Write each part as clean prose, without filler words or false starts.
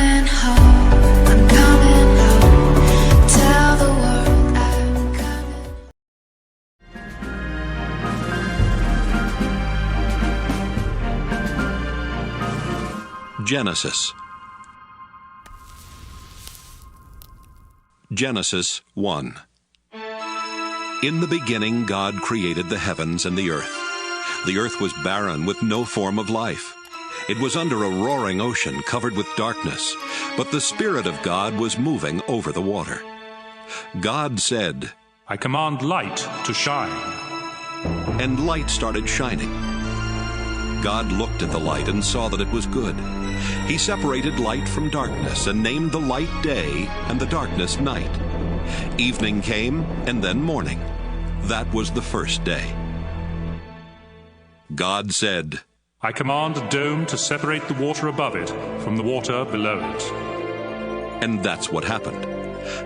coming home, I'm coming home. Tell the world I'm coming. Genesis 1. In the beginning God created the heavens and the earth. The earth was barren with no form of life. It was under a roaring ocean covered with darkness, but the Spirit of God was moving over the water. God said, I command light to shine. And light started shining. God looked at the light and saw that it was good. He separated light from darkness and named the light day and the darkness night. Evening came and then morning. That was the first day. God said, I command a dome to separate the water above it from the water below it. And that's what happened.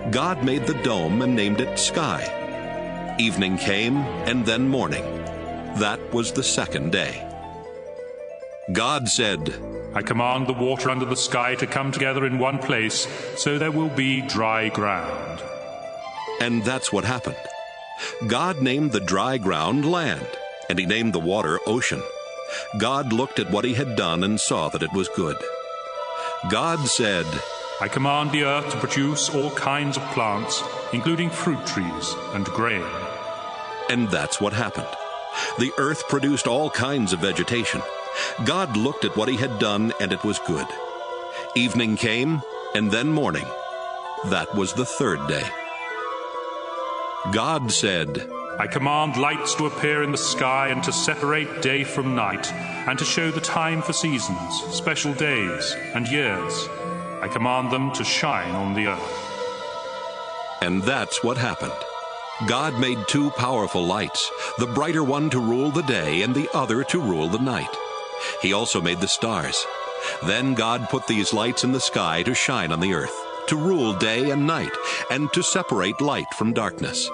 God made the dome and named it sky. Evening came and then morning. That was the second day. God said, I command the water under the sky to come together in one place, so there will be dry ground. And that's what happened. God named the dry ground land, and he named the water ocean. God looked at what he had done and saw that it was good. God said, I command the earth to produce all kinds of plants, including fruit trees and grain. And that's what happened. The earth produced all kinds of vegetation. God looked at what he had done, and it was good. Evening came, and then morning. That was the third day. God said, I command lights to appear in the sky and to separate day from night, and to show the time for seasons, special days, and years. I command them to shine on the earth. And that's what happened. God made two powerful lights, the brighter one to rule the day and the other to rule the night. He also made the stars. Then God put these lights in the sky to shine on the earth, to rule day and night, and to separate light from darkness.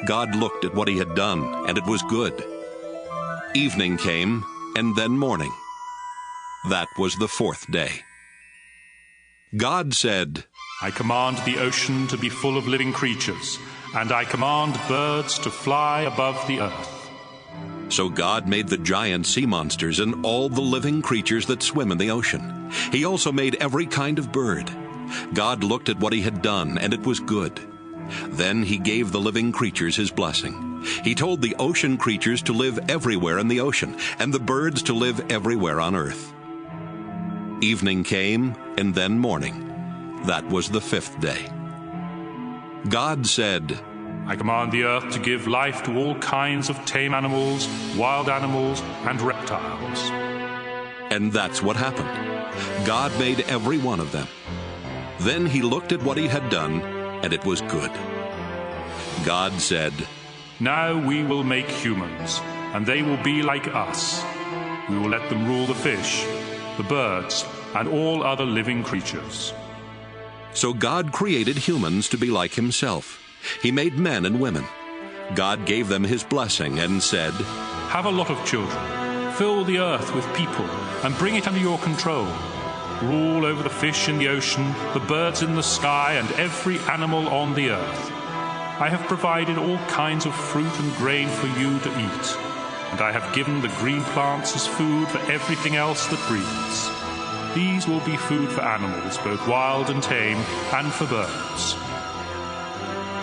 God looked at what he had done, and it was good. Evening came, and then morning. That was the fourth day. God said, I command the ocean to be full of living creatures, and I command birds to fly above the earth. So God made the giant sea monsters and all the living creatures that swim in the ocean. He also made every kind of bird. God looked at what he had done, and it was good. Then he gave the living creatures his blessing. He told the ocean creatures to live everywhere in the ocean, and the birds to live everywhere on earth. Evening came, and then morning. That was the fifth day. God said, I command the earth to give life to all kinds of tame animals, wild animals, and reptiles. And that's what happened. God made every one of them. Then he looked at what he had done, and it was good. God said, Now we will make humans, and they will be like us. We will let them rule the fish, the birds, and all other living creatures. So God created humans to be like himself. He made men and women. God gave them his blessing and said, Have a lot of children. Fill the earth with people, and bring it under your control. Rule over the fish in the ocean, the birds in the sky, and every animal on the earth. I have provided all kinds of fruit and grain for you to eat, and I have given the green plants as food for everything else that breathes. These will be food for animals, both wild and tame, and for birds.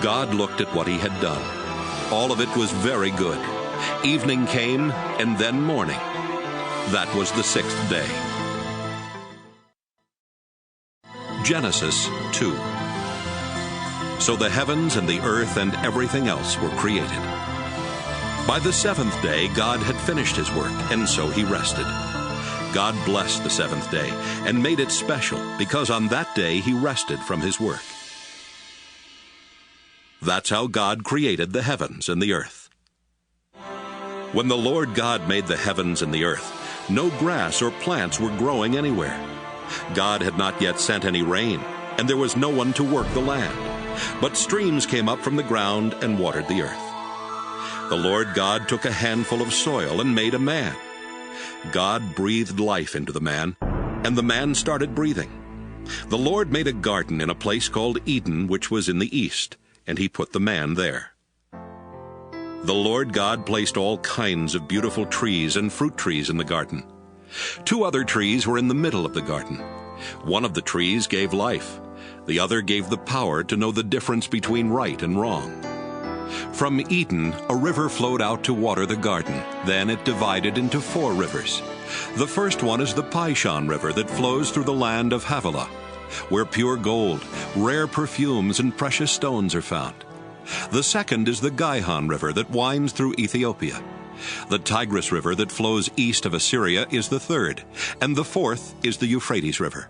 God looked at what he had done. All of it was very good. Evening came, and then morning. That was the sixth day. Genesis 2. So the heavens and the earth and everything else were created. By the seventh day God had finished his work, and so he rested. God blessed the seventh day and made it special, because on that day he rested from his work. That's how God created the heavens and the earth. When the Lord God made the heavens and the earth, no grass or plants were growing anywhere. God had not yet sent any rain, and there was no one to work the land. But streams came up from the ground and watered the earth. The Lord God took a handful of soil and made a man. God breathed life into the man, and the man started breathing. The Lord made a garden in a place called Eden, which was in the east, and he put the man there. The Lord God placed all kinds of beautiful trees and fruit trees in the garden. 2 other trees were in the middle of the garden. One of the trees gave life. The other gave the power to know the difference between right and wrong. From Eden, a river flowed out to water the garden. Then it divided into 4 rivers. The first one is the Pishon River that flows through the land of Havilah, where pure gold, rare perfumes, and precious stones are found. The second is the Gihon River that winds through Ethiopia. The Tigris River that flows east of Assyria is the third, and the fourth is the Euphrates River.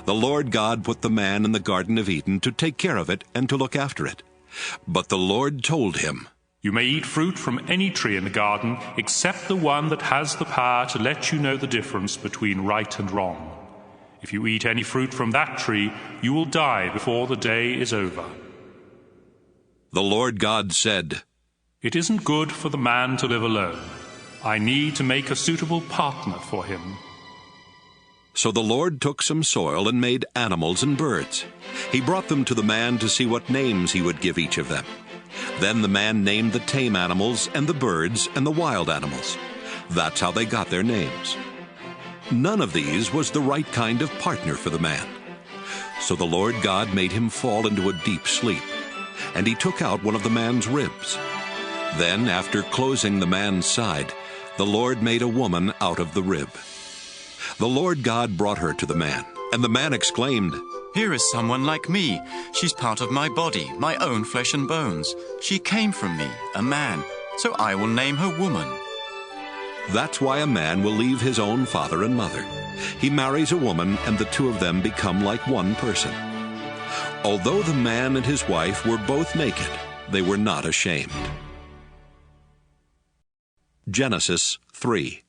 The Lord God put the man in the Garden of Eden to take care of it and to look after it. But the Lord told him, You may eat fruit from any tree in the garden, except the one that has the power to let you know the difference between right and wrong. If you eat any fruit from that tree, you will die before the day is over. The Lord God said, It isn't good for the man to live alone. I need to make a suitable partner for him. So the Lord took some soil and made animals and birds. He brought them to the man to see what names he would give each of them. Then the man named the tame animals and the birds and the wild animals. That's how they got their names. None of these was the right kind of partner for the man. So the Lord God made him fall into a deep sleep, and he took out one of the man's ribs. Then, after closing the man's side, the Lord made a woman out of the rib. The Lord God brought her to the man, and the man exclaimed, Here is someone like me. She's part of my body, my own flesh and bones. She came from me, a man, so I will name her woman. That's why a man will leave his own father and mother. He marries a woman, and the 2 of them become like one person. Although the man and his wife were both naked, they were not ashamed. Genesis 3.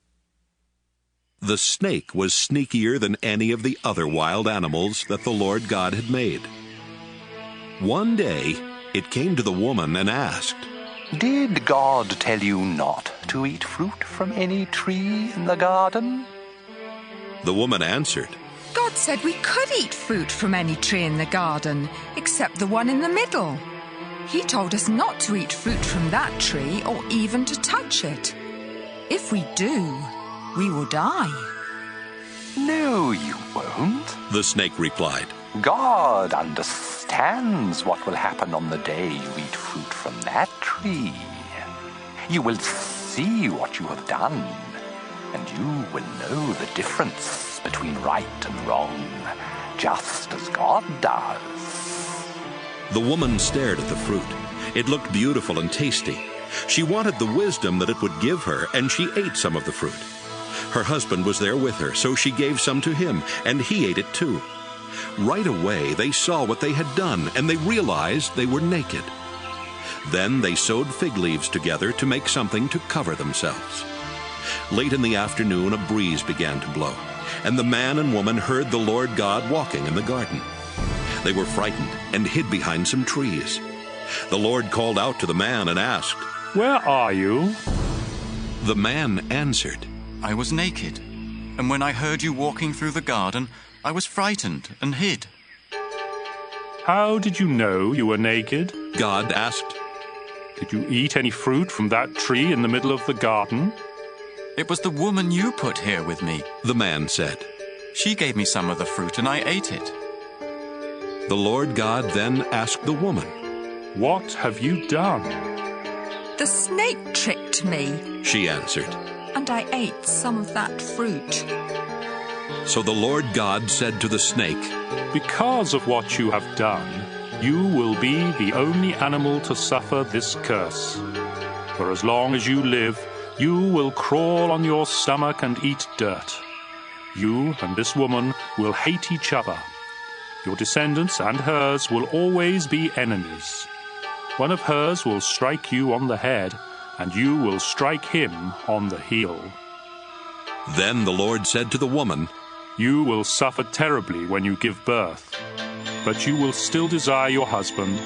The snake was sneakier than any of the other wild animals that the Lord God had made. One day, it came to the woman and asked, Did God tell you not to eat fruit from any tree in the garden? The woman answered, God said we could eat fruit from any tree in the garden, except the one in the middle. He told us not to eat fruit from that tree or even to touch it. If we do, we will die. No, you won't. the snake replied. God understands what will happen on the day you eat fruit from that tree. You will see what you have done, and you will know the difference between right and wrong, just as God does. The woman stared at the fruit. It looked beautiful and tasty. She wanted the wisdom that it would give her, and she ate some of the fruit. Her husband was there with her, so she gave some to him, and he ate it too. Right away they saw what they had done, and they realized they were naked. Then they sewed fig leaves together to make something to cover themselves. Late in the afternoon a breeze began to blow, and the man and woman heard the Lord God walking in the garden. They were frightened and hid behind some trees. The Lord called out to the man and asked, Where are you? The man answered, I was naked, and when I heard you walking through the garden, I was frightened and hid. How did you know you were naked? God asked. Did you eat any fruit from that tree in the middle of the garden? It was the woman you put here with me. The man said. She gave me some of the fruit, and I ate it. The Lord God then asked the woman, What have you done? The snake tricked me, she answered. and I ate some of that fruit. So the Lord God said to the snake, Because of what you have done, you will be the only animal to suffer this curse. For as long as you live, you will crawl on your stomach and eat dirt. You and this woman will hate each other. Your descendants and hers will always be enemies. One of hers will strike you on the head, and you will strike him on the heel. Then the Lord said to the woman, You will suffer terribly when you give birth, but you will still desire your husband,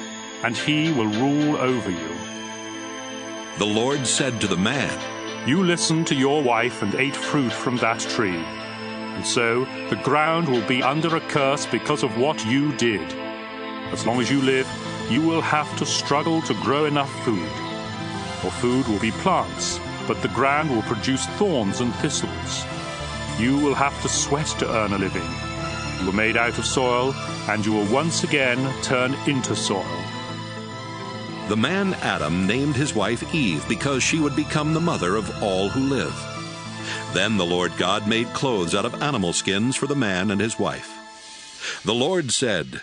and he will rule over you. The Lord said to the man, You listened to your wife and ate fruit from that tree. And so the ground will be under a curse because of what you did. As long as you live, you will have to struggle to grow enough food. Your food will be plants, but the ground will produce thorns and thistles. You will have to sweat to earn a living. You were made out of soil, and you will once again turn into soil. The man Adam named his wife Eve because she would become the mother of all who live. Then the Lord God made clothes out of animal skins for the man and his wife. The Lord said,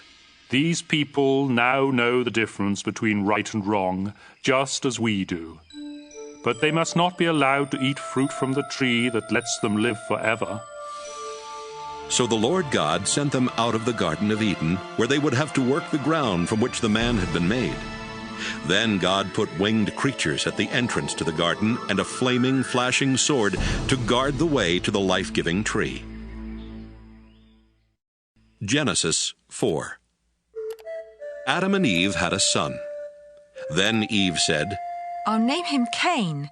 These people now know the difference between right and wrong, just as we do. But they must not be allowed to eat fruit from the tree that lets them live forever. So the Lord God sent them out of the Garden of Eden, where they would have to work the ground from which the man had been made. Then God put winged creatures at the entrance to the garden and a flaming, flashing sword to guard the way to the life-giving tree. Genesis 4. Adam and Eve had a son. Then Eve said, I'll name him Cain,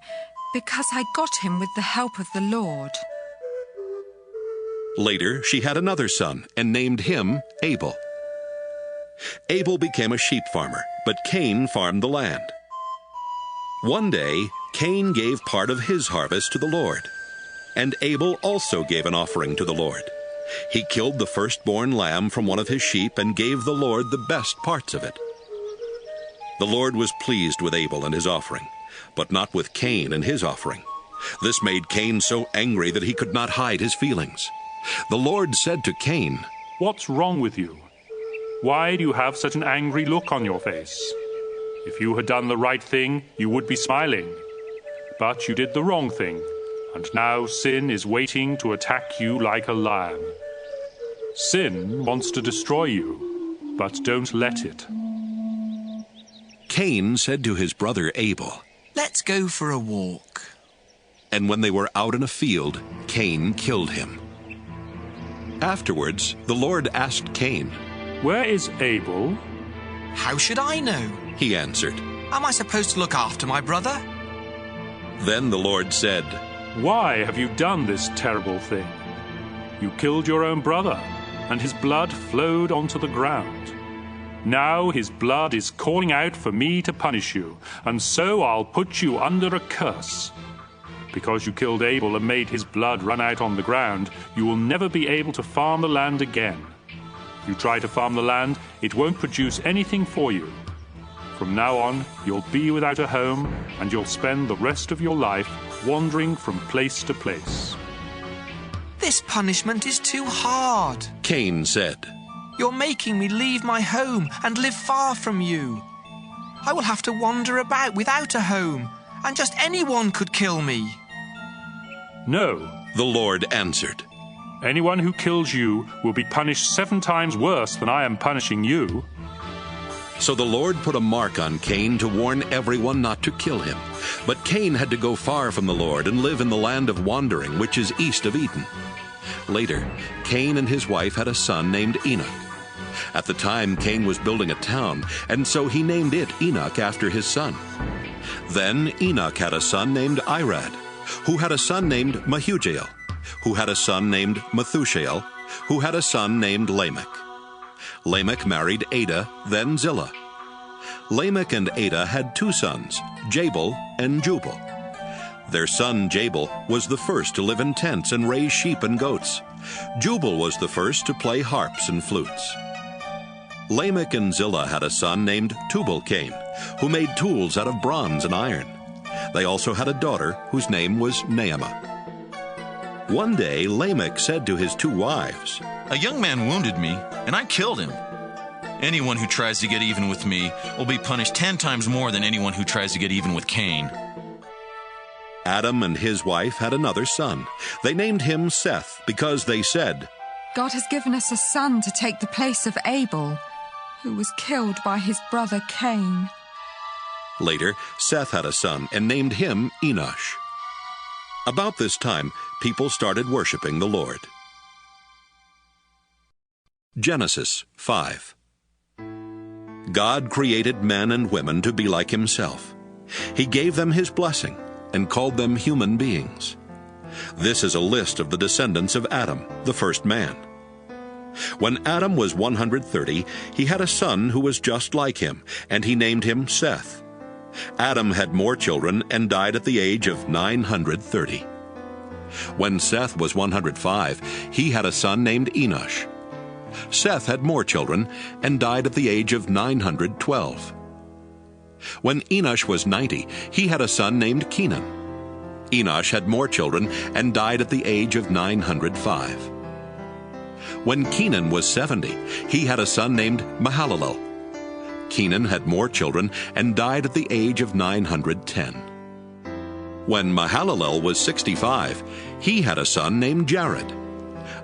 because I got him with the help of the Lord. Later she had another son and named him Abel. Abel became a sheep farmer, but Cain farmed the land. One day, Cain gave part of his harvest to the Lord, and Abel also gave an offering to the Lord. He killed the firstborn lamb from one of his sheep and gave the Lord the best parts of it. The Lord was pleased with Abel and his offering, but not with Cain and his offering. This made Cain so angry that he could not hide his feelings. The Lord said to Cain, What's wrong with you? Why do you have such an angry look on your face? If you had done the right thing, you would be smiling. But you did the wrong thing, and now sin is waiting to attack you like a lion. Sin wants to destroy you, but don't let it. Cain said to his brother Abel, Let's go for a walk. And when they were out in a field, Cain killed him. Afterwards, the Lord asked Cain, Where is Abel? How should I know? He answered. Am I supposed to look after my brother? Then the Lord said, Why have you done this terrible thing? You killed your own brother, and his blood flowed onto the ground. Now his blood is calling out for me to punish you, and so I'll put you under a curse. Because you killed Abel and made his blood run out on the ground, you will never be able to farm the land again. If you try to farm the land, it won't produce anything for you. From now on, you'll be without a home, and you'll spend the rest of your life wandering from place to place. This punishment is too hard. Cain said, You're making me leave my home and live far from you. I will have to wander about without a home, and just anyone could kill me. No, the Lord answered. Anyone who kills you will be punished 7 times worse than I am punishing you. So the Lord put a mark on Cain to warn everyone not to kill him. But Cain had to go far from the Lord and live in the land of wandering, which is east of Eden. Later, Cain and his wife had a son named Enoch. At the time, Cain was building a town, and so he named it Enoch after his son. Then Enoch had a son named Irad, who had a son named Mehujael, who had a son named Methushael, who had a son named Lamech. Lamech married Ada, then Zillah. Lamech and Ada had 2 sons, Jabal and Jubal. Their son Jabal was the first to live in tents and raise sheep and goats. Jubal was the first to play harps and flutes. Lamech and Zillah had a son named Tubal-Cain, who made tools out of bronze and iron. They also had a daughter whose name was Naamah. One day Lamech said to his 2 wives, A young man wounded me, and I killed him. Anyone who tries to get even with me will be punished 10 times more than anyone who tries to get even with Cain. Adam and his wife had another son. They named him Seth because they said, God has given us a son to take the place of Abel, who was killed by his brother Cain. Later, Seth had a son and named him Enosh. About this time, people started worshiping the Lord. Genesis 5. God created men and women to be like himself. He gave them his blessing and called them human beings. This is a list of the descendants of Adam, the first man. When Adam was 130, he had a son who was just like him, and he named him Seth. Adam had more children and died at the age of 930. When Seth was 105, he had a son named Enosh. Seth had more children and died at the age of 912. When Enosh was 90, he had a son named Kenan. Enosh had more children and died at the age of 905. When Kenan was 70, he had a son named Mahalalel. Kenan had more children and died at the age of 910. When Mahalalel was 65, he had a son named Jared.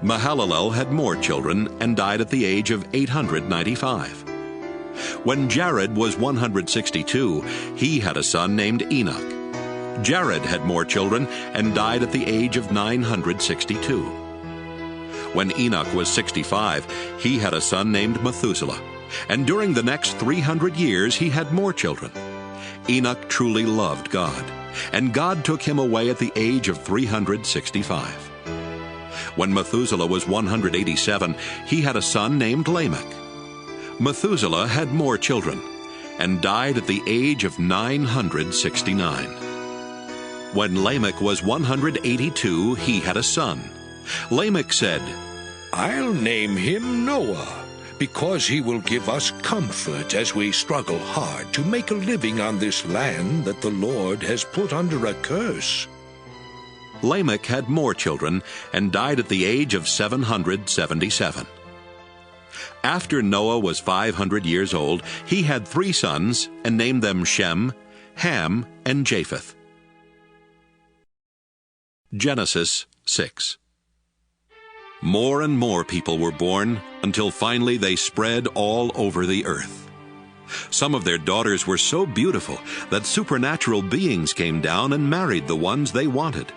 Mahalalel had more children and died at the age of 895. When Jared was 162, he had a son named Enoch. Jared had more children and died at the age of 962. When Enoch was 65, he had a son named Methuselah, and during the next 300 years he had more children. Enoch truly loved God, and God took him away at the age of 365. When Methuselah was 187, he had a son named Lamech. Methuselah had more children, and died at the age of 969. When Lamech was 182, he had a son. Lamech said, "I'll name him Noah, because he will give us comfort as we struggle hard to make a living on this land that the Lord has put under a curse." Lamech had more children and died at the age of 777. After Noah was 500 years old, he had 3 sons and named them Shem, Ham, and Japheth. Genesis 6. More and more people were born until finally they spread all over the earth. Some of their daughters were so beautiful that supernatural beings came down and married the ones they wanted.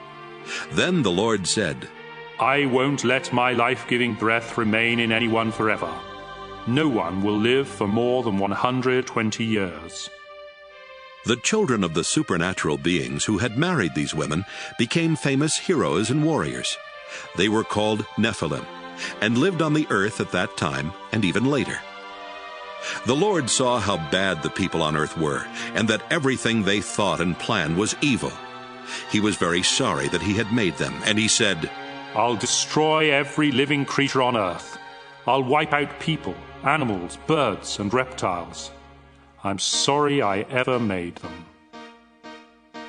Then the Lord said, I won't let my life-giving breath remain in anyone forever. No one will live for more than 120 years. The children of the supernatural beings who had married these women became famous heroes and warriors. They were called Nephilim, and lived on the earth at that time and even later. The Lord saw how bad the people on earth were, and that everything they thought and planned was evil. He was very sorry that he had made them, and he said, I'll destroy every living creature on earth. I'll wipe out people, animals, birds, and reptiles. I'm sorry I ever made them.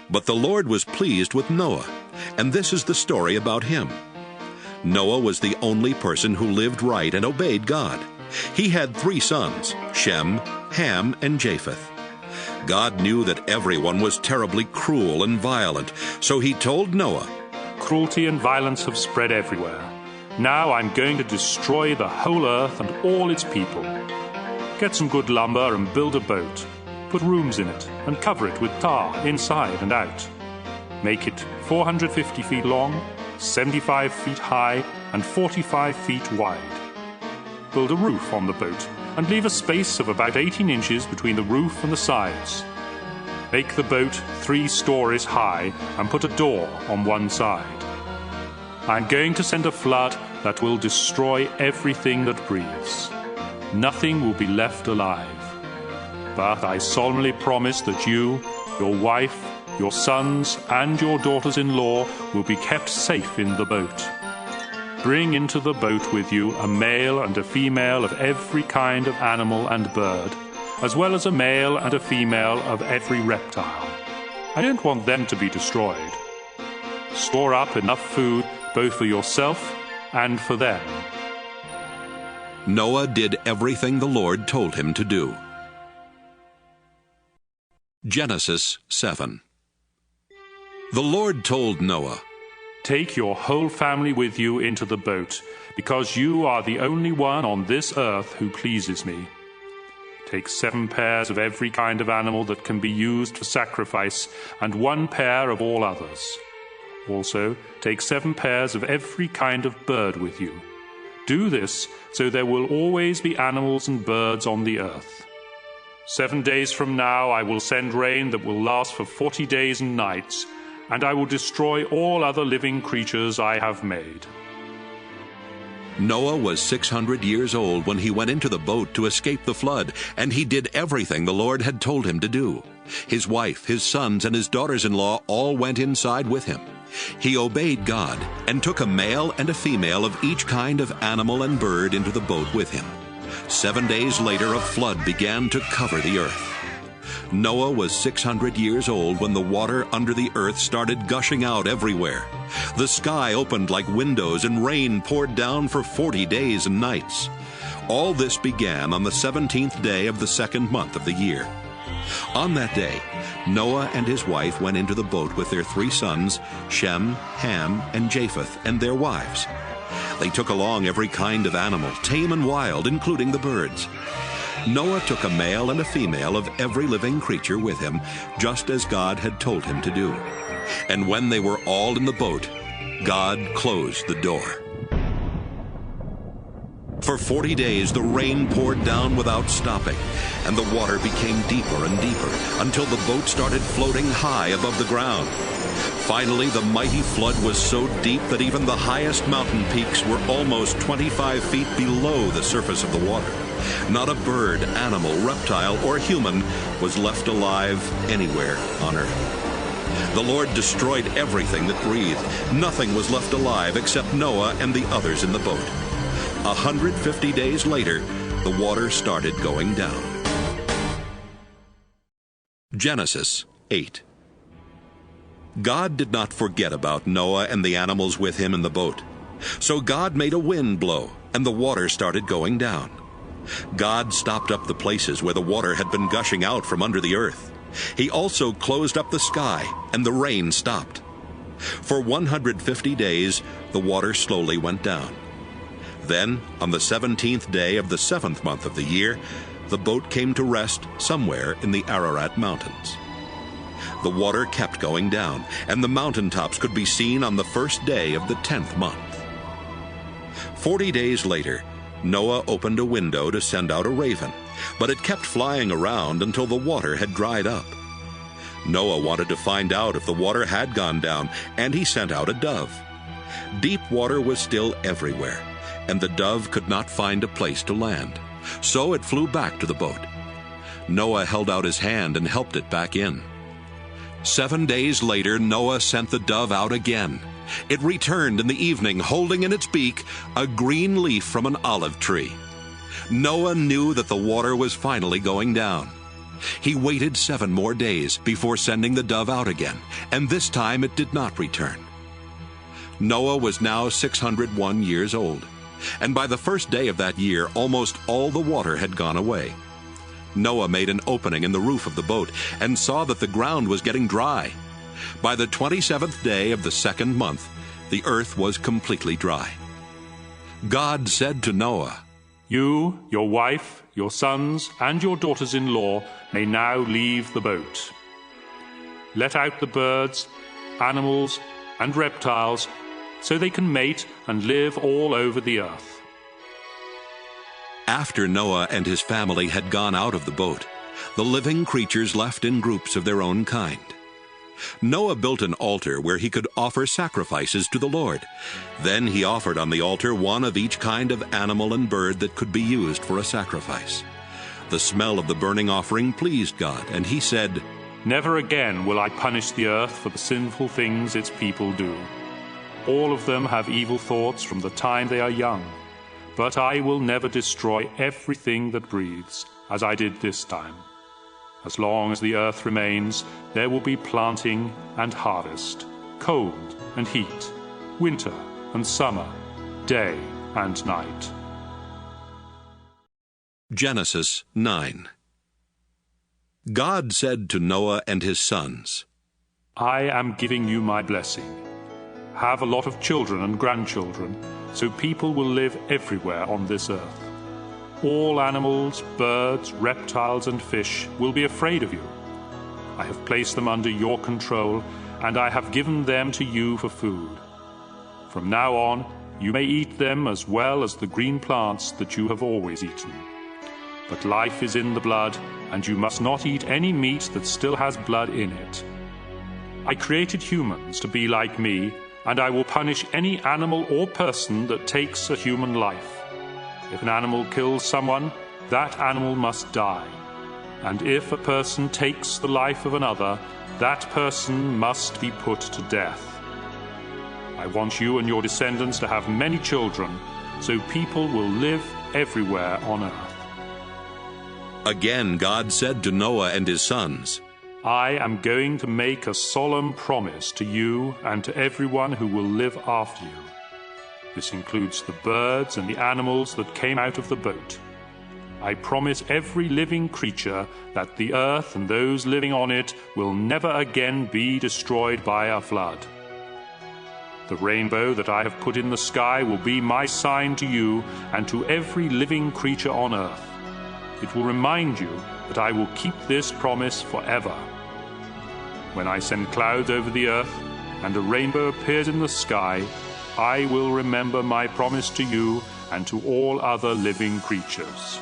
But the Lord was pleased with Noah, and this is the story about him. Noah was the only person who lived right and obeyed God. He had 3 sons, Shem, Ham, and Japheth. God knew that everyone was terribly cruel and violent, so he told Noah, Cruelty and violence have spread everywhere. Now I'm going to destroy the whole earth and all its people. Get some good lumber and build a boat. Put rooms in it and cover it with tar inside and out. Make it 450 feet long, 75 feet high, and 45 feet wide. Build a roof on the boat and leave a space of about 18 inches between the roof and the sides. Make the boat 3 stories high and put a door on one side. I'm going to send a flood that will destroy everything that breathes. Nothing will be left alive. But I solemnly promise that you, your wife, your sons, and your daughters-in-law will be kept safe in the boat. Bring into the boat with you a male and a female of every kind of animal and bird, as well as a male and a female of every reptile. I don't want them to be destroyed. Store up enough food both for yourself and for them. Noah did everything the Lord told him to do. Genesis 7. The Lord told Noah, Take your whole family with you into the boat, because you are the only one on this earth who pleases me. Take 7 pairs of every kind of animal that can be used for sacrifice, and 1 pair of all others. Also, take 7 pairs of every kind of bird with you. Do this so there will always be animals and birds on the earth. 7 days from now I will send rain that will last for 40 days and nights, and I will destroy all other living creatures I have made. Noah was 600 years old when he went into the boat to escape the flood, and he did everything the Lord had told him to do. His wife, his sons, and his daughters-in-law all went inside with him. He obeyed God and took a male and a female of each kind of animal and bird into the boat with him. 7 days later, a flood began to cover the earth. Noah was 600 years old when the water under the earth started gushing out everywhere. The sky opened like windows and rain poured down for 40 days and nights. All this began on the 17th day of the second month of the year. On that day, Noah and his wife went into the boat with their 3 sons, Shem, Ham, and Japheth, and their wives. They took along every kind of animal, tame and wild, including the birds. Noah took a male and a female of every living creature with him, just as God had told him to do. And when they were all in the boat, God closed the door. For 40 days the rain poured down without stopping, and the water became deeper and deeper, until the boat started floating high above the ground. Finally, the mighty flood was so deep that even the highest mountain peaks were almost 25 feet below the surface of the water. Not a bird, animal, reptile, or human was left alive anywhere on earth. The Lord destroyed everything that breathed. Nothing was left alive except Noah and the others in the boat. 150 days later, the water started going down. Genesis 8. God did not forget about Noah and the animals with him in the boat. So God made a wind blow, and the water started going down. God stopped up the places where the water had been gushing out from under the earth. He also closed up the sky, and the rain stopped. For 150 days, the water slowly went down. Then, on the 17th day of the 7th month of the year, the boat came to rest somewhere in the Ararat Mountains. The water kept going down, and the mountaintops could be seen on the first day of the 10th month. 40 days later, Noah opened a window to send out a raven, but it kept flying around until the water had dried up. Noah wanted to find out if the water had gone down, and he sent out a dove. Deep water was still everywhere, and the dove could not find a place to land, so it flew back to the boat. Noah held out his hand and helped it back in. 7 days later, Noah sent the dove out again. It returned in the evening, holding in its beak a green leaf from an olive tree. Noah knew that the water was finally going down. He waited 7 more days before sending the dove out again, and this time it did not return. Noah was now 601 years old, and by the first day of that year, almost all the water had gone away. Noah made an opening in the roof of the boat and saw that the ground was getting dry. By the 27th day of the 2nd month, the earth was completely dry. God said to Noah, You, your wife, your sons, and your daughters-in-law may now leave the boat. Let out the birds, animals, and reptiles, so they can mate and live all over the earth. After Noah and his family had gone out of the boat, the living creatures left in groups of their own kind. Noah built an altar where he could offer sacrifices to the Lord. Then he offered on the altar one of each kind of animal and bird that could be used for a sacrifice. The smell of the burning offering pleased God, and he said, Never again will I punish the earth for the sinful things its people do. All of them have evil thoughts from the time they are young. But I will never destroy everything that breathes, as I did this time. As long as the earth remains, there will be planting and harvest, cold and heat, winter and summer, day and night. Genesis 9. God said to Noah and his sons, I am giving you my blessing. Have a lot of children and grandchildren, so people will live everywhere on this earth. All animals, birds, reptiles, and fish will be afraid of you. I have placed them under your control, and I have given them to you for food. From now on, you may eat them as well as the green plants that you have always eaten. But life is in the blood, and you must not eat any meat that still has blood in it. I created humans to be like me, and I will punish any animal or person that takes a human life. If an animal kills someone, that animal must die. And if a person takes the life of another, that person must be put to death. I want you and your descendants to have many children, so people will live everywhere on earth. Again, God said to Noah and his sons, I am going to make a solemn promise to you and to everyone who will live after you. This includes the birds and the animals that came out of the boat. I promise every living creature that the earth and those living on it will never again be destroyed by a flood. The rainbow that I have put in the sky will be my sign to you and to every living creature on earth. It will remind you that I will keep this promise forever. When I send clouds over the earth and a rainbow appears in the sky, I will remember my promise to you and to all other living creatures.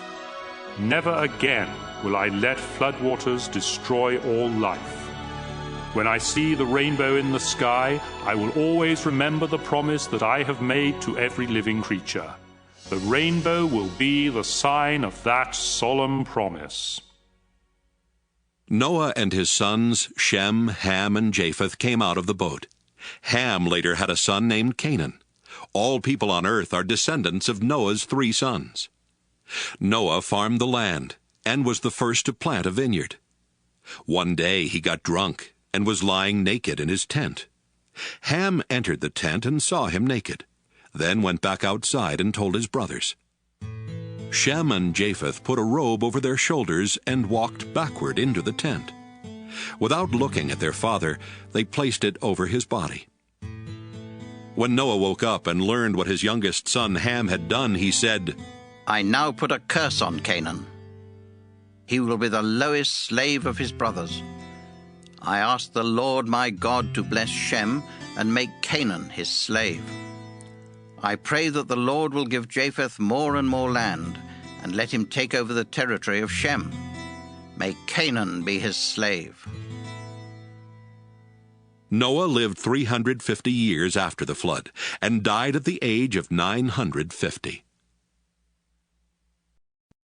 Never again will I let floodwaters destroy all life. When I see the rainbow in the sky, I will always remember the promise that I have made to every living creature. The rainbow will be the sign of that solemn promise. Noah and his sons, Shem, Ham, and Japheth, came out of the boat. Ham later had a son named Canaan. All people on earth are descendants of Noah's 3 sons. Noah farmed the land and was the first to plant a vineyard. One day he got drunk and was lying naked in his tent. Ham entered the tent and saw him naked, then went back outside and told his brothers. Shem and Japheth put a robe over their shoulders and walked backward into the tent. Without looking at their father, they placed it over his body. When Noah woke up and learned what his youngest son Ham had done, he said, I now put a curse on Canaan. He will be the lowest slave of his brothers. I ask the Lord my God to bless Shem and make Canaan his slave. I pray that the Lord will give Japheth more and more land, and let him take over the territory of Shem. May Canaan be his slave. Noah lived 350 years after the flood, and died at the age of 950.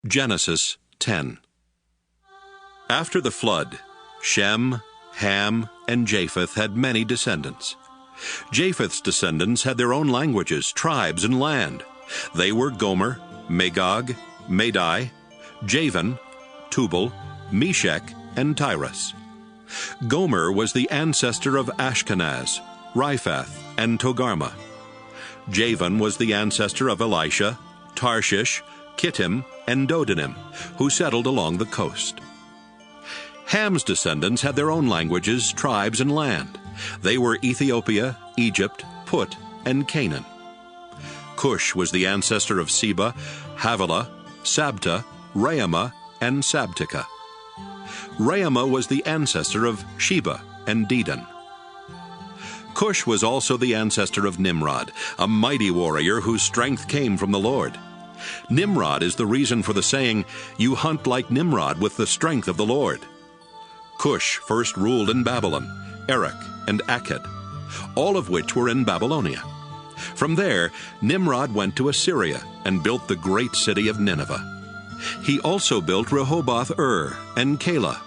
Genesis 10. After the flood, Shem, Ham, and Japheth had many descendants. Japheth's descendants had their own languages, tribes, and land. They were Gomer, Magog, Madai, Javan, Tubal, Meshech, and Tyrus. Gomer was the ancestor of Ashkenaz, Riphath, and Togarmah. Javan was the ancestor of Elisha, Tarshish, Kittim, and Dodanim, who settled along the coast. Ham's descendants had their own languages, tribes, and land. They were Ethiopia, Egypt, Put, and Canaan. Cush was the ancestor of Seba, Havilah, Sabta, Raamah, and Sabteka. Raamah was the ancestor of Sheba and Dedan. Cush was also the ancestor of Nimrod, a mighty warrior whose strength came from the Lord. Nimrod is the reason for the saying, "You hunt like Nimrod with the strength of the Lord." Cush first ruled in Babylon, Erech, and Akkad, all of which were in Babylonia. From there, Nimrod went to Assyria and built the great city of Nineveh. He also built Rehoboth-ur and Calah,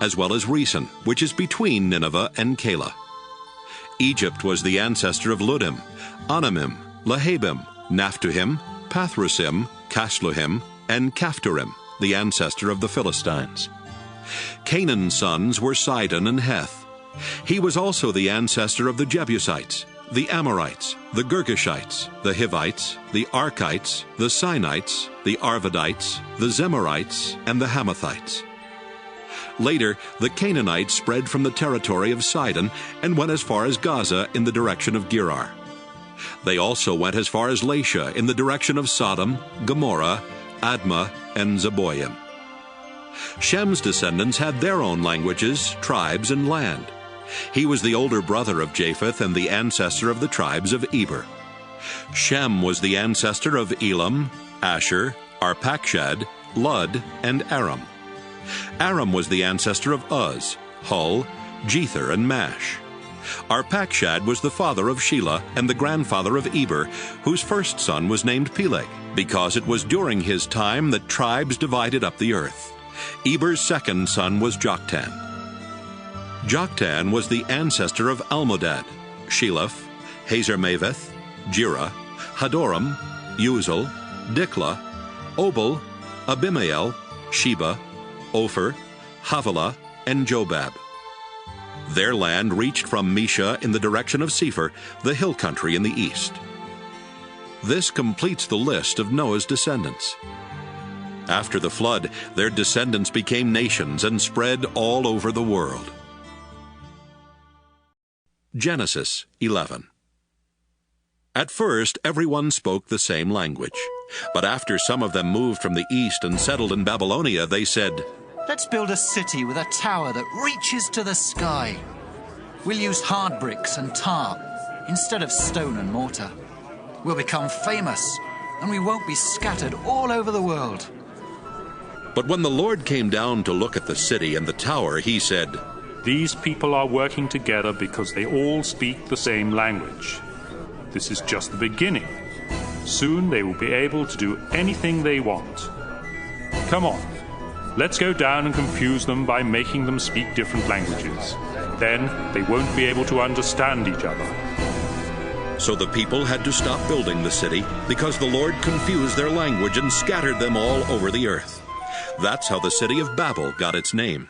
as well as Resen, which is between Nineveh and Calah. Egypt was the ancestor of Ludim, Anamim, Lahabim, Naphtuhim, Pathrusim, Casluhim, and Caphtorim, the ancestor of the Philistines. Canaan's sons were Sidon and Heth. He was also the ancestor of the Jebusites, the Amorites, the Girgashites, the Hivites, the Arkites, the Sinites, the Arvadites, the Zemarites, and the Hamathites. Later, the Canaanites spread from the territory of Sidon and went as far as Gaza in the direction of Gerar. They also went as far as Lasha in the direction of Sodom, Gomorrah, Admah, and Zeboim. Shem's descendants had their own languages, tribes, and land. He was the older brother of Japheth and the ancestor of the tribes of Eber. Shem was the ancestor of Elam, Asher, Arpachshad, Lud, and Aram. Aram was the ancestor of Uz, Hul, Jether, and Mash. Arpachshad was the father of Shelah and the grandfather of Eber, whose first son was named Peleg, because it was during his time that tribes divided up the earth. Eber's second son was Joktan. Joktan was the ancestor of Almodad, Sheleph, Hazarmaveth, Jireh, Hadoram, Uzal, Diklah, Obal, Abimael, Sheba, Ophir, Havilah, and Jobab. Their land reached from Mesha in the direction of Sephir, the hill country in the east. This completes the list of Noah's descendants. After the flood, their descendants became nations and spread all over the world. Genesis 11. At first, everyone spoke the same language. But after some of them moved from the east and settled in Babylonia, they said, "Let's build a city with a tower that reaches to the sky. We'll use hard bricks and tar instead of stone and mortar. We'll become famous, and we won't be scattered all over the world." But when the Lord came down to look at the city and the tower, he said, These people are working together because they all speak the same language. This is just the beginning. Soon they will be able to do anything they want. Come on, let's go down and confuse them by making them speak different languages. Then they won't be able to understand each other. So the people had to stop building the city because the Lord confused their language and scattered them all over the earth. That's how the city of Babel got its name.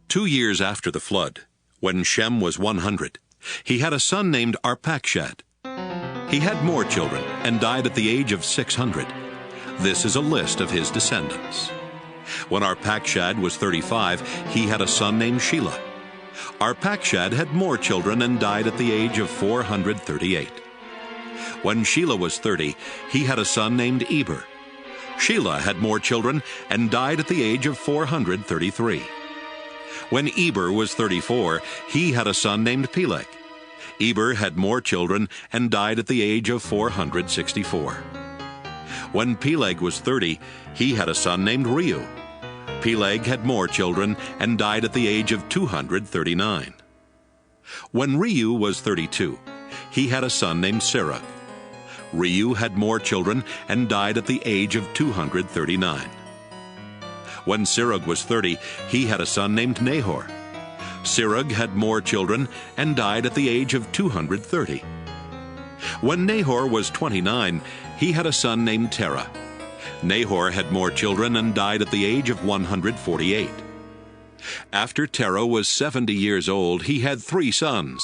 2 years after the flood, when Shem was 100, he had a son named Arpachshad. He had more children and died at the age of 600. This is a list of his descendants. When Arpachshad was 35, he had a son named Shelah. Arpachshad had more children and died at the age of 438. When Shelah was 30, he had a son named Eber. Shelah had more children and died at the age of 433. When Eber was 34, he had a son named Peleg. Eber had more children and died at the age of 464. When Peleg was 30, he had a son named Reu. Peleg had more children and died at the age of 239. When Reu was 32, he had a son named Serug. Reu had more children and died at the age of 239. When Serug was 30, he had a son named Nahor. Serug had more children and died at the age of 230. When Nahor was 29, he had a son named Terah. Nahor had more children and died at the age of 148. After Terah was 70 years old, he had 3 sons,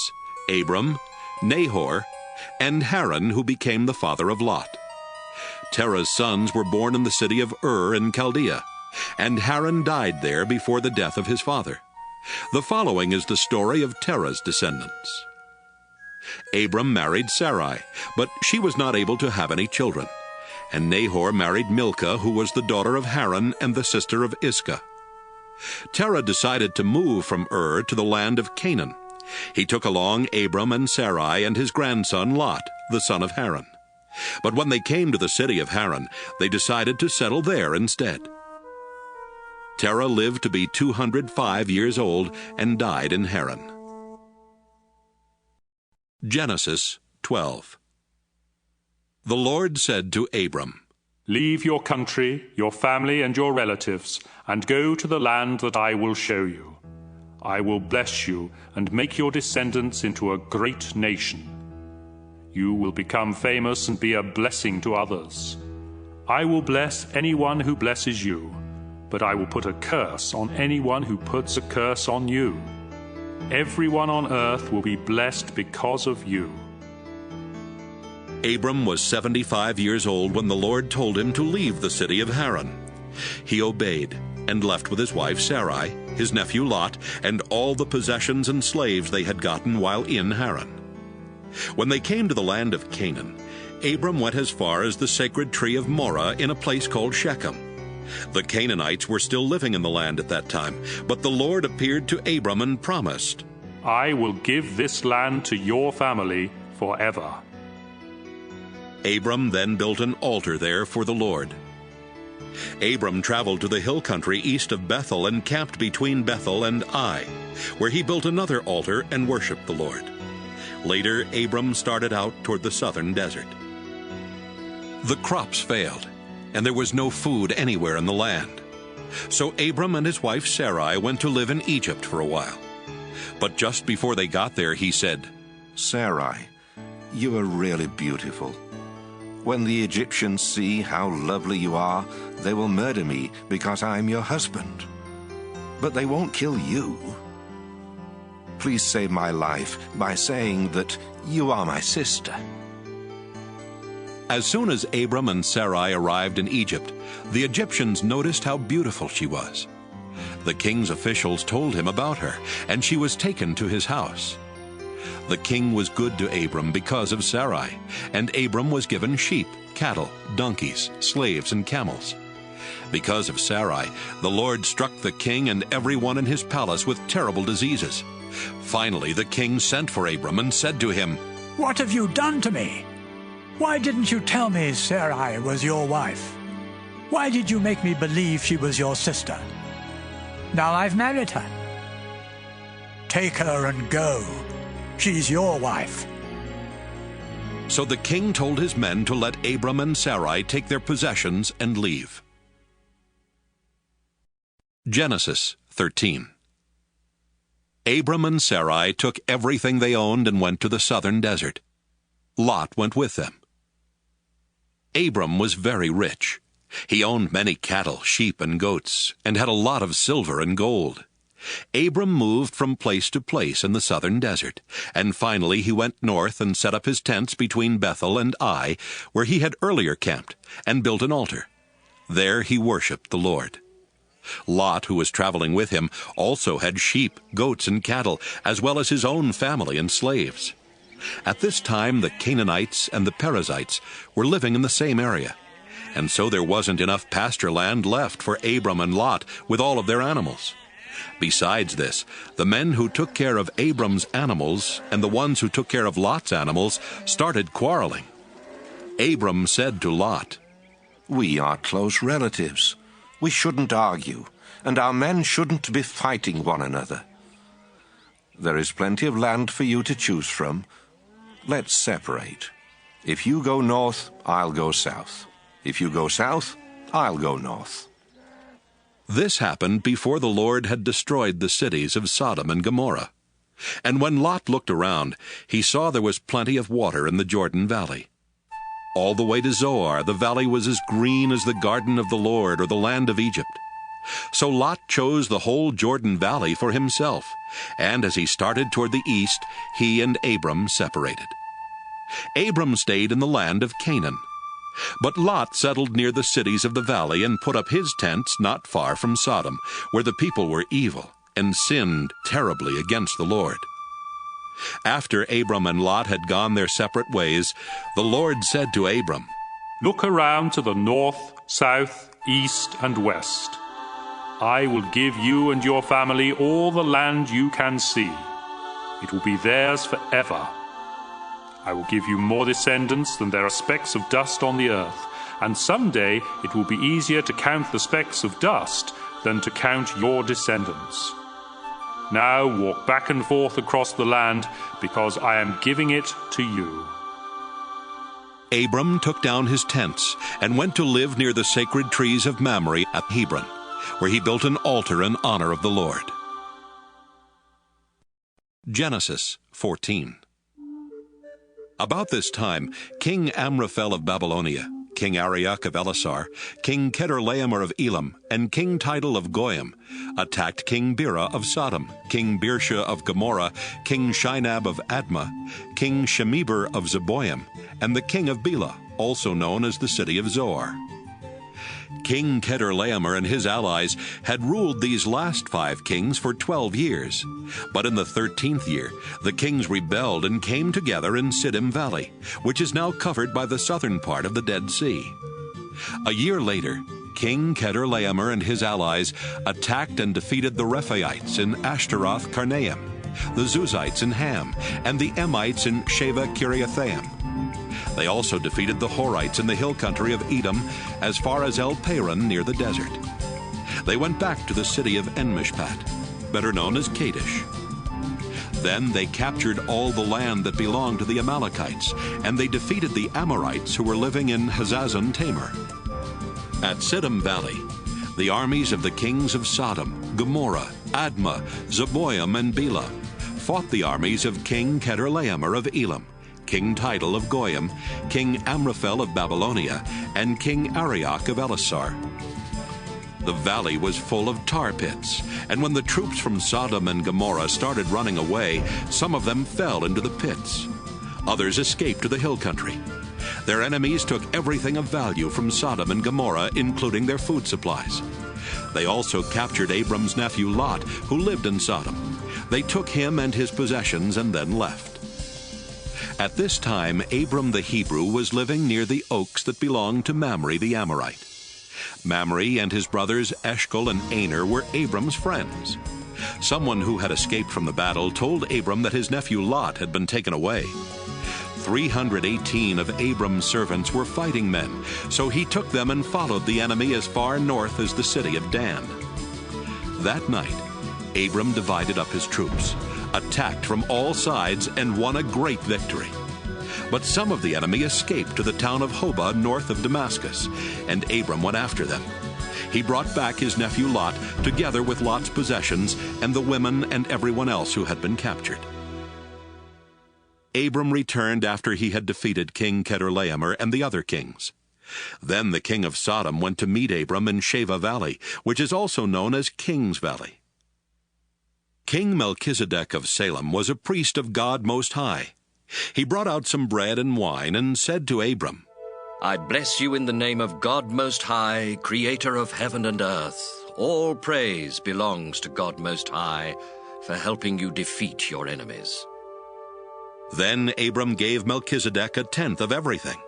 Abram, Nahor, and Haran, who became the father of Lot. Terah's sons were born in the city of Ur in Chaldea, and Haran died there before the death of his father. The following is the story of Terah's descendants. Abram married Sarai, but she was not able to have any children. And Nahor married Milcah, who was the daughter of Haran and the sister of Iscah. Terah decided to move from Ur to the land of Canaan. He took along Abram and Sarai and his grandson Lot, the son of Haran. But when they came to the city of Haran, they decided to settle there instead. Terah lived to be 205 years old and died in Haran. Genesis 12. The Lord said to Abram, Leave your country, your family, and your relatives, and go to the land that I will show you. I will bless you and make your descendants into a great nation. You will become famous and be a blessing to others. I will bless anyone who blesses you, but I will put a curse on anyone who puts a curse on you. Everyone on earth will be blessed because of you. Abram was 75 years old when the Lord told him to leave the city of Haran. He obeyed and left with his wife Sarai, his nephew Lot, and all the possessions and slaves they had gotten while in Haran. When they came to the land of Canaan, Abram went as far as the sacred tree of Moreh in a place called Shechem. The Canaanites were still living in the land at that time, but the Lord appeared to Abram and promised, I will give this land to your family forever. Abram then built an altar there for the Lord. Abram traveled to the hill country east of Bethel and camped between Bethel and Ai, where he built another altar and worshipped the Lord. Later, Abram started out toward the southern desert. The crops failed, and there was no food anywhere in the land. So Abram and his wife Sarai went to live in Egypt for a while. But just before they got there, he said, Sarai, you are really beautiful. When the Egyptians see how lovely you are, they will murder me because I am your husband. But they won't kill you. Please save my life by saying that you are my sister. As soon as Abram and Sarai arrived in Egypt, the Egyptians noticed how beautiful she was. The king's officials told him about her, and she was taken to his house. The king was good to Abram because of Sarai, and Abram was given sheep, cattle, donkeys, slaves, and camels. Because of Sarai, the Lord struck the king and everyone in his palace with terrible diseases. Finally, the king sent for Abram and said to him, What have you done to me? Why didn't you tell me Sarai was your wife? Why did you make me believe she was your sister? Now I've married her. Take her and go. She's your wife. So the king told his men to let Abram and Sarai take their possessions and leave. Genesis 13. Abram and Sarai took everything they owned and went to the southern desert. Lot went with them. Abram was very rich. He owned many cattle, sheep, and goats, and had a lot of silver and gold. Abram moved from place to place in the southern desert, and finally he went north and set up his tents between Bethel and Ai, where he had earlier camped, and built an altar. There he worshipped the Lord. Lot, who was traveling with him, also had sheep, goats, and cattle, as well as his own family and slaves. At this time the Canaanites and the Perizzites were living in the same area, and so there wasn't enough pasture land left for Abram and Lot with all of their animals. Besides this, the men who took care of Abram's animals and the ones who took care of Lot's animals started quarreling. Abram said to Lot, We are close relatives. We shouldn't argue, and our men shouldn't be fighting one another. There is plenty of land for you to choose from. Let's separate. If you go north, I'll go south. If you go south, I'll go north. This happened before the Lord had destroyed the cities of Sodom and Gomorrah. And when Lot looked around, he saw there was plenty of water in the Jordan Valley. All the way to Zoar, the valley was as green as the garden of the Lord or the land of Egypt. So Lot chose the whole Jordan Valley for himself, and as he started toward the east, he and Abram separated. Abram stayed in the land of Canaan. But Lot settled near the cities of the valley and put up his tents not far from Sodom, where the people were evil and sinned terribly against the Lord. After Abram and Lot had gone their separate ways, the Lord said to Abram, Look around to the north, south, east, and west. I will give you and your family all the land you can see. It will be theirs forever. I will give you more descendants than there are specks of dust on the earth, and someday it will be easier to count the specks of dust than to count your descendants. Now walk back and forth across the land, because I am giving it to you. Abram took down his tents and went to live near the sacred trees of Mamre at Hebron, where he built an altar in honor of the Lord. Genesis 14. About this time, King Amraphel of Babylonia, King Arioch of Elasar, King Chedorlaomer of Elam, and King Tidal of Goyim attacked King Bera of Sodom, King Birsha of Gomorrah, King Shinab of Admah, King Shemeber of Zeboim, and the king of Bela, also known as the city of Zoar. King Chedorlaomer and his allies had ruled these last 5 kings for 12 years. But in the 13th year, the kings rebelled and came together in Siddim Valley, which is now covered by the southern part of the Dead Sea. A year later, King Chedorlaomer and his allies attacked and defeated the Rephaites in Ashtaroth Karnaim, the Zuzites in Ham, and the Emites in Sheva Kiriathaim. They also defeated the Horites in the hill country of Edom as far as El Paran near the desert. They went back to the city of En-Mishpat, better known as Kadesh. Then they captured all the land that belonged to the Amalekites, and they defeated the Amorites who were living in Hazazon Tamar. At Siddim Valley, the armies of the kings of Sodom, Gomorrah, Admah, Zeboim, and Bela fought the armies of King Chedorlaomer of Elam, King Tidal of Goyim, King Amraphel of Babylonia, and King Arioch of Elasar. The valley was full of tar pits, and when the troops from Sodom and Gomorrah started running away, some of them fell into the pits. Others escaped to the hill country. Their enemies took everything of value from Sodom and Gomorrah, including their food supplies. They also captured Abram's nephew Lot, who lived in Sodom. They took him and his possessions and then left. At this time, Abram the Hebrew was living near the oaks that belonged to Mamre the Amorite. Mamre and his brothers Eshcol and Aner were Abram's friends. Someone who had escaped from the battle told Abram that his nephew Lot had been taken away. 318 of Abram's servants were fighting men, so he took them and followed the enemy as far north as the city of Dan. That night, Abram divided up his troops, attacked from all sides, and won a great victory. But some of the enemy escaped to the town of Hobah north of Damascus, and Abram went after them. He brought back his nephew Lot, together with Lot's possessions and the women and everyone else who had been captured. Abram returned after he had defeated King Chedorlaomer and the other kings. Then the king of Sodom went to meet Abram in Sheva Valley, which is also known as King's Valley. King Melchizedek of Salem was a priest of God Most High. He brought out some bread and wine and said to Abram, I bless you in the name of God Most High, creator of heaven and earth. All praise belongs to God Most High for helping you defeat your enemies. Then Abram gave Melchizedek a tenth of everything.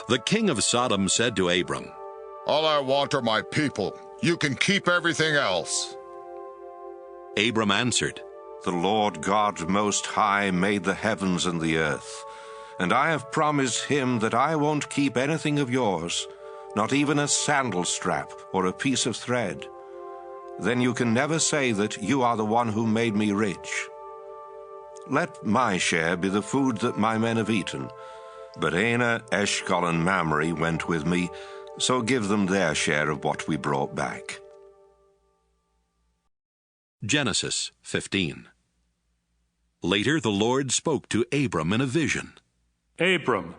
The king of Sodom said to Abram, All I want are my people. You can keep everything else. Abram answered, The Lord God Most High made the heavens and the earth, and I have promised him that I won't keep anything of yours, not even a sandal strap or a piece of thread. Then you can never say that you are the one who made me rich. Let my share be the food that my men have eaten. But Aner, Eshcol, and Mamre went with me, so give them their share of what we brought back. Genesis 15. Later the Lord spoke to Abram in a vision. Abram,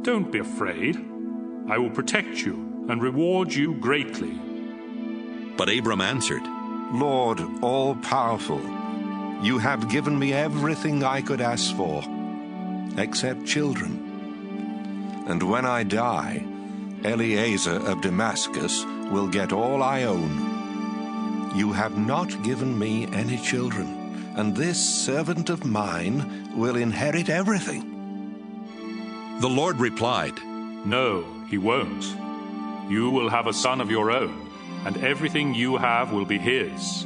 don't be afraid. I will protect you and reward you greatly. But Abram answered, Lord, all-powerful, you have given me everything I could ask for, except children. And when I die, Eliezer of Damascus will get all I own. You have not given me any children, and this servant of mine will inherit everything. The Lord replied, No, he won't. You will have a son of your own, and everything you have will be his.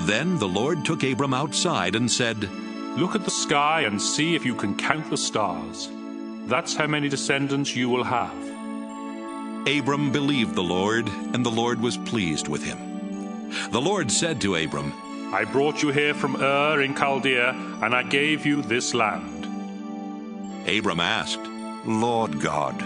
Then the Lord took Abram outside and said, Look at the sky and see if you can count the stars. That's how many descendants you will have. Abram believed the Lord, and the Lord was pleased with him. The Lord said to Abram, I brought you here from Ur in Chaldea, and I gave you this land. Abram asked, Lord God,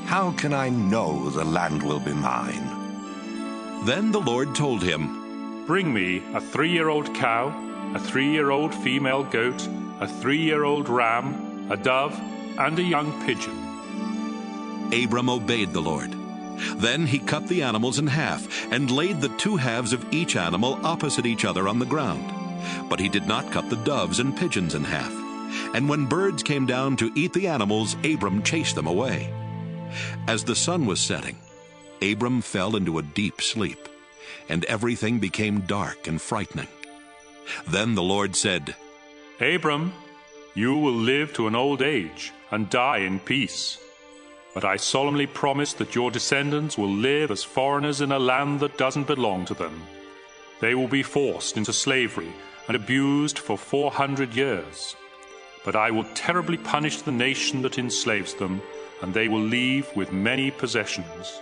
how can I know the land will be mine? Then the Lord told him, Bring me a 3-year-old cow, a 3-year-old female goat, a 3-year-old ram, a dove, and a young pigeon. Abram obeyed the Lord. Then he cut the animals in half and laid the 2 halves of each animal opposite each other on the ground. But he did not cut the doves and pigeons in half. And when birds came down to eat the animals, Abram chased them away. As the sun was setting, Abram fell into a deep sleep, and everything became dark and frightening. Then the Lord said, Abram, you will live to an old age and die in peace. But I solemnly promise that your descendants will live as foreigners in a land that doesn't belong to them. They will be forced into slavery and abused for 400 years. But I will terribly punish the nation that enslaves them, and they will leave with many possessions.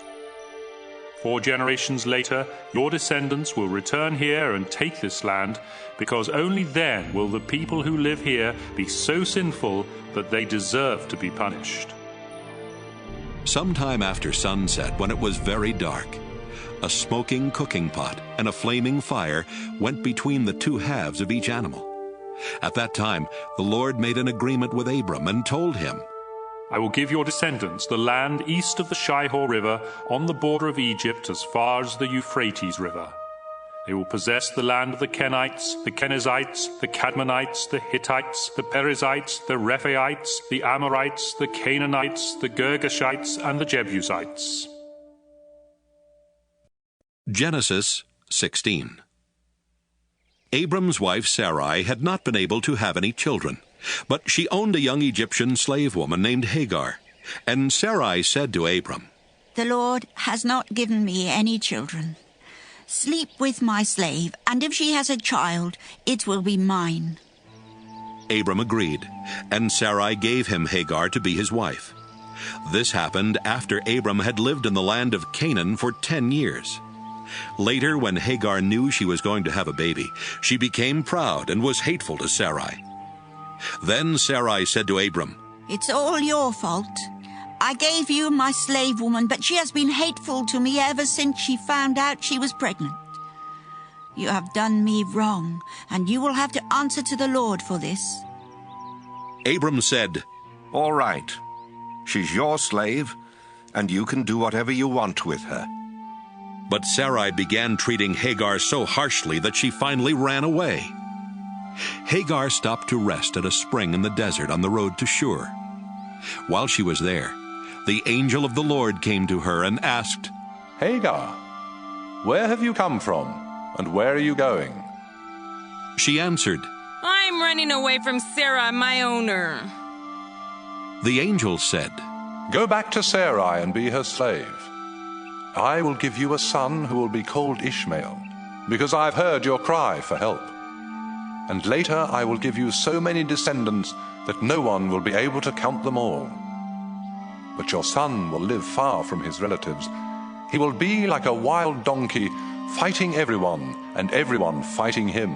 4 generations later, your descendants will return here and take this land, because only then will the people who live here be so sinful that they deserve to be punished. Sometime after sunset, when it was very dark, a smoking cooking pot and a flaming fire went between the 2 halves of each animal. At that time, the Lord made an agreement with Abram and told him, I will give your descendants the land east of the Shihor River on the border of Egypt as far as the Euphrates River. They will possess the land of the Kenites, the Kenizzites, the Cadmonites, the Hittites, the Perizzites, the Rephaites, the Amorites, the Canaanites, the Girgashites, and the Jebusites. Genesis 16. Abram's wife Sarai had not been able to have any children, but she owned a young Egyptian slave woman named Hagar. And Sarai said to Abram, The Lord has not given me any children. Sleep with my slave, and if she has a child, it will be mine. Abram agreed, and Sarai gave him Hagar to be his wife. This happened after Abram had lived in the land of Canaan for 10 years. Later, when Hagar knew she was going to have a baby, she became proud and was hateful to Sarai. Then Sarai said to Abram, It's all your fault. I gave you my slave woman, but she has been hateful to me ever since she found out she was pregnant. You have done me wrong, and you will have to answer to the Lord for this. Abram said, All right. She's your slave, and you can do whatever you want with her. But Sarai began treating Hagar so harshly that she finally ran away. Hagar stopped to rest at a spring in the desert on the road to Shur. While she was there, the angel of the Lord came to her and asked, Hagar, where have you come from, and where are you going? She answered, I'm running away from Sarah, my owner. The angel said, Go back to Sarai and be her slave. I will give you a son who will be called Ishmael, because I have heard your cry for help. And later I will give you so many descendants that no one will be able to count them all. But your son will live far from his relatives. He will be like a wild donkey, fighting everyone, and everyone fighting him.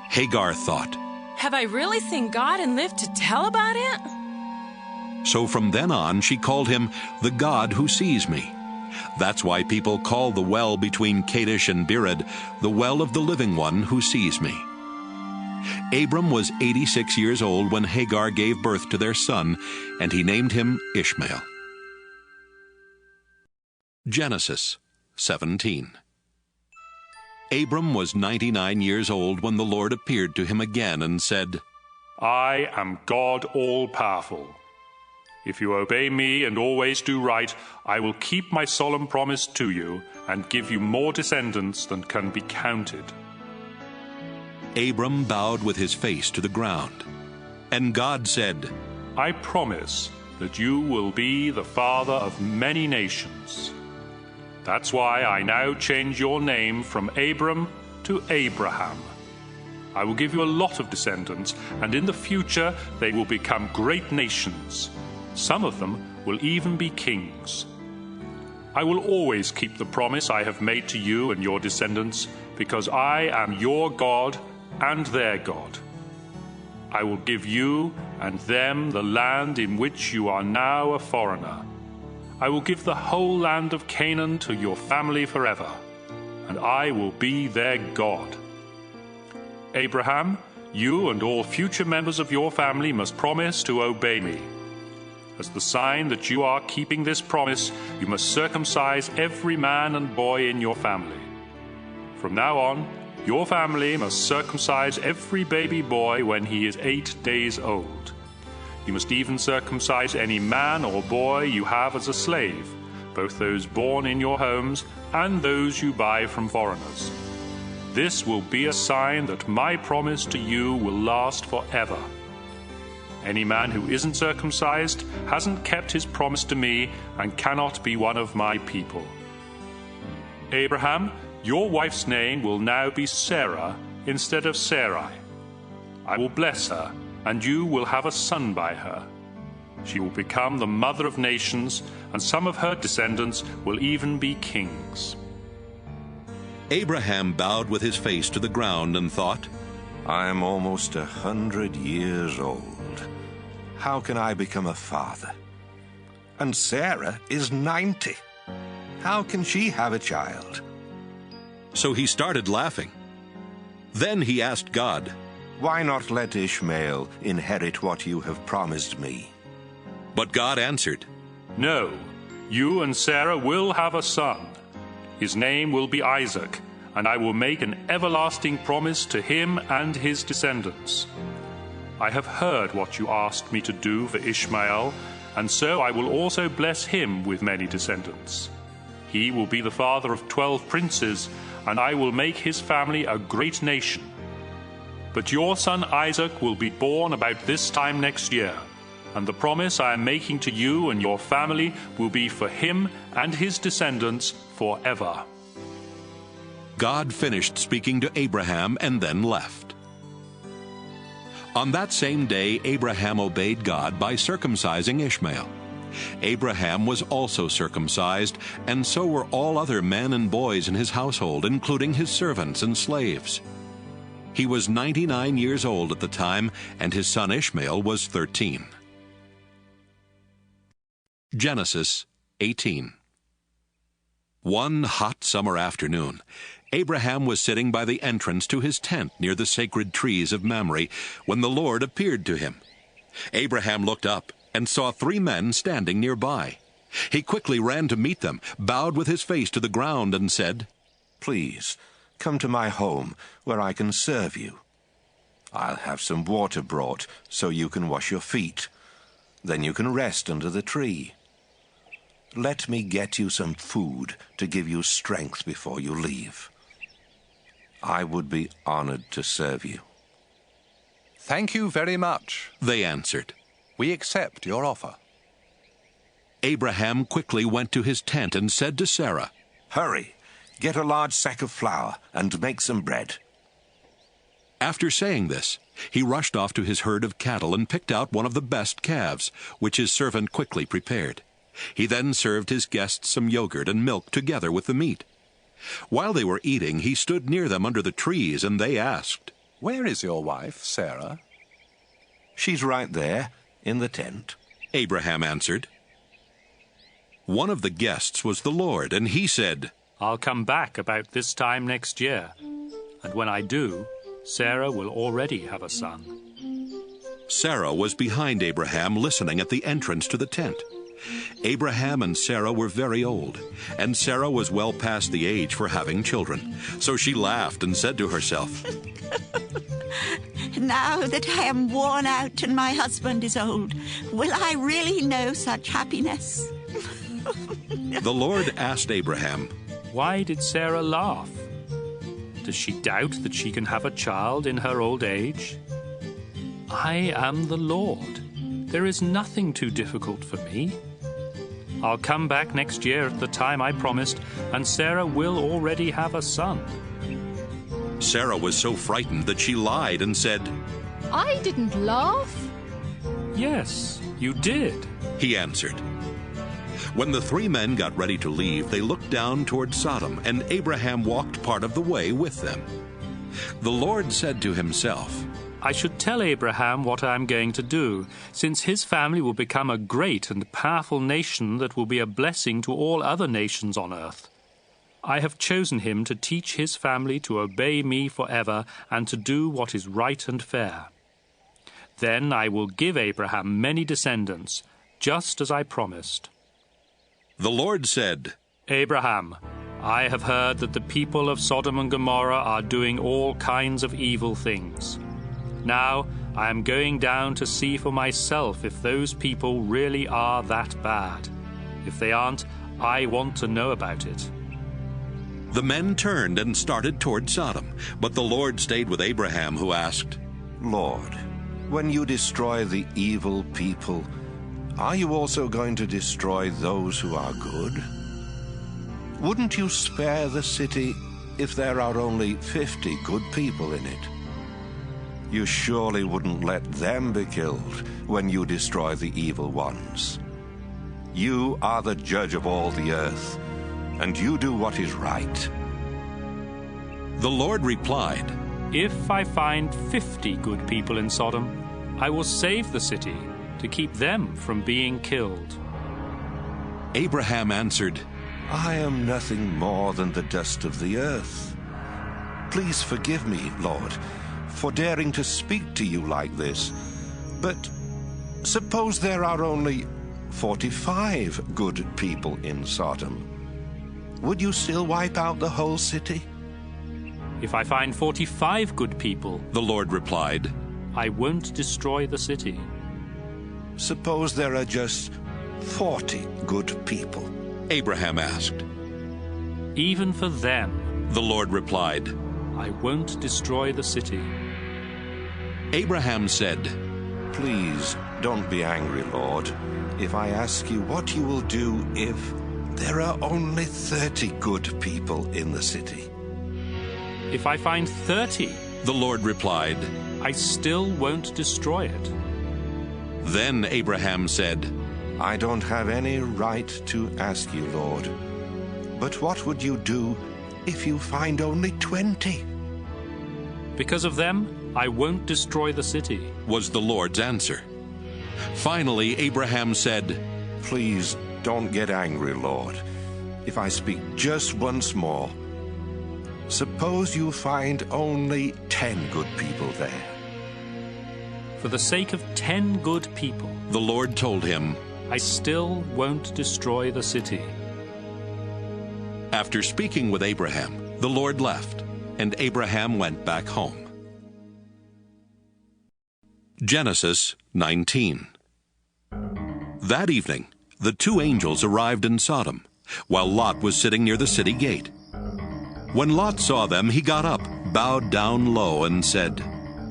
Hagar thought, Have I really seen God and lived to tell about it? So from then on she called him the God who sees me. That's why people call the well between Kadesh and Bered the well of the living one who sees me. Abram was 86 years old when Hagar gave birth to their son, and he named him Ishmael. Genesis 17. Abram was 99 years old when the Lord appeared to him again and said, I am God all-powerful. If you obey me and always do right, I will keep my solemn promise to you and give you more descendants than can be counted. Abram bowed with his face to the ground. And God said, I promise that you will be the father of many nations. That's why I now change your name from Abram to Abraham. I will give you a lot of descendants, and in the future they will become great nations. Some of them will even be kings. I will always keep the promise I have made to you and your descendants, because I am your God and their God. I will give you and them the land in which you are now a foreigner. I will give the whole land of Canaan to your family forever, and I will be their God. Abraham, you and all future members of your family must promise to obey me. As the sign that you are keeping this promise, you must circumcise every man and boy in your family. From now on, your family must circumcise every baby boy when he is 8 days old. You must even circumcise any man or boy you have as a slave, both those born in your homes and those you buy from foreigners. This will be a sign that my promise to you will last forever. Any man who isn't circumcised hasn't kept his promise to me and cannot be one of my people. Abraham, your wife's name will now be Sarah instead of Sarai. I will bless her, and you will have a son by her. She will become the mother of nations, and some of her descendants will even be kings." Abraham bowed with his face to the ground and thought, I am almost 100 years old. How can I become a father? And Sarah is 90. How can she have a child? So he started laughing. Then he asked God, Why not let Ishmael inherit what you have promised me? But God answered, "No, you and Sarah will have a son. His name will be Isaac, and I will make an everlasting promise to him and his descendants. I have heard what you asked me to do for Ishmael, and so I will also bless him with many descendants. He will be the father of 12 princes, and I will make his family a great nation. But your son Isaac will be born about this time next year, and the promise I am making to you and your family will be for him and his descendants forever." God finished speaking to Abraham and then left. On that same day, Abraham obeyed God by circumcising Ishmael. Abraham was also circumcised, and so were all other men and boys in his household, including his servants and slaves. He was 99 years old at the time, and his son Ishmael was 13. Genesis 18. One hot summer afternoon, Abraham was sitting by the entrance to his tent near the sacred trees of Mamre when the Lord appeared to him. Abraham looked up and saw 3 men standing nearby. He quickly ran to meet them, bowed with his face to the ground, and said, Please, come to my home where I can serve you. I'll have some water brought so you can wash your feet. Then you can rest under the tree. Let me get you some food to give you strength before you leave. I would be honored to serve you. "Thank you very much," they answered. "We accept your offer." Abraham quickly went to his tent and said to Sarah, Hurry, get a large sack of flour and make some bread. After saying this, he rushed off to his herd of cattle and picked out one of the best calves, which his servant quickly prepared. He then served his guests some yogurt and milk together with the meat. While they were eating, he stood near them under the trees, and they asked, "Where is your wife, Sarah?" She's right there, in the tent. Abraham answered. One of the guests was the Lord, and he said, "I'll come back about this time next year, and when I do, Sarah will already have a son." Sarah was behind Abraham, listening at the entrance to the tent. Abraham and Sarah were very old, and Sarah was well past the age for having children. So she laughed and said to herself, Now that I am worn out and my husband is old, will I really know such happiness? The Lord asked Abraham, "Why did Sarah laugh? Does she doubt that she can have a child in her old age? I am the Lord. There is nothing too difficult for me. I'll come back next year at the time I promised, and Sarah will already have a son." Sarah was so frightened that she lied and said, "I didn't laugh." "Yes, you did," he answered. When the 3 men got ready to leave, they looked down toward Sodom, and Abraham walked part of the way with them. The Lord said to himself, "I should tell Abraham what I am going to do, since his family will become a great and powerful nation that will be a blessing to all other nations on earth. I have chosen him to teach his family to obey me forever and to do what is right and fair. Then I will give Abraham many descendants, just as I promised." The Lord said, "Abraham, I have heard that the people of Sodom and Gomorrah are doing all kinds of evil things. Now I am going down to see for myself if those people really are that bad. If they aren't, I want to know about it." The men turned and started toward Sodom, but the Lord stayed with Abraham, who asked, Lord, when you destroy the evil people, are you also going to destroy those who are good? Wouldn't you spare the city if there are only 50 good people in it? You surely wouldn't let them be killed when you destroy the evil ones. You are the judge of all the earth, and you do what is right. The Lord replied, If I find 50 good people in Sodom, I will save the city to keep them from being killed. Abraham answered, I am nothing more than the dust of the earth. Please forgive me, Lord, for daring to speak to you like this. But suppose there are only 45 good people in Sodom. Would you still wipe out the whole city? If I find 45 good people, the Lord replied, I won't destroy the city. Suppose there are just 40 good people, Abraham asked. Even for them, the Lord replied, I won't destroy the city. Abraham said, Please don't be angry, Lord, if I ask you what you will do if there are only 30 good people in the city. If I find 30, the Lord replied, I still won't destroy it. Then Abraham said, I don't have any right to ask you, Lord, but what would you do if you find only 20? Because of them, I won't destroy the city, was the Lord's answer. Finally, Abraham said, Please don't get angry, Lord, if I speak just once more. Suppose you find only 10 good people there. For the sake of 10 good people, the Lord told him, I still won't destroy the city. After speaking with Abraham, the Lord left, and Abraham went back home. Genesis 19. That evening, the two angels arrived in Sodom, while Lot was sitting near the city gate. When Lot saw them, he got up, bowed down low, and said,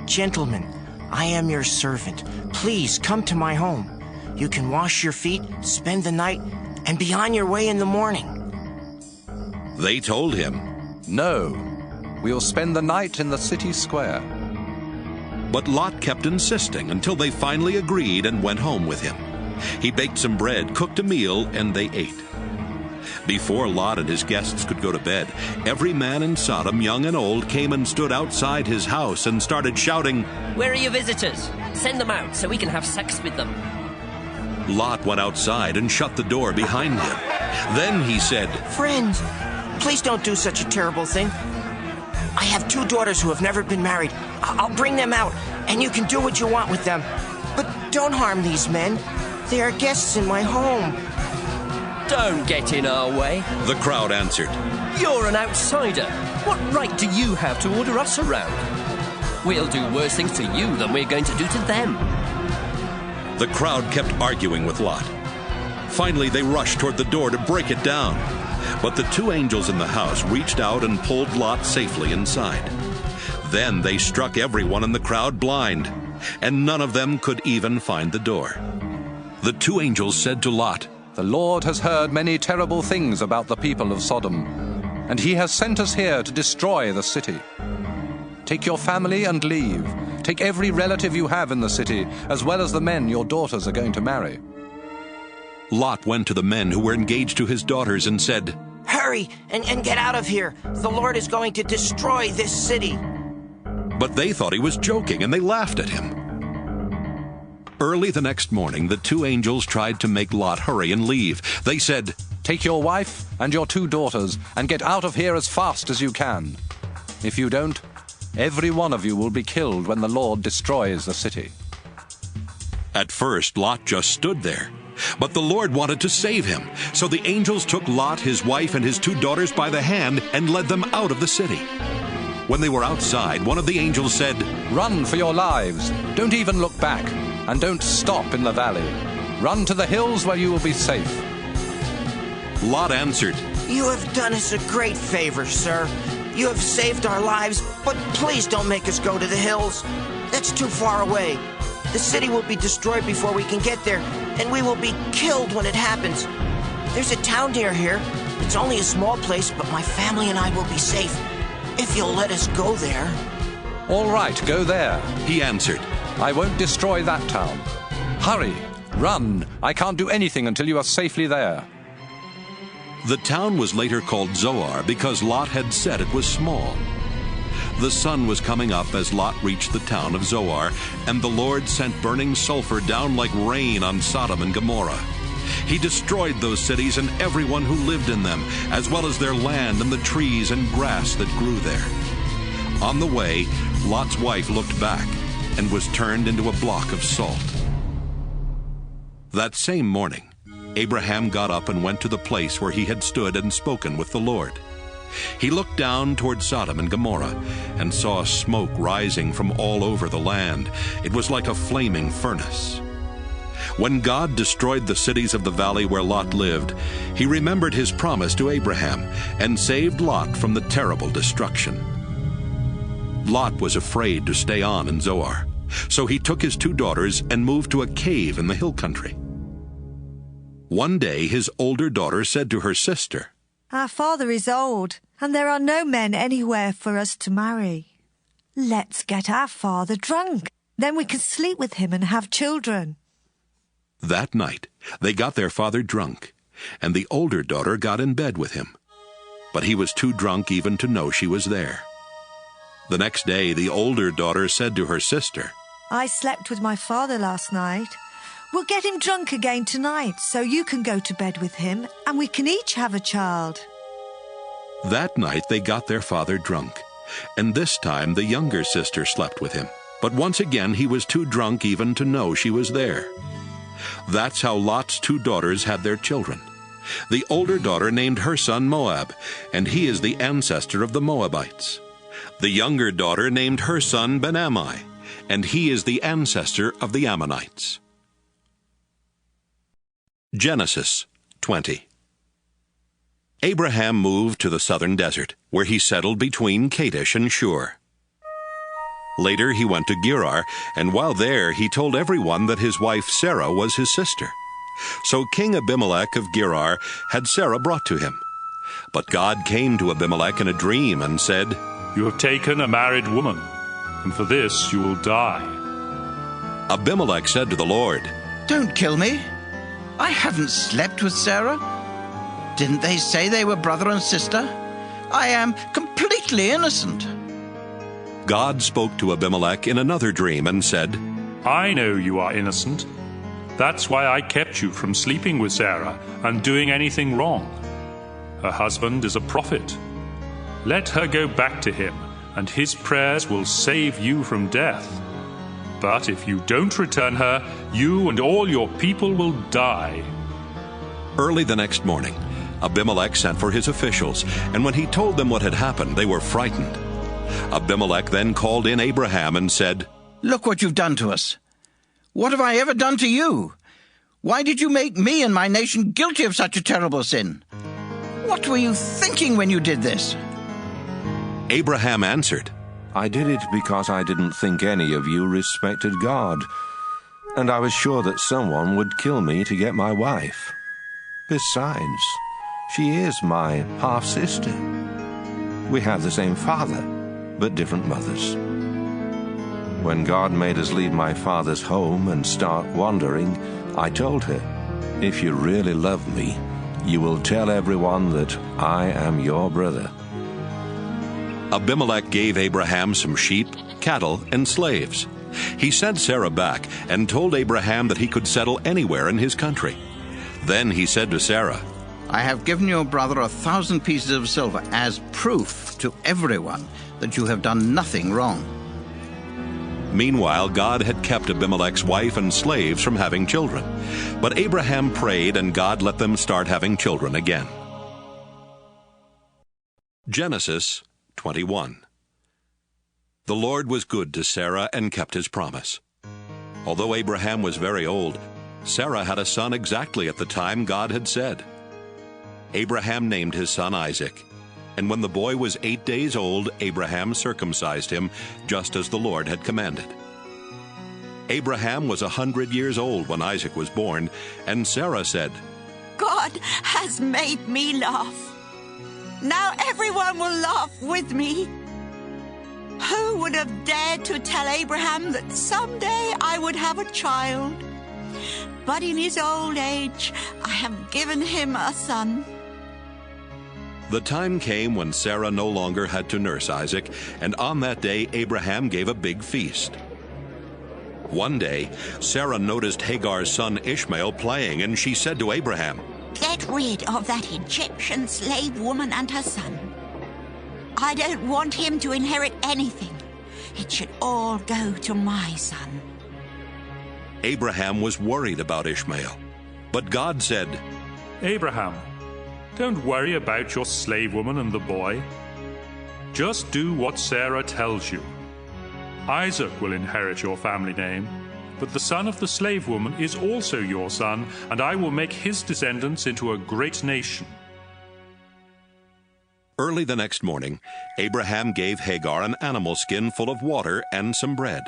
Gentlemen, I am your servant. Please come to my home. You can wash your feet, spend the night, and be on your way in the morning. They told him, No, we will spend the night in the city square. But Lot kept insisting until they finally agreed and went home with him. He baked some bread, cooked a meal, and they ate. Before Lot and his guests could go to bed, every man in Sodom, young and old, came and stood outside his house and started shouting, Where are your visitors? Send them out so we can have sex with them. Lot went outside and shut the door behind him. Then he said, Friends, please don't do such a terrible thing. I have 2 daughters who have never been married. I'll bring them out, and you can do what you want with them. But don't harm these men. They are guests in my home. Don't get in our way, the crowd answered. You're an outsider. What right do you have to order us around? We'll do worse things to you than we're going to do to them. The crowd kept arguing with Lot. Finally, they rushed toward the door to break it down. But the 2 angels in the house reached out and pulled Lot safely inside. Then they struck everyone in the crowd blind, and none of them could even find the door. The 2 angels said to Lot, The Lord has heard many terrible things about the people of Sodom, and he has sent us here to destroy the city. Take your family and leave. Take every relative you have in the city, as well as the men your daughters are going to marry. Lot went to the men who were engaged to his daughters and said, Hurry and get out of here. The Lord is going to destroy this city. But they thought he was joking, and they laughed at him. Early the next morning, the 2 angels tried to make Lot hurry and leave. They said, Take your wife and your 2 daughters and get out of here as fast as you can. If you don't, every one of you will be killed when the Lord destroys the city. At first, Lot just stood there. But the Lord wanted to save him. So the angels took Lot, his wife, and his 2 daughters by the hand and led them out of the city. When they were outside, one of the angels said, Run for your lives. Don't even look back. And don't stop in the valley. Run to the hills where you will be safe. Lot answered, You have done us a great favor, sir. You have saved our lives, but please don't make us go to the hills. That's too far away. The city will be destroyed before we can get there, and we will be killed when it happens. There's a town near here. It's only a small place, but my family and I will be safe if you'll let us go there. All right, go there. He answered, I won't destroy that town. Hurry, run. I can't do anything until you are safely there. The town was later called Zoar because Lot had said it was small. The sun was coming up as Lot reached the town of Zoar, and the Lord sent burning sulfur down like rain on Sodom and Gomorrah. He destroyed those cities and everyone who lived in them, as well as their land and the trees and grass that grew there. On the way, Lot's wife looked back and was turned into a block of salt. That same morning, Abraham got up and went to the place where he had stood and spoken with the Lord. He looked down toward Sodom and Gomorrah and saw smoke rising from all over the land. It was like a flaming furnace. When God destroyed the cities of the valley where Lot lived, he remembered his promise to Abraham and saved Lot from the terrible destruction. Lot was afraid to stay on in Zoar, so he took his 2 daughters and moved to a cave in the hill country. One day his older daughter said to her sister, Our father is old, and there are no men anywhere for us to marry. Let's get our father drunk. Then we can sleep with him and have children. That night they got their father drunk, and the older daughter got in bed with him. But he was too drunk even to know she was there. The next day the older daughter said to her sister, I slept with my father last night. We'll get him drunk again tonight, so you can go to bed with him, and we can each have a child. That night they got their father drunk, and this time the younger sister slept with him. But once again he was too drunk even to know she was there. That's how Lot's 2 daughters had their children. The older daughter named her son Moab, and he is the ancestor of the Moabites. The younger daughter named her son Ben-Ammi, and he is the ancestor of the Ammonites. Genesis 20. Abraham moved to the southern desert, where he settled between Kadesh and Shur. Later he went to Gerar, and while there he told everyone that his wife Sarah was his sister. So King Abimelech of Gerar had Sarah brought to him. But God came to Abimelech in a dream and said, You have taken a married woman, and for this you will die. Abimelech said to the Lord, Don't kill me. I haven't slept with Sarah. Didn't they say they were brother and sister? I am completely innocent. God spoke to Abimelech in another dream and said, I know you are innocent. That's why I kept you from sleeping with Sarah and doing anything wrong. Her husband is a prophet. Let her go back to him, and his prayers will save you from death. But if you don't return her, you and all your people will die. Early the next morning, Abimelech sent for his officials, and when he told them what had happened, they were frightened. Abimelech then called in Abraham and said, Look what you've done to us. What have I ever done to you? Why did you make me and my nation guilty of such a terrible sin? What were you thinking when you did this? Abraham answered, I did it because I didn't think any of you respected God, and I was sure that someone would kill me to get my wife. Besides, she is my half-sister. We have the same father, but different mothers. When God made us leave my father's home and start wandering, I told her, If you really love me, you will tell everyone that I am your brother. Abimelech gave Abraham some sheep, cattle, and slaves. He sent Sarah back and told Abraham that he could settle anywhere in his country. Then he said to Sarah, I have given your brother 1,000 pieces of silver as proof to everyone that you have done nothing wrong. Meanwhile, God had kept Abimelech's wife and slaves from having children. But Abraham prayed, and God let them start having children again. Genesis 21. The Lord was good to Sarah and kept his promise. Although Abraham was very old, Sarah had a son exactly at the time God had said. Abraham named his son Isaac, and when the boy was 8 days old, Abraham circumcised him, just as the Lord had commanded. Abraham was 100 years old when Isaac was born, and Sarah said, God has made me laugh. Now everyone will laugh with me. Who would have dared to tell Abraham that someday I would have a child? But in his old age, I have given him a son. The time came when Sarah no longer had to nurse Isaac, and on that day Abraham gave a big feast. One day, Sarah noticed Hagar's son Ishmael playing, and she said to Abraham, Get rid of that Egyptian slave woman and her son. I don't want him to inherit anything. It should all go to my son. Abraham was worried about Ishmael, but God said, Abraham, don't worry about your slave woman and the boy. Just do what Sarah tells you. Isaac will inherit your family name, but the son of the slave woman is also your son, and I will make his descendants into a great nation. Early the next morning, Abraham gave Hagar an animal skin full of water and some bread.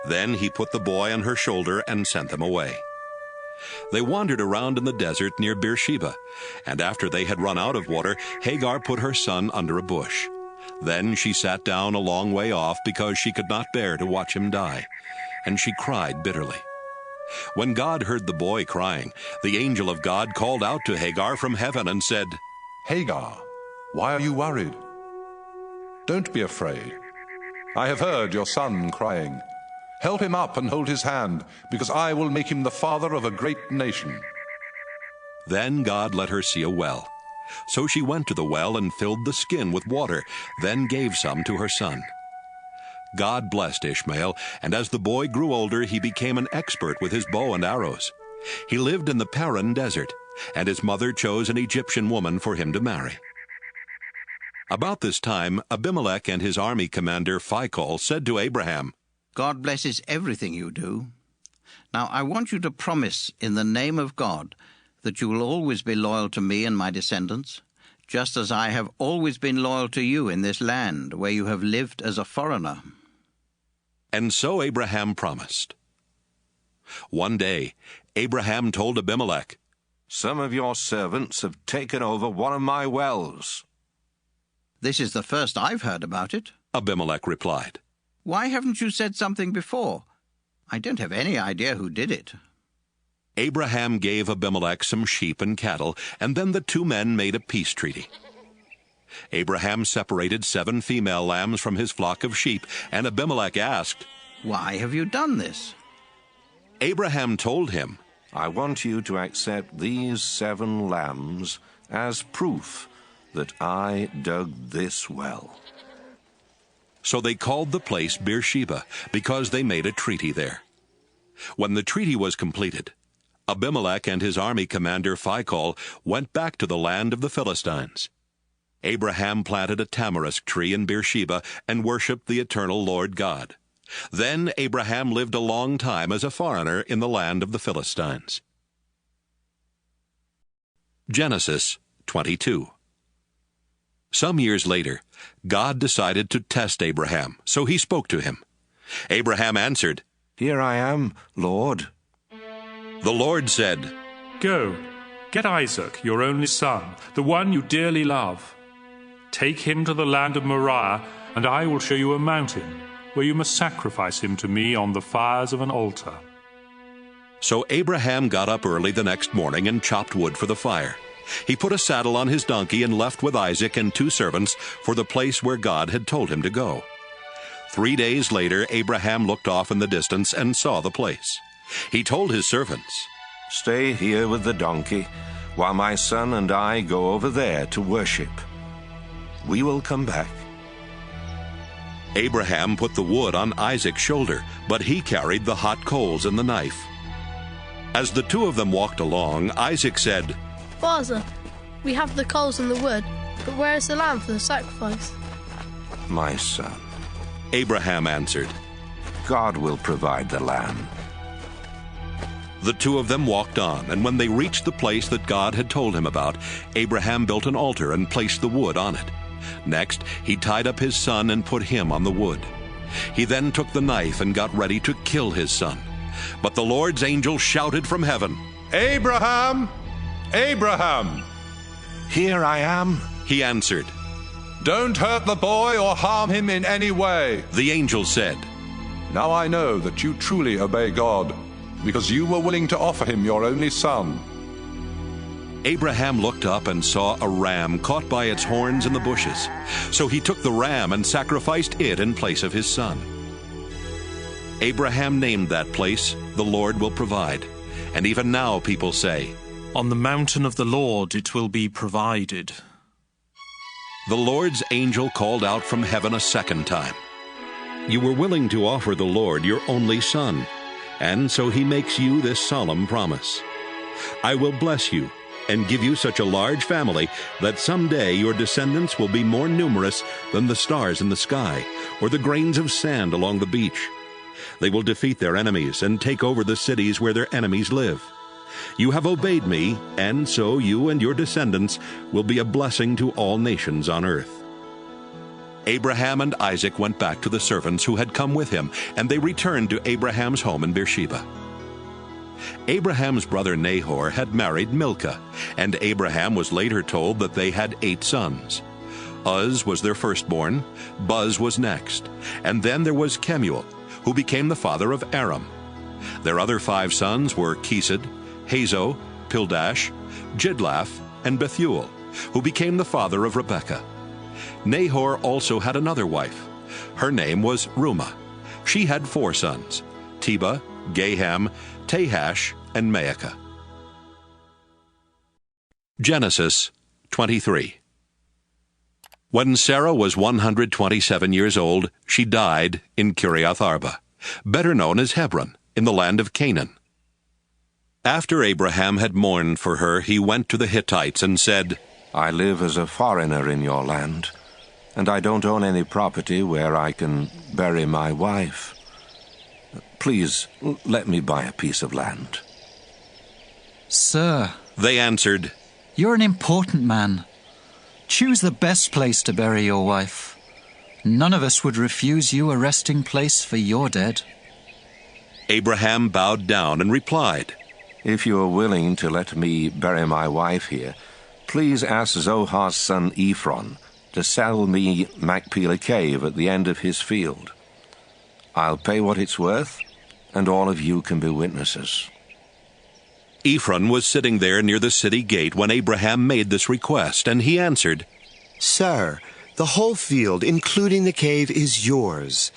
Then he put the boy on her shoulder and sent them away. They wandered around in the desert near Beersheba, and after they had run out of water, Hagar put her son under a bush. Then she sat down a long way off because she could not bear to watch him die, and she cried bitterly. When God heard the boy crying, the angel of God called out to Hagar from heaven and said, Hagar, why are you worried? Don't be afraid. I have heard your son crying. Help him up and hold his hand, because I will make him the father of a great nation. Then God let her see a well. So she went to the well and filled the skin with water, then gave some to her son. God blessed Ishmael, and as the boy grew older, he became an expert with his bow and arrows. He lived in the Paran desert, and his mother chose an Egyptian woman for him to marry. About this time, Abimelech and his army commander Phicol said to Abraham, God blesses everything you do. Now I want you to promise in the name of God that you will always be loyal to me and my descendants, just as I have always been loyal to you in this land where you have lived as a foreigner. And so Abraham promised. One day, Abraham told Abimelech, Some of your servants have taken over one of my wells. This is the first I've heard about it, Abimelech replied. Why haven't you said something before? I don't have any idea who did it. Abraham gave Abimelech some sheep and cattle, and then the two men made a peace treaty. Abraham separated 7 female lambs from his flock of sheep, and Abimelech asked, Why have you done this? Abraham told him, I want you to accept these 7 lambs as proof that I dug this well. So they called the place Beersheba, because they made a treaty there. When the treaty was completed, Abimelech and his army commander Phicol went back to the land of the Philistines. Abraham planted a tamarisk tree in Beersheba and worshipped the eternal Lord God. Then Abraham lived a long time as a foreigner in the land of the Philistines. Genesis 22. Some years later, God decided to test Abraham, so he spoke to him. Abraham answered, Here I am, Lord. The Lord said, Go, get Isaac, your only son, the one you dearly love. Take him to the land of Moriah, and I will show you a mountain, where you must sacrifice him to me on the fires of an altar. So Abraham got up early the next morning and chopped wood for the fire. He put a saddle on his donkey and left with Isaac and 2 servants for the place where God had told him to go. 3 days later, Abraham looked off in the distance and saw the place. He told his servants, Stay here with the donkey, while my son and I go over there to worship. We will come back. Abraham put the wood on Isaac's shoulder, but he carried the hot coals and the knife. As the 2 of them walked along, Isaac said, Father, we have the coals and the wood, but where is the lamb for the sacrifice? My son, Abraham answered, God will provide the lamb. The 2 of them walked on, and when they reached the place that God had told him about, Abraham built an altar and placed the wood on it. Next, he tied up his son and put him on the wood. He then took the knife and got ready to kill his son. But the Lord's angel shouted from heaven, Abraham! Abraham! Here I am, he answered. Don't hurt the boy or harm him in any way. The angel said, Now I know that you truly obey God, because you were willing to offer him your only son. Abraham looked up and saw a ram caught by its horns in the bushes. So he took the ram and sacrificed it in place of his son. Abraham named that place, "The Lord will provide." And even now people say, "On the mountain of the Lord it will be provided." The Lord's angel called out from heaven a second time. You were willing to offer the Lord your only son, and so he makes you this solemn promise. I will bless you and give you such a large family that someday your descendants will be more numerous than the stars in the sky or the grains of sand along the beach. They will defeat their enemies and take over the cities where their enemies live. You have obeyed me, and so you and your descendants will be a blessing to all nations on earth. Abraham and Isaac went back to the servants who had come with him, and they returned to Abraham's home in Beersheba. Abraham's brother Nahor had married Milcah, and Abraham was later told that they had 8 sons. Uz was their firstborn, Buz was next, and then there was Kemuel, who became the father of Aram. Their other 5 sons were Kesed, Hazo, Pildash, Jidlaph, and Bethuel, who became the father of Rebekah. Nahor also had another wife. Her name was Rumah. She had 4 sons, Tebah, Gaham, Tahash, and Maacah. Genesis 23. When Sarah was 127 years old, she died in Kiriath Arba, better known as Hebron, in the land of Canaan. After Abraham had mourned for her, he went to the Hittites and said, I live as a foreigner in your land, and I don't own any property where I can bury my wife. Please, let me buy a piece of land. Sir, they answered, you're an important man. Choose the best place to bury your wife. None of us would refuse you a resting place for your dead. Abraham bowed down and replied, If you are willing to let me bury my wife here, please ask Zohar's son Ephron to sell me Machpelah Cave at the end of his field. I'll pay what it's worth, and all of you can be witnesses. Ephron was sitting there near the city gate when Abraham made this request, and he answered, Sir, the whole field, including the cave, is yours.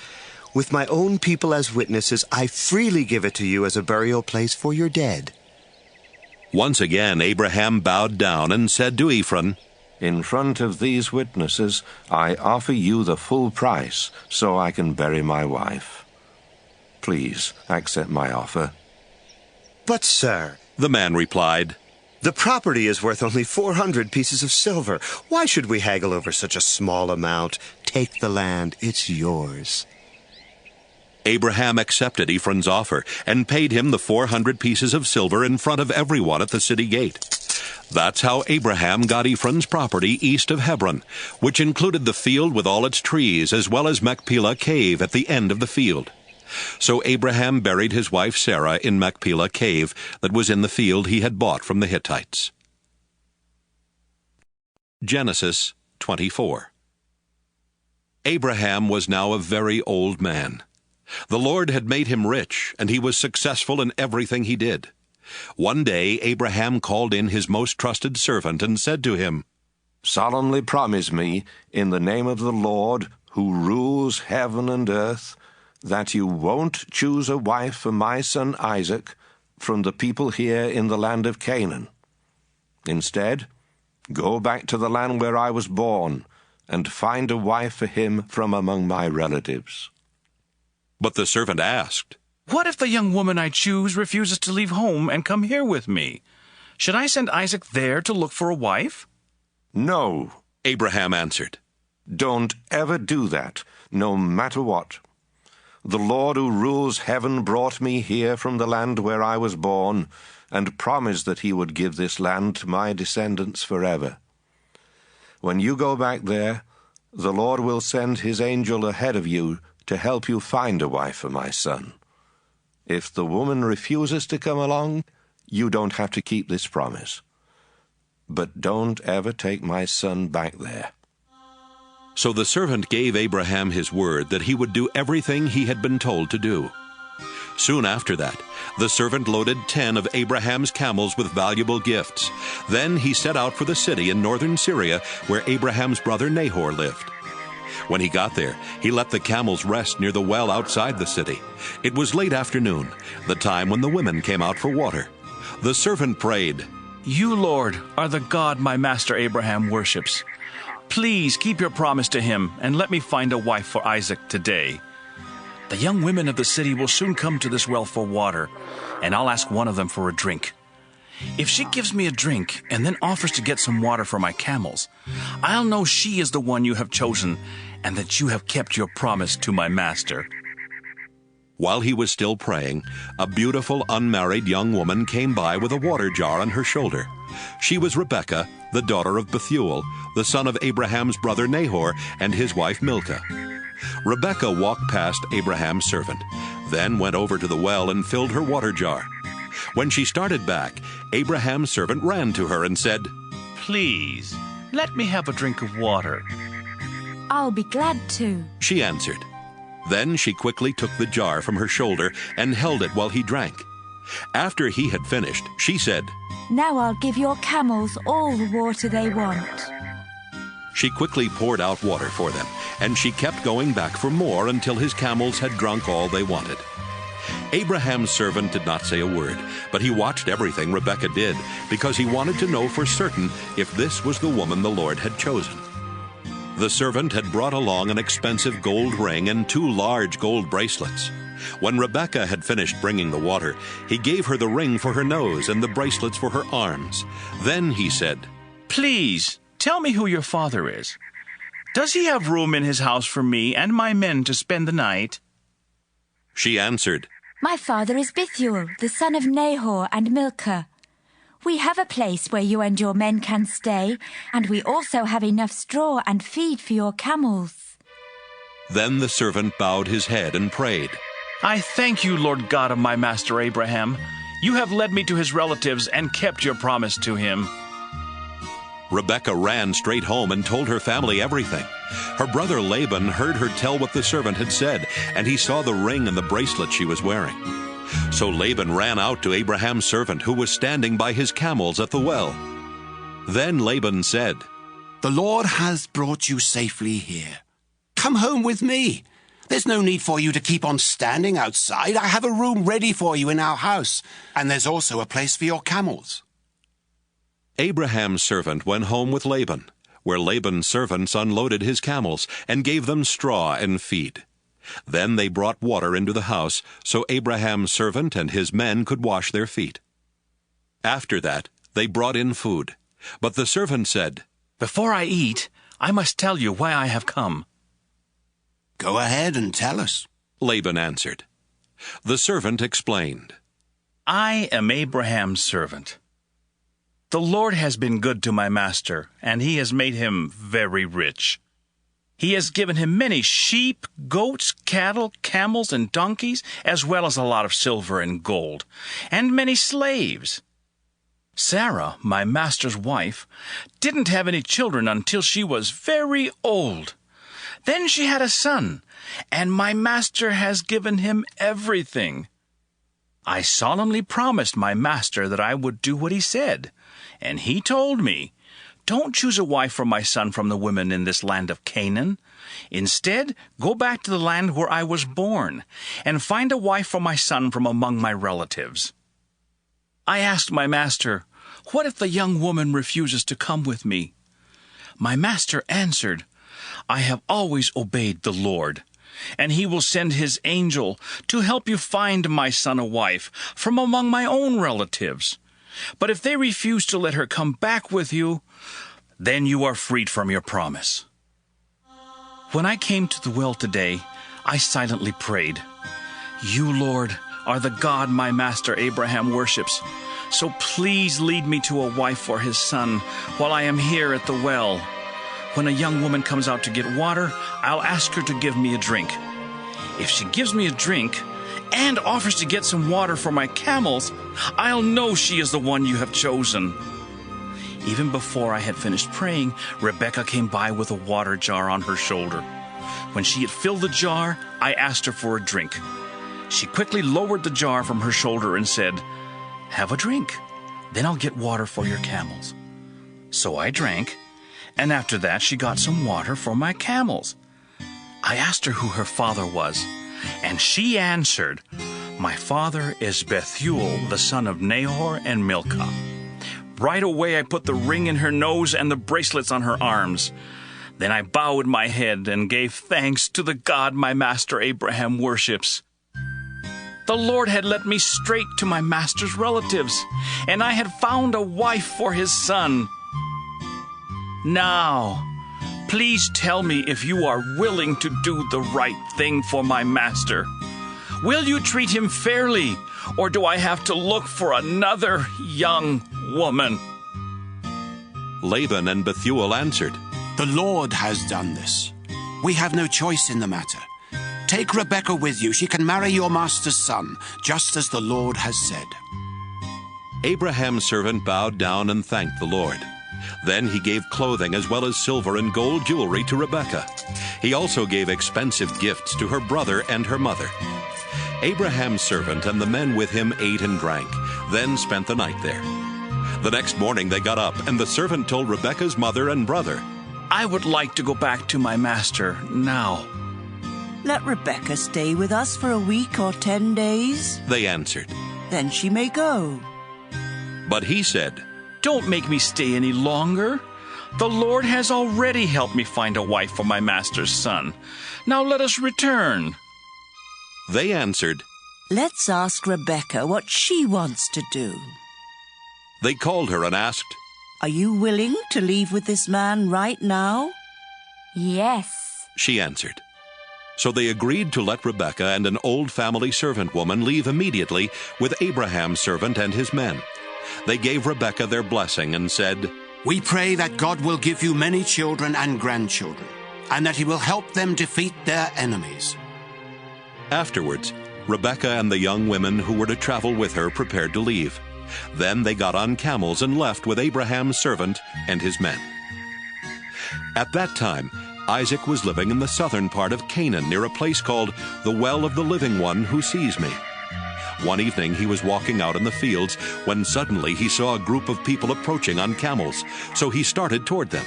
With my own people as witnesses, I freely give it to you as a burial place for your dead. Once again Abraham bowed down and said to Ephron, In front of these witnesses, I offer you the full price so I can bury my wife. Please accept my offer. But, sir, the man replied, the property is worth only 400 pieces of silver. Why should we haggle over such a small amount? Take the land, it's yours. Abraham accepted Ephron's offer and paid him the 400 pieces of silver in front of everyone at the city gate. That's how Abraham got Ephron's property east of Hebron, which included the field with all its trees, as well as Machpelah Cave at the end of the field. So Abraham buried his wife Sarah in Machpelah Cave that was in the field he had bought from the Hittites. Genesis 24. Abraham was now a very old man. The Lord had made him rich, and he was successful in everything he did. One day Abraham called in his most trusted servant and said to him, Solemnly promise me, in the name of the Lord, who rules heaven and earth, that you won't choose a wife for my son Isaac from the people here in the land of Canaan. Instead, go back to the land where I was born and find a wife for him from among my relatives. But the servant asked, What if the young woman I choose refuses to leave home and come here with me? Should I send Isaac there to look for a wife? No, Abraham answered. Don't ever do that, no matter what. The Lord who rules heaven brought me here from the land where I was born, and promised that he would give this land to my descendants forever. When you go back there, the Lord will send his angel ahead of you to help you find a wife for my son. If the woman refuses to come along, you don't have to keep this promise. But don't ever take my son back there. So the servant gave Abraham his word that he would do everything he had been told to do. Soon after that, the servant loaded 10 of Abraham's camels with valuable gifts. Then he set out for the city in northern Syria where Abraham's brother Nahor lived. When he got there, he let the camels rest near the well outside the city. It was late afternoon, the time when the women came out for water. The servant prayed, "You, Lord, are the God my master Abraham worships. Please keep your promise to him and let me find a wife for Isaac today. The young women of the city will soon come to this well for water, and I'll ask one of them for a drink. If she gives me a drink and then offers to get some water for my camels, I'll know she is the one you have chosen and that you have kept your promise to my master." While he was still praying, a beautiful unmarried young woman came by with a water jar on her shoulder. She was Rebekah, the daughter of Bethuel, the son of Abraham's brother Nahor, and his wife Milcah. Rebekah walked past Abraham's servant, then went over to the well and filled her water jar. When she started back, Abraham's servant ran to her and said, "Please, let me have a drink of water." "I'll be glad to," she answered. Then she quickly took the jar from her shoulder and held it while he drank. After he had finished, she said, "Now I'll give your camels all the water they want." She quickly poured out water for them, and she kept going back for more until his camels had drunk all they wanted. Abraham's servant did not say a word, but he watched everything Rebekah did, because he wanted to know for certain if this was the woman the Lord had chosen. The servant had brought along an expensive gold ring and 2 large gold bracelets. When Rebekah had finished bringing the water, he gave her the ring for her nose and the bracelets for her arms. Then he said, "Please, tell me who your father is. Does he have room in his house for me and my men to spend the night?" She answered, "My father is Bethuel, the son of Nahor and Milcah. We have a place where you and your men can stay, and we also have enough straw and feed for your camels." Then the servant bowed his head and prayed, "I thank you, Lord God of my master Abraham. You have led me to his relatives and kept your promise to him." Rebekah ran straight home and told her family everything. Her brother Laban heard her tell what the servant had said, and he saw the ring and the bracelet she was wearing. So Laban ran out to Abraham's servant, who was standing by his camels at the well. Then Laban said, "The Lord has brought you safely here. Come home with me. There's no need for you to keep on standing outside. I have a room ready for you in our house, and there's also a place for your camels." Abraham's servant went home with Laban, where Laban's servants unloaded his camels and gave them straw and feed. Then they brought water into the house, so Abraham's servant and his men could wash their feet. After that, they brought in food. But the servant said, "Before I eat, I must tell you why I have come." "Go ahead and tell us," Laban answered. The servant explained, "I am Abraham's servant. The Lord has been good to my master, and he has made him very rich. He has given him many sheep, goats, cattle, camels, and donkeys, as well as a lot of silver and gold, and many slaves. Sarah, my master's wife, didn't have any children until she was very old. Then she had a son, and my master has given him everything. I solemnly promised my master that I would do what he said, and he told me, 'Don't choose a wife for my son from the women in this land of Canaan. Instead, go back to the land where I was born, and find a wife for my son from among my relatives.' I asked my master, 'What if the young woman refuses to come with me?' My master answered, 'I have always obeyed the Lord, and he will send his angel to help you find my son a wife from among my own relatives. But if they refuse to let her come back with you, then you are freed from your promise.' When I came to the well today, I silently prayed, 'You, Lord, are the God my master Abraham worships, so please lead me to a wife for his son while I am here at the well. When a young woman comes out to get water, I'll ask her to give me a drink. If she gives me a drink and offers to get some water for my camels, I'll know she is the one you have chosen. Even before I had finished praying, Rebekah came by with a water jar on her shoulder. When she had filled the jar, I asked her for a drink. She quickly lowered the jar from her shoulder and said, "Have a drink, then I'll get water for your camels." So I drank, and after that she got some water for my camels. I asked her who her father was, and she answered, "My father is Bethuel, the son of Nahor and Milcah." Right away I put the ring in her nose and the bracelets on her arms. Then I bowed my head and gave thanks to the God my master Abraham worships. The Lord had led me straight to my master's relatives, and I had found a wife for his son. Now, please tell me if you are willing to do the right thing for my master. Will you treat him fairly, or do I have to look for another young woman?" Laban and Bethuel answered, "The Lord has done this. We have no choice in the matter. Take Rebekah with you. She can marry your master's son, just as the Lord has said." Abraham's servant bowed down and thanked the Lord. Then he gave clothing as well as silver and gold jewelry to Rebekah. He also gave expensive gifts to her brother and her mother. Abraham's servant and the men with him ate and drank, then spent the night there. The next morning they got up, and the servant told Rebekah's mother and brother, "I would like to go back to my master now." "Let Rebekah stay with us for a week or 10 days," they answered. "Then she may go." But he said, "Don't make me stay any longer. The Lord has already helped me find a wife for my master's son. Now let us return." They answered, "Let's ask Rebekah what she wants to do." They called her and asked, "Are you willing to leave with this man right now?" "Yes," she answered. So they agreed to let Rebekah and an old family servant woman leave immediately with Abraham's servant and his men. They gave Rebekah their blessing and said, "We pray that God will give you many children and grandchildren, and that he will help them defeat their enemies." Afterwards, Rebekah and the young women who were to travel with her prepared to leave. Then they got on camels and left with Abraham's servant and his men. At that time, Isaac was living in the southern part of Canaan near a place called the Well of the Living One Who Sees Me. One evening he was walking out in the fields when suddenly he saw a group of people approaching on camels, so he started toward them.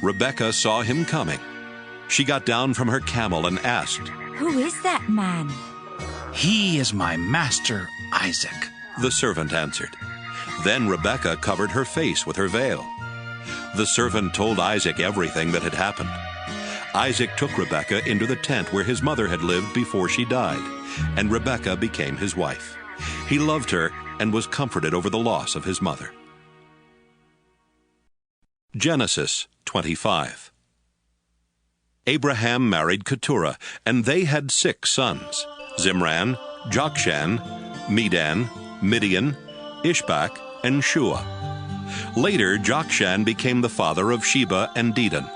Rebekah saw him coming. She got down from her camel and asked, "Who is that man?" "He is my master, Isaac," the servant answered. Then Rebekah covered her face with her veil. The servant told Isaac everything that had happened. Isaac took Rebekah into the tent where his mother had lived before she died, and Rebekah became his wife. He loved her and was comforted over the loss of his mother. Genesis 25. Abraham married Keturah, and they had 6 sons: Zimran, Jokshan, Medan, Midian, Ishbak, and Shua. Later, Jokshan became the father of Sheba and Dedan.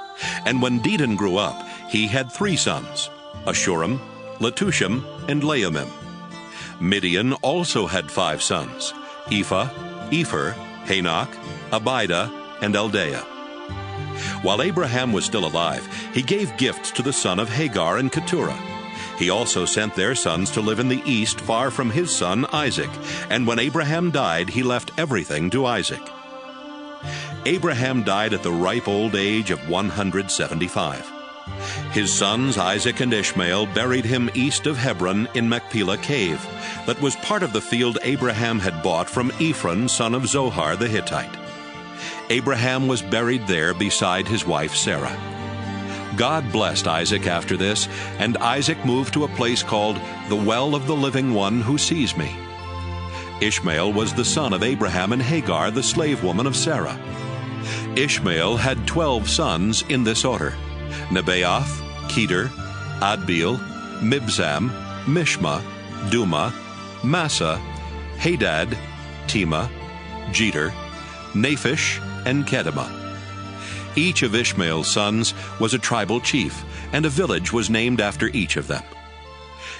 And when Dedan grew up, he had 3 sons, Ashurim, Letushim, and Laamim. Midian also had 5 sons, Ephah, Epher, Hanok, Abida, and Eldaah. While Abraham was still alive, he gave gifts to the son of Hagar and Keturah. He also sent their sons to live in the east far from his son Isaac, and when Abraham died, he left everything to Isaac. Abraham died at the ripe old age of 175. His sons Isaac and Ishmael buried him east of Hebron in Machpelah Cave, that was part of the field Abraham had bought from Ephron, son of Zohar the Hittite. Abraham was buried there beside his wife Sarah. God blessed Isaac after this, and Isaac moved to a place called the Well of the Living One Who Sees Me. Ishmael was the son of Abraham and Hagar, the slave woman of Sarah. Ishmael had 12 sons in this order: Nebaioth, Kedar, Adbeel, Mibsam, Mishma, Duma, Massa, Hadad, Tema, Jeter, Naphish, and Kedemah. Each of Ishmael's sons was a tribal chief, and a village was named after each of them.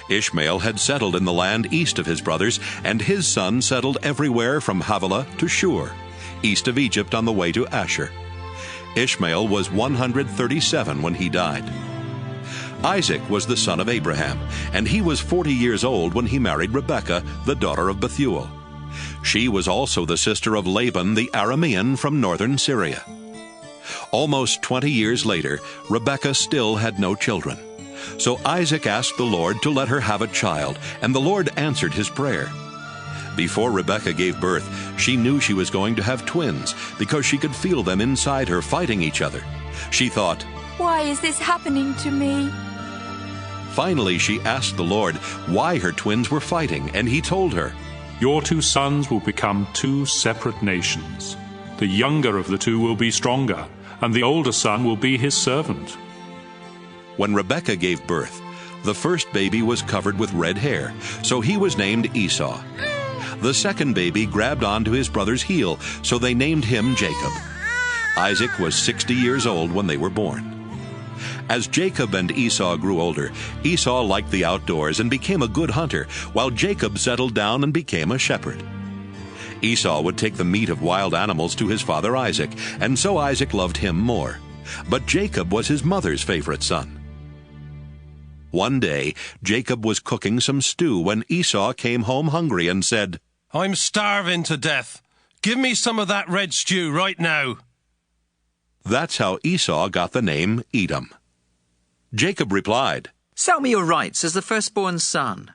Ishmael had settled in the land east of his brothers, and his sons settled everywhere from Havilah to Shur. east of Egypt on the way to Asher. Ishmael was 137 when he died. Isaac was the son of Abraham, and he was 40 years old when he married Rebekah, the daughter of Bethuel. She was also the sister of Laban the Aramean from northern Syria. Almost 20 years later, Rebekah still had no children. So Isaac asked the Lord to let her have a child, and the Lord answered his prayer. Before Rebekah gave birth, she knew she was going to have twins because she could feel them inside her fighting each other. She thought, "Why is this happening to me?" Finally, she asked the Lord why her twins were fighting, and he told her, "Your 2 sons will become 2 separate nations. The younger of the 2 will be stronger, and the older son will be his servant." When Rebekah gave birth, the first baby was covered with red hair, so he was named Esau. The second baby grabbed onto his brother's heel, so they named him Jacob. Isaac was 60 years old when they were born. As Jacob and Esau grew older, Esau liked the outdoors and became a good hunter, while Jacob settled down and became a shepherd. Esau would take the meat of wild animals to his father Isaac, and so Isaac loved him more. But Jacob was his mother's favorite son. One day, Jacob was cooking some stew when Esau came home hungry and said, "I'm starving to death. Give me some of that red stew right now." That's how Esau got the name Edom. Jacob replied, "Sell me your rights as the firstborn son."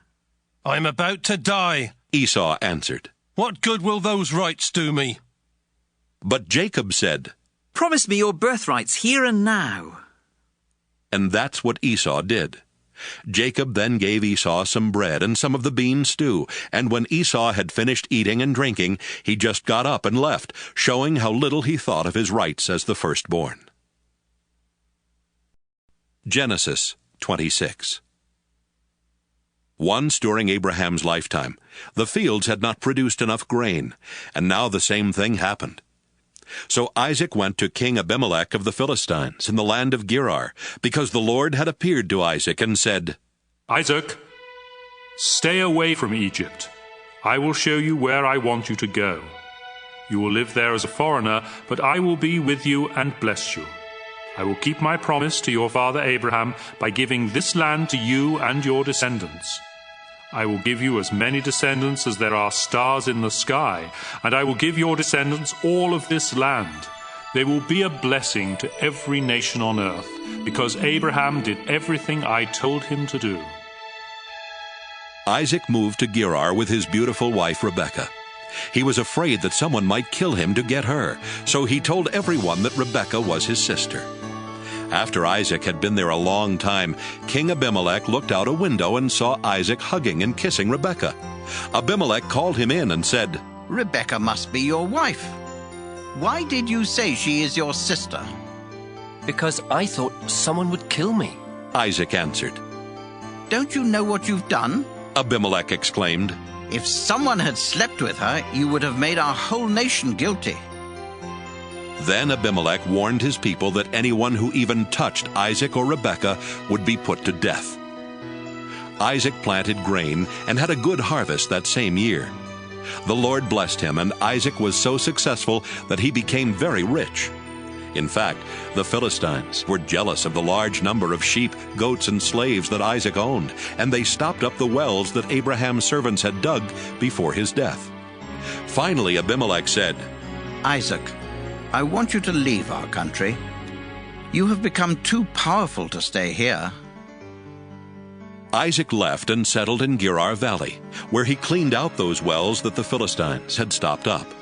"I'm about to die," Esau answered. "What good will those rights do me?" But Jacob said, "Promise me your birthrights here and now." And that's what Esau did. Jacob then gave Esau some bread and some of the bean stew, and when Esau had finished eating and drinking, he just got up and left, showing how little he thought of his rights as the firstborn. Genesis 26. Once during Abraham's lifetime, the fields had not produced enough grain, and now the same thing happened. So Isaac went to King Abimelech of the Philistines in the land of Gerar, because the Lord had appeared to Isaac and said, "Isaac, stay away from Egypt. I will show you where I want you to go. You will live there as a foreigner, but I will be with you and bless you. I will keep my promise to your father Abraham by giving this land to you and your descendants. I will give you as many descendants as there are stars in the sky, and I will give your descendants all of this land. They will be a blessing to every nation on earth, because Abraham did everything I told him to do." Isaac moved to Gerar with his beautiful wife Rebekah. He was afraid that someone might kill him to get her, so he told everyone that Rebekah was his sister. After Isaac had been there a long time, King Abimelech looked out a window and saw Isaac hugging and kissing Rebekah. Abimelech called him in and said, "Rebekah must be your wife. Why did you say she is your sister?" "Because I thought someone would kill me," Isaac answered. "Don't you know what you've done?" Abimelech exclaimed. "If someone had slept with her, you would have made our whole nation guilty." Then Abimelech warned his people that anyone who even touched Isaac or Rebekah would be put to death. Isaac planted grain and had a good harvest that same year. The Lord blessed him, and Isaac was so successful that he became very rich. In fact, the Philistines were jealous of the large number of sheep, goats, and slaves that Isaac owned, and they stopped up the wells that Abraham's servants had dug before his death. Finally, Abimelech said, "Isaac, I want you to leave our country. You have become too powerful to stay here." Isaac left and settled in Gerar Valley, where he cleaned out those wells that the Philistines had stopped up.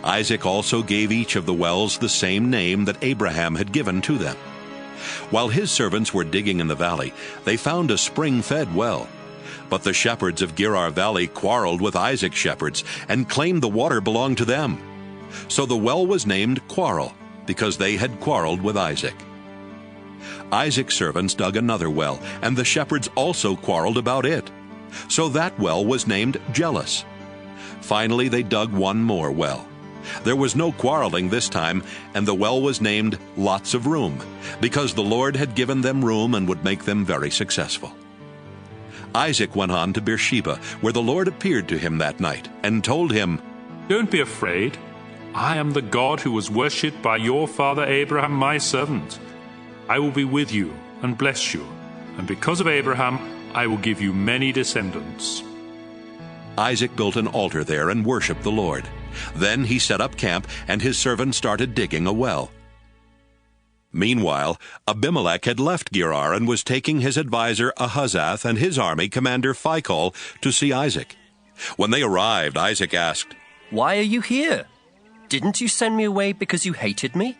Isaac also gave each of the wells the same name that Abraham had given to them. While his servants were digging in the valley, they found a spring-fed well. But the shepherds of Gerar Valley quarreled with Isaac's shepherds and claimed the water belonged to them. So the well was named Quarrel, because they had quarreled with Isaac. Isaac's servants dug another well, and the shepherds also quarreled about it. So that well was named Jealous. Finally, they dug one more well. There was no quarreling this time, and the well was named Lots of Room, because the Lord had given them room and would make them very successful. Isaac went on to Beersheba, where the Lord appeared to him that night and told him, "Don't be afraid. I am the God who was worshipped by your father Abraham, my servant. I will be with you and bless you, and because of Abraham, I will give you many descendants." Isaac built an altar there and worshipped the Lord. Then he set up camp, and his servant started digging a well. Meanwhile, Abimelech had left Gerar and was taking his adviser Ahuzzath and his army commander Phicol to see Isaac. When they arrived, Isaac asked, "Why are you here? Didn't you send me away because you hated me?"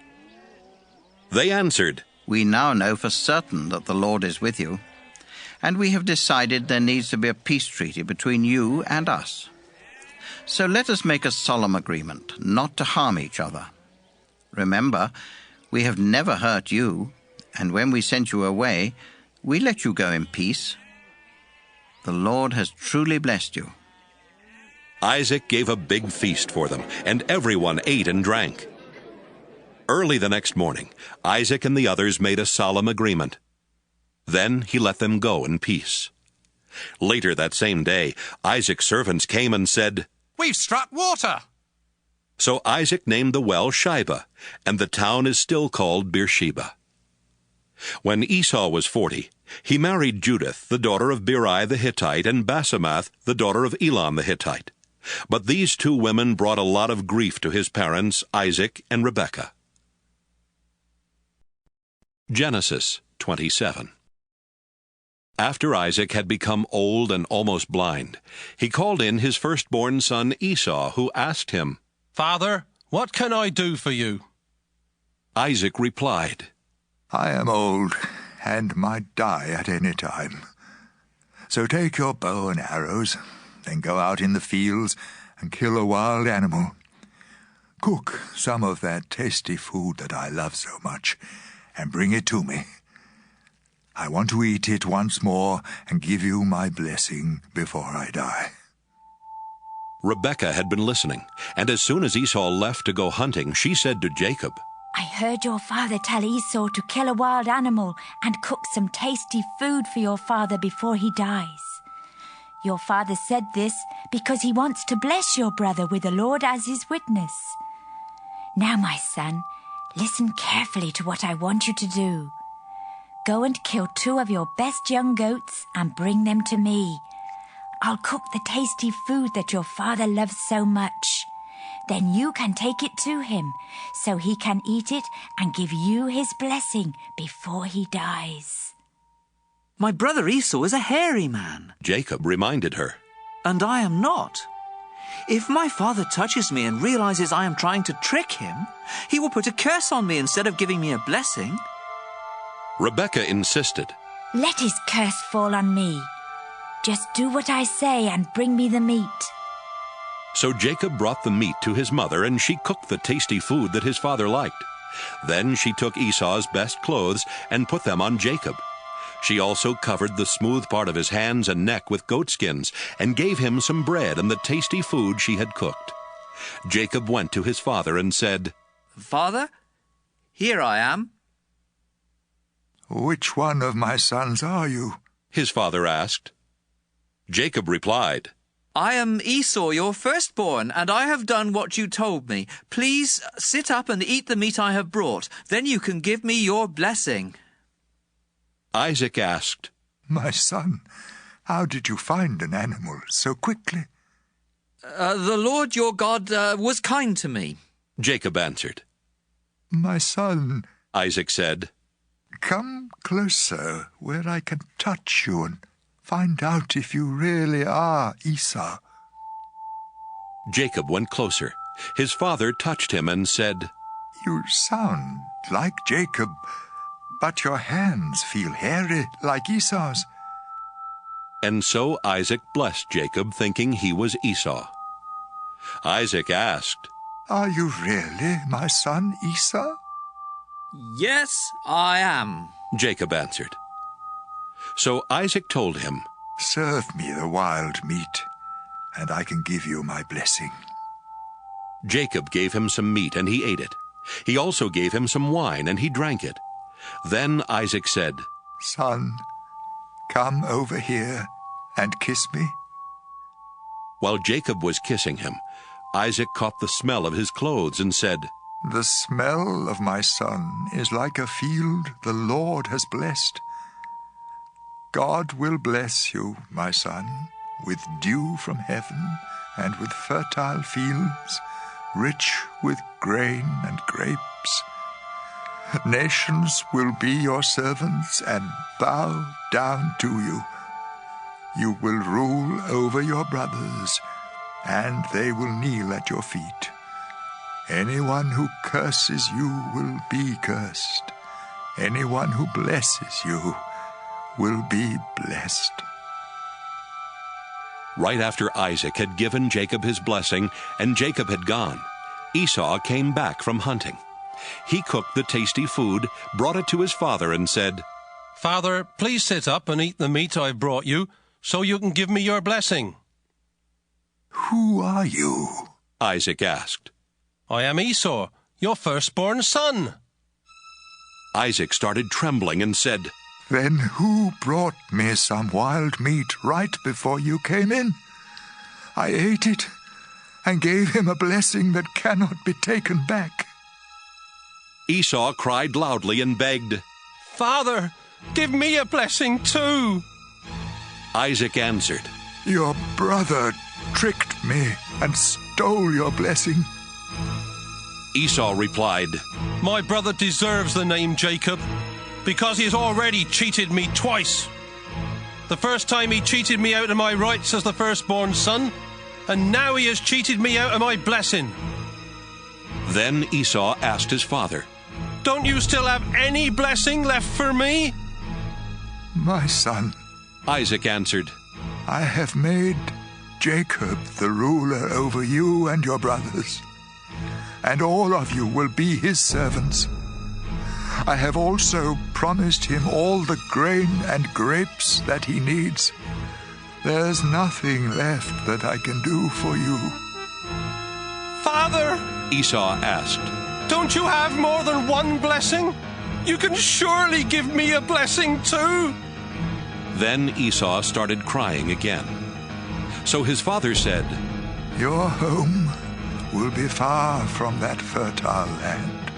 They answered, "We now know for certain that the Lord is with you, and we have decided there needs to be a peace treaty between you and us. So let us make a solemn agreement not to harm each other. Remember, we have never hurt you, and when we sent you away, we let you go in peace. The Lord has truly blessed you." Isaac gave a big feast for them, and everyone ate and drank. Early the next morning, Isaac and the others made a solemn agreement. Then he let them go in peace. Later that same day, Isaac's servants came and said, "We've struck water." So Isaac named the well Shibah, and the town is still called Beersheba. When Esau was 40, he married Judith, the daughter of Beri the Hittite, and Basemath, the daughter of Elon the Hittite. But these two women brought a lot of grief to his parents, Isaac and Rebekah. Genesis 27. After Isaac had become old and almost blind, he called in his firstborn son Esau, who asked him, "Father, what can I do for you?" Isaac replied, "I am old and might die at any time. So take your bow and arrows, then go out in the fields and kill a wild animal. Cook some of that tasty food that I love so much, and bring it to me. I want to eat it once more and give you my blessing before I die." Rebekah had been listening, and as soon as Esau left to go hunting, she said to Jacob, "I heard your father tell Esau to kill a wild animal and cook some tasty food for your father before he dies. Your father said this because he wants to bless your brother with the Lord as his witness. Now, my son, listen carefully to what I want you to do. Go and kill 2 of your best young goats and bring them to me. I'll cook the tasty food that your father loves so much. Then you can take it to him so he can eat it and give you his blessing before he dies." My brother Esau is a hairy man. Jacob reminded her, "And I am not. If my father touches me and realizes I am trying to trick him, he will put a curse on me instead of giving me a blessing." Rebekah insisted, "Let his curse fall on me. Just do what I say and bring me the meat." So Jacob brought the meat to his mother, and she cooked the tasty food that his father liked. Then she took Esau's best clothes and put them on Jacob. She also covered the smooth part of his hands and neck with goatskins, and gave him some bread and the tasty food she had cooked. Jacob went to his father and said, "Father, here I am." "Which one of my sons are you?" his father asked. Jacob replied, "I am Esau, your firstborn, and I have done what you told me. Please sit up and eat the meat I have brought. Then you can give me your blessing." Isaac asked, "My son, how did you find an animal so quickly?" The Lord your God was kind to me," Jacob answered. "My son," Isaac said, "come closer where I can touch you and find out if you really are Esau." Jacob went closer. His father touched him and said, "You sound like Jacob, but your hands feel hairy like Esau's." And so Isaac blessed Jacob, thinking he was Esau. Isaac asked, "Are you really my son Esau?" "Yes, I am," Jacob answered. So Isaac told him, "Serve me the wild meat, and I can give you my blessing." Jacob gave him some meat, and he ate it. He also gave him some wine, and he drank it. Then Isaac said, "Son, come over here and kiss me." While Jacob was kissing him, Isaac caught the smell of his clothes and said, "The smell of my son is like a field the Lord has blessed. God will bless you, my son, with dew from heaven and with fertile fields, rich with grain and grapes. Nations will be your servants and bow down to you. You will rule over your brothers, and they will kneel at your feet. Anyone who curses you will be cursed. Anyone who blesses you will be blessed." Right after Isaac had given Jacob his blessing and Jacob had gone, Esau came back from hunting. He cooked the tasty food, brought it to his father, and said, "Father, please sit up and eat the meat I've brought you, so you can give me your blessing." "Who are you?" Isaac asked. "I am Esau, your firstborn son." Isaac started trembling and said, "Then who brought me some wild meat right before you came in? I ate it and gave him a blessing that cannot be taken back." Esau cried loudly and begged, "Father, give me a blessing too." Isaac answered, "Your brother tricked me and stole your blessing." Esau replied, "My brother deserves the name Jacob, because he has already cheated me twice. The first time he cheated me out of my rights as the firstborn son, and now he has cheated me out of my blessing." Then Esau asked his father, "Don't you still have any blessing left for me?" "My son," Isaac answered, "I have made Jacob the ruler over you and your brothers, and all of you will be his servants. I have also promised him all the grain and grapes that he needs. There's nothing left that I can do for you." "Father," Esau asked, "don't you have more than one blessing? You can surely give me a blessing too." Then Esau started crying again. So his father said, "Your home will be far from that fertile land,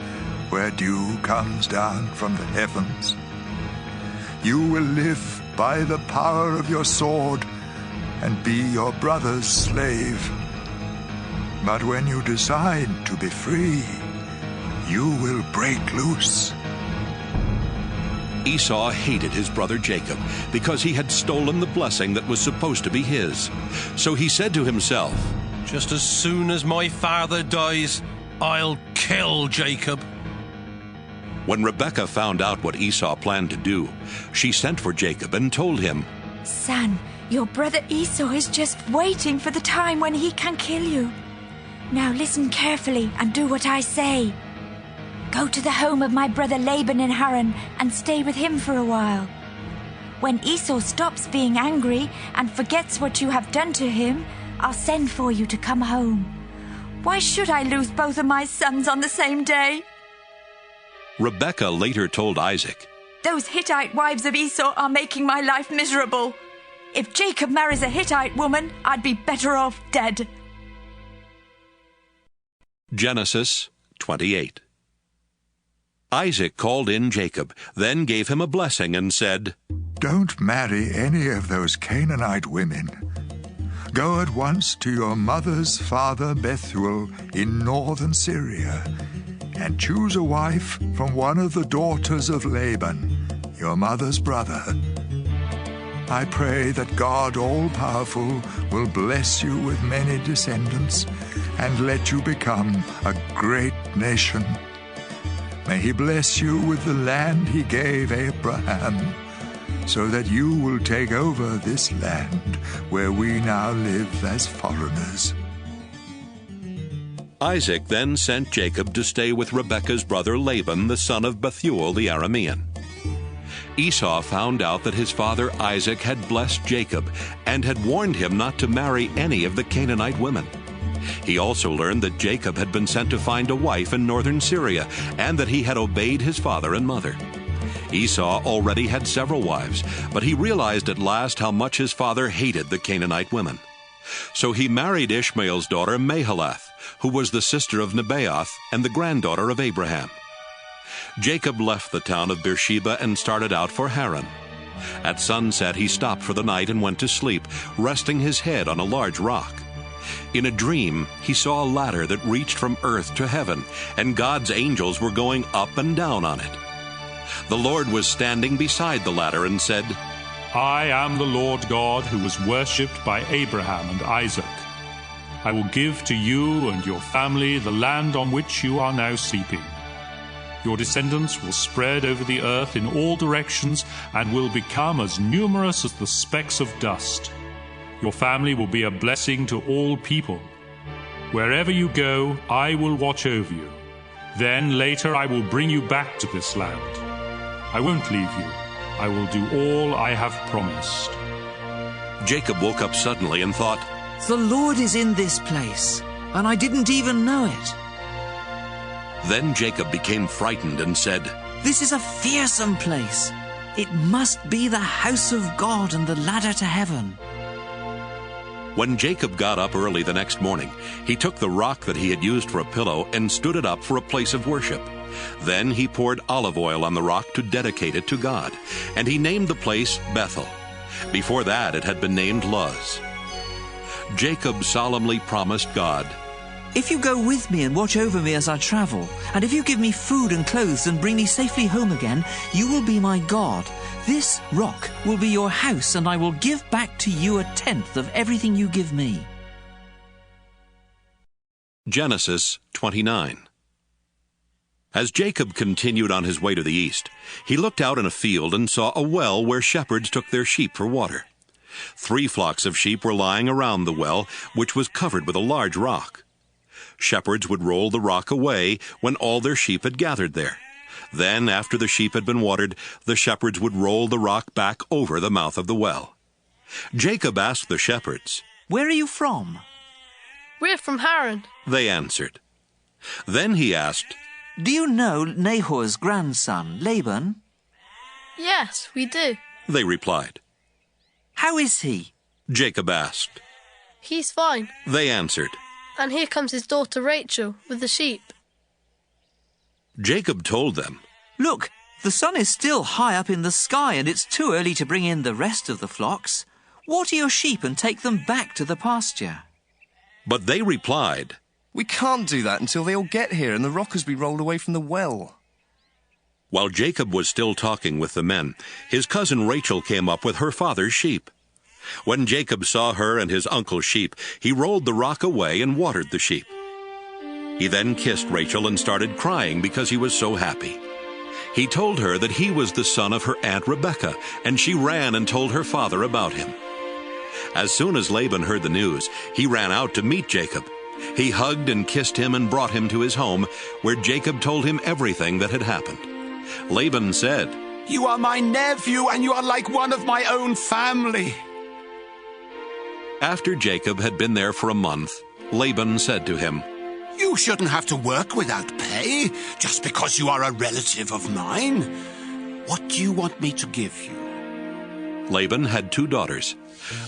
where dew comes down from the heavens. You will live by the power of your sword and be your brother's slave. But when you decide to be free, you will break loose." Esau hated his brother Jacob because he had stolen the blessing that was supposed to be his. So he said to himself, "Just as soon as my father dies, I'll kill Jacob." When Rebekah found out what Esau planned to do, she sent for Jacob and told him, "Son, your brother Esau is just waiting for the time when he can kill you. Now listen carefully and do what I say. Go to the home of my brother Laban in Haran and stay with him for a while. When Esau stops being angry and forgets what you have done to him, I'll send for you to come home. Why should I lose both of my sons on the same day?" Rebekah later told Isaac, "Those Hittite wives of Esau are making my life miserable. If Jacob marries a Hittite woman, I'd be better off dead." Genesis 28. Isaac called in Jacob, then gave him a blessing and said, "Don't marry any of those Canaanite women. Go at once to your mother's father Bethuel in northern Syria, and choose a wife from one of the daughters of Laban, your mother's brother. I pray that God all-powerful will bless you with many descendants and let you become a great nation. May he bless you with the land he gave Abraham, so that you will take over this land where we now live as foreigners." Isaac then sent Jacob to stay with Rebekah's brother Laban, the son of Bethuel the Aramean. Esau found out that his father Isaac had blessed Jacob and had warned him not to marry any of the Canaanite women. He also learned that Jacob had been sent to find a wife in northern Syria and that he had obeyed his father and mother. Esau already had several wives, but he realized at last how much his father hated the Canaanite women. So he married Ishmael's daughter Mahalath, who was the sister of Nebaioth and the granddaughter of Abraham. Jacob left the town of Beersheba and started out for Haran. At sunset he stopped for the night and went to sleep, resting his head on a large rock. In a dream he saw a ladder that reached from earth to heaven, and God's angels were going up and down on it. The Lord was standing beside the ladder and said, I am the Lord God who was worshipped by Abraham and Isaac. I will give to you and your family the land on which you are now sleeping. Your descendants will spread over the earth in all directions and will become as numerous as the specks of dust. Your family will be a blessing to all people. Wherever you go, I will watch over you. Then later I will bring you back to this land. I won't leave you. I will do all I have promised. Jacob woke up suddenly and thought, The Lord is in this place, and I didn't even know it. Then Jacob became frightened and said, This is a fearsome place. It must be the house of God and the ladder to heaven. When Jacob got up early the next morning, he took the rock that he had used for a pillow and stood it up for a place of worship. Then he poured olive oil on the rock to dedicate it to God, and he named the place Bethel. Before that it had been named Luz. Jacob solemnly promised God, If you go with me and watch over me as I travel, and if you give me food and clothes and bring me safely home again, you will be my God. This rock will be your house, and I will give back to you 1/10 of everything you give me. Genesis 29. As Jacob continued on his way to the east, he looked out in a field and saw a well where shepherds took their sheep for water. 3 flocks of sheep were lying around the well, which was covered with a large rock. Shepherds would roll the rock away when all their sheep had gathered there. Then, after the sheep had been watered, the shepherds would roll the rock back over the mouth of the well. Jacob asked the shepherds, Where are you from? We're from Haran. They answered. Then he asked, Do you know Nahor's grandson, Laban? Yes, we do. They replied. How is he? Jacob asked. He's fine. They answered. And here comes his daughter Rachel with the sheep. Jacob told them, Look, the sun is still high up in the sky, and it's too early to bring in the rest of the flocks. Water your sheep and take them back to the pasture. But they replied, We can't do that until they all get here and the rock has been rolled away from the well. While Jacob was still talking with the men, his cousin Rachel came up with her father's sheep. When Jacob saw her and his uncle's sheep, he rolled the rock away and watered the sheep. He then kissed Rachel and started crying because he was so happy. He told her that he was the son of her aunt Rebekah, and she ran and told her father about him. As soon as Laban heard the news, he ran out to meet Jacob. He hugged and kissed him and brought him to his home, where Jacob told him everything that had happened. Laban said, You are my nephew, and you are like one of my own family. After Jacob had been there for a month, Laban said to him, You shouldn't have to work without pay, just because you are a relative of mine. What do you want me to give you? Laban had 2 daughters.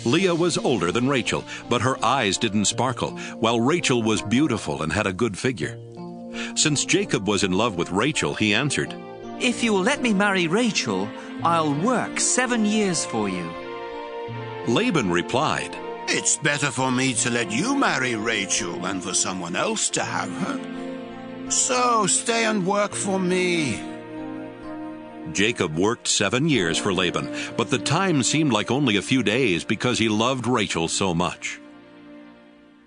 Leah was older than Rachel, but her eyes didn't sparkle, while Rachel was beautiful and had a good figure. Since Jacob was in love with Rachel, he answered, If you will let me marry Rachel, I'll work 7 years for you. Laban replied, It's better for me to let you marry Rachel than for someone else to have her. So stay and work for me. Jacob worked 7 years for Laban, but the time seemed like only a few days because he loved Rachel so much.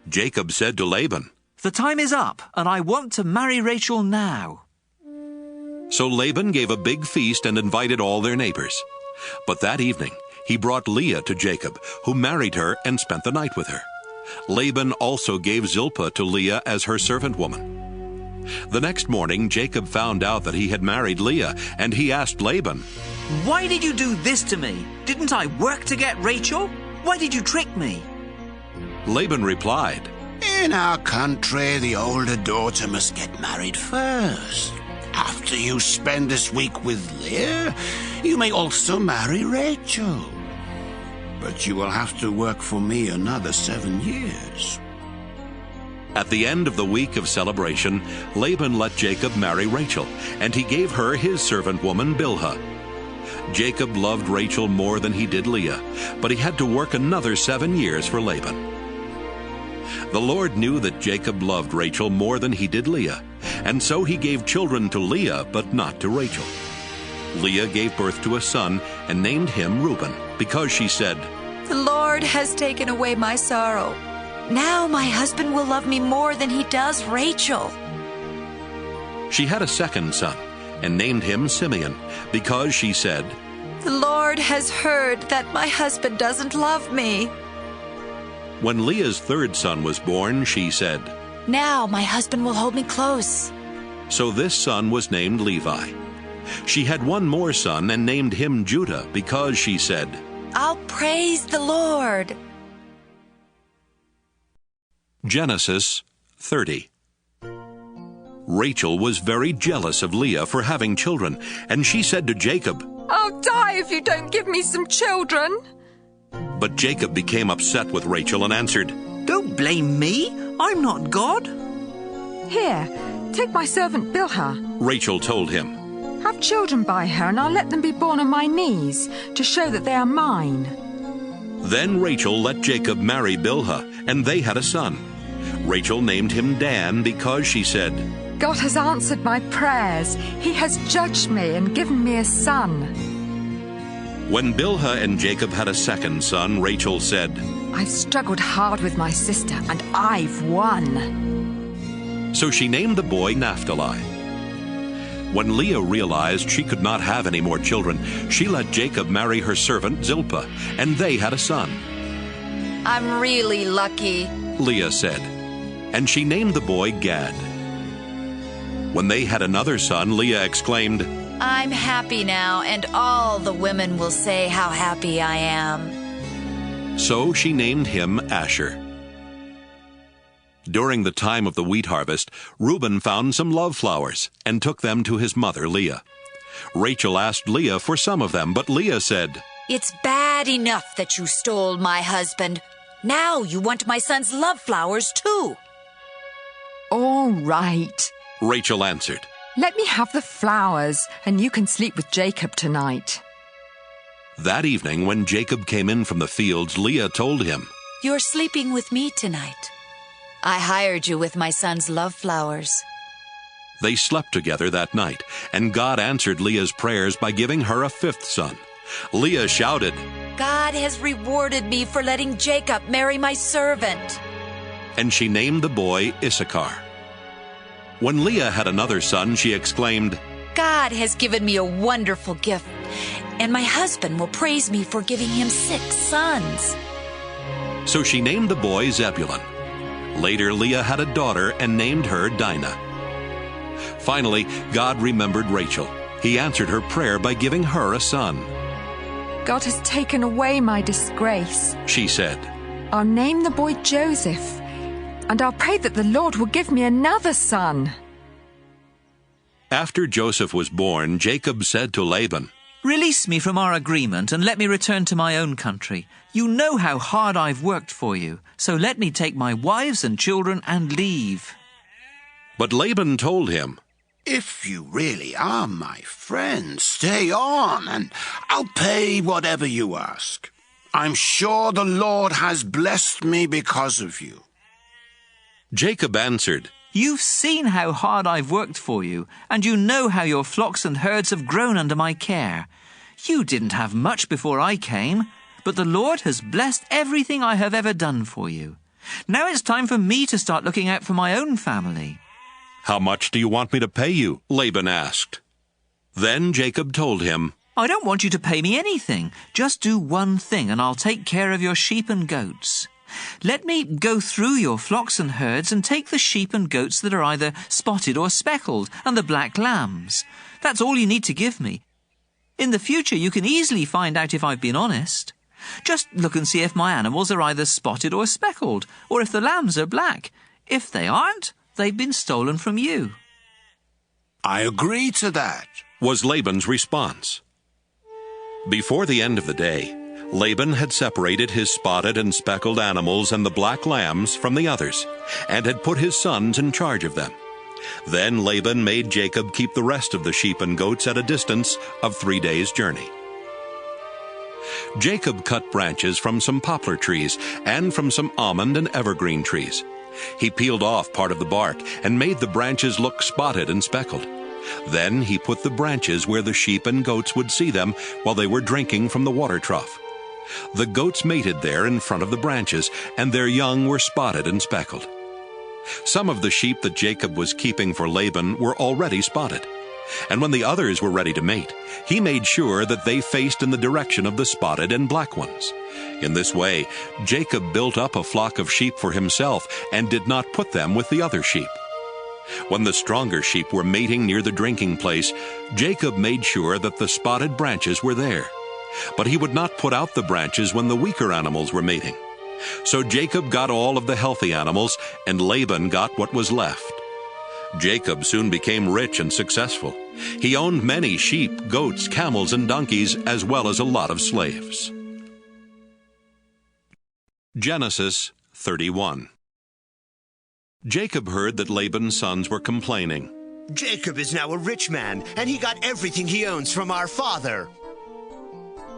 Jacob said to Laban, The time is up, and I want to marry Rachel now. So Laban gave a big feast and invited all their neighbors. But that evening, he brought Leah to Jacob, who married her and spent the night with her. Laban also gave Zilpah to Leah as her servant woman. The next morning, Jacob found out that he had married Leah, and he asked Laban, Why did you do this to me? Didn't I work to get Rachel? Why did you trick me? Laban replied, In our country, the older daughter must get married first. After you spend this week with Leah, you may also marry Rachel. But you will have to work for me another 7 years. At the end of the week of celebration, Laban let Jacob marry Rachel, and he gave her his servant woman Bilhah. Jacob loved Rachel more than he did Leah, but he had to work another 7 years for Laban. The Lord knew that Jacob loved Rachel more than he did Leah, and so he gave children to Leah, but not to Rachel. Leah gave birth to a son and named him Reuben, because she said, "The Lord has taken away my sorrow. Now my husband will love me more than he does Rachel." She had a second son and named him Simeon, because she said, "The Lord has heard that my husband doesn't love me." When Leah's third son was born, she said, "Now my husband will hold me close." So this son was named Levi. She had one more son and named him Judah, because she said, "I'll praise the Lord." Genesis 30. Rachel was very jealous of Leah for having children, and she said to Jacob, "I'll die if you don't give me some children." But Jacob became upset with Rachel and answered, "Don't blame me. I'm not God." "Here, take my servant Bilhah. Rachel told him. Have children by her, and I'll let them be born on my knees, to show that they are mine." Then Rachel let Jacob marry Bilhah, and they had a son. Rachel named him Dan, because she said, "God has answered my prayers. He has judged me and given me a son." When Bilhah and Jacob had a second son, Rachel said, "I've struggled hard with my sister, and I've won." So she named the boy Naphtali. When Leah realized she could not have any more children, she let Jacob marry her servant Zilpah, and they had a son. "I'm really lucky," Leah said, and she named the boy Gad. When they had another son, Leah exclaimed, "I'm happy now, and all the women will say how happy I am." So she named him Asher. During the time of the wheat harvest, Reuben found some love flowers and took them to his mother Leah. Rachel asked Leah for some of them, but Leah said, "It's bad enough that you stole my husband. Now you want my son's love flowers too." "All right," Rachel answered. "Let me have the flowers, and you can sleep with Jacob tonight." That evening, when Jacob came in from the fields, Leah told him, "You're sleeping with me tonight. I hired you with my son's love flowers." They slept together that night, and God answered Leah's prayers by giving her a fifth son. Leah shouted, "God has rewarded me for letting Jacob marry my servant." And she named the boy Issachar. When Leah had another son, she exclaimed, "God has given me a wonderful gift, and my husband will praise me for giving him 6 sons." So she named the boy Zebulun. Later, Leah had a daughter and named her Dinah. Finally, God remembered Rachel. He answered her prayer by giving her a son. "God has taken away my disgrace," she said. "I'll name the boy Joseph, and I'll pray that the Lord will give me another son." After Joseph was born, Jacob said to Laban, "Release me from our agreement and let me return to my own country. You know how hard I've worked for you, so let me take my wives and children and leave." But Laban told him, "If you really are my friend, stay on, and I'll pay whatever you ask. I'm sure the Lord has blessed me because of you." Jacob answered, "You've seen how hard I've worked for you, and you know how your flocks and herds have grown under my care. You didn't have much before I came, but the Lord has blessed everything I have ever done for you. Now it's time for me to start looking out for my own family." "How much do you want me to pay you?" Laban asked. Then Jacob told him, "I don't want you to pay me anything. Just do one thing, and I'll take care of your sheep and goats. Let me go through your flocks and herds and take the sheep and goats that are either spotted or speckled, and the black lambs. That's all you need to give me. In the future, you can easily find out if I've been honest. Just look and see if my animals are either spotted or speckled, or if the lambs are black. If they aren't, they've been stolen from you." "I agree to that," was Laban's response. Before the end of the day, Laban had separated his spotted and speckled animals and the black lambs from the others, and had put his sons in charge of them. Then Laban made Jacob keep the rest of the sheep and goats at a distance of 3 days' journey. Jacob cut branches from some poplar trees and from some almond and evergreen trees. He peeled off part of the bark and made the branches look spotted and speckled. Then he put the branches where the sheep and goats would see them while they were drinking from the water trough. The goats mated there in front of the branches, and their young were spotted and speckled. Some of the sheep that Jacob was keeping for Laban were already spotted. And when the others were ready to mate, he made sure that they faced in the direction of the spotted and black ones. In this way, Jacob built up a flock of sheep for himself and did not put them with the other sheep. When the stronger sheep were mating near the drinking place, Jacob made sure that the spotted branches were there. But he would not put out the branches when the weaker animals were mating. So Jacob got all of the healthy animals, and Laban got what was left. Jacob soon became rich and successful. He owned many sheep, goats, camels, and donkeys, as well as a lot of slaves. Genesis 31. Jacob heard that Laban's sons were complaining. Jacob is now a rich man, and he got everything he owns from our father.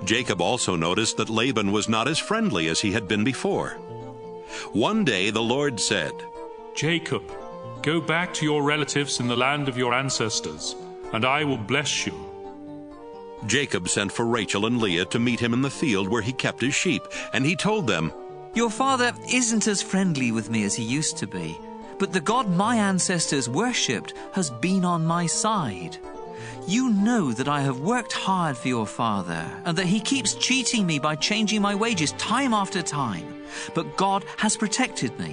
Jacob also noticed that Laban was not as friendly as he had been before. One day the Lord said, Jacob, go back to your relatives in the land of your ancestors, and I will bless you. Jacob sent for Rachel and Leah to meet him in the field where he kept his sheep, and he told them, Your father isn't as friendly with me as he used to be, but the God my ancestors worshipped has been on my side. You know that I have worked hard for your father, and that he keeps cheating me by changing my wages time after time. But God has protected me.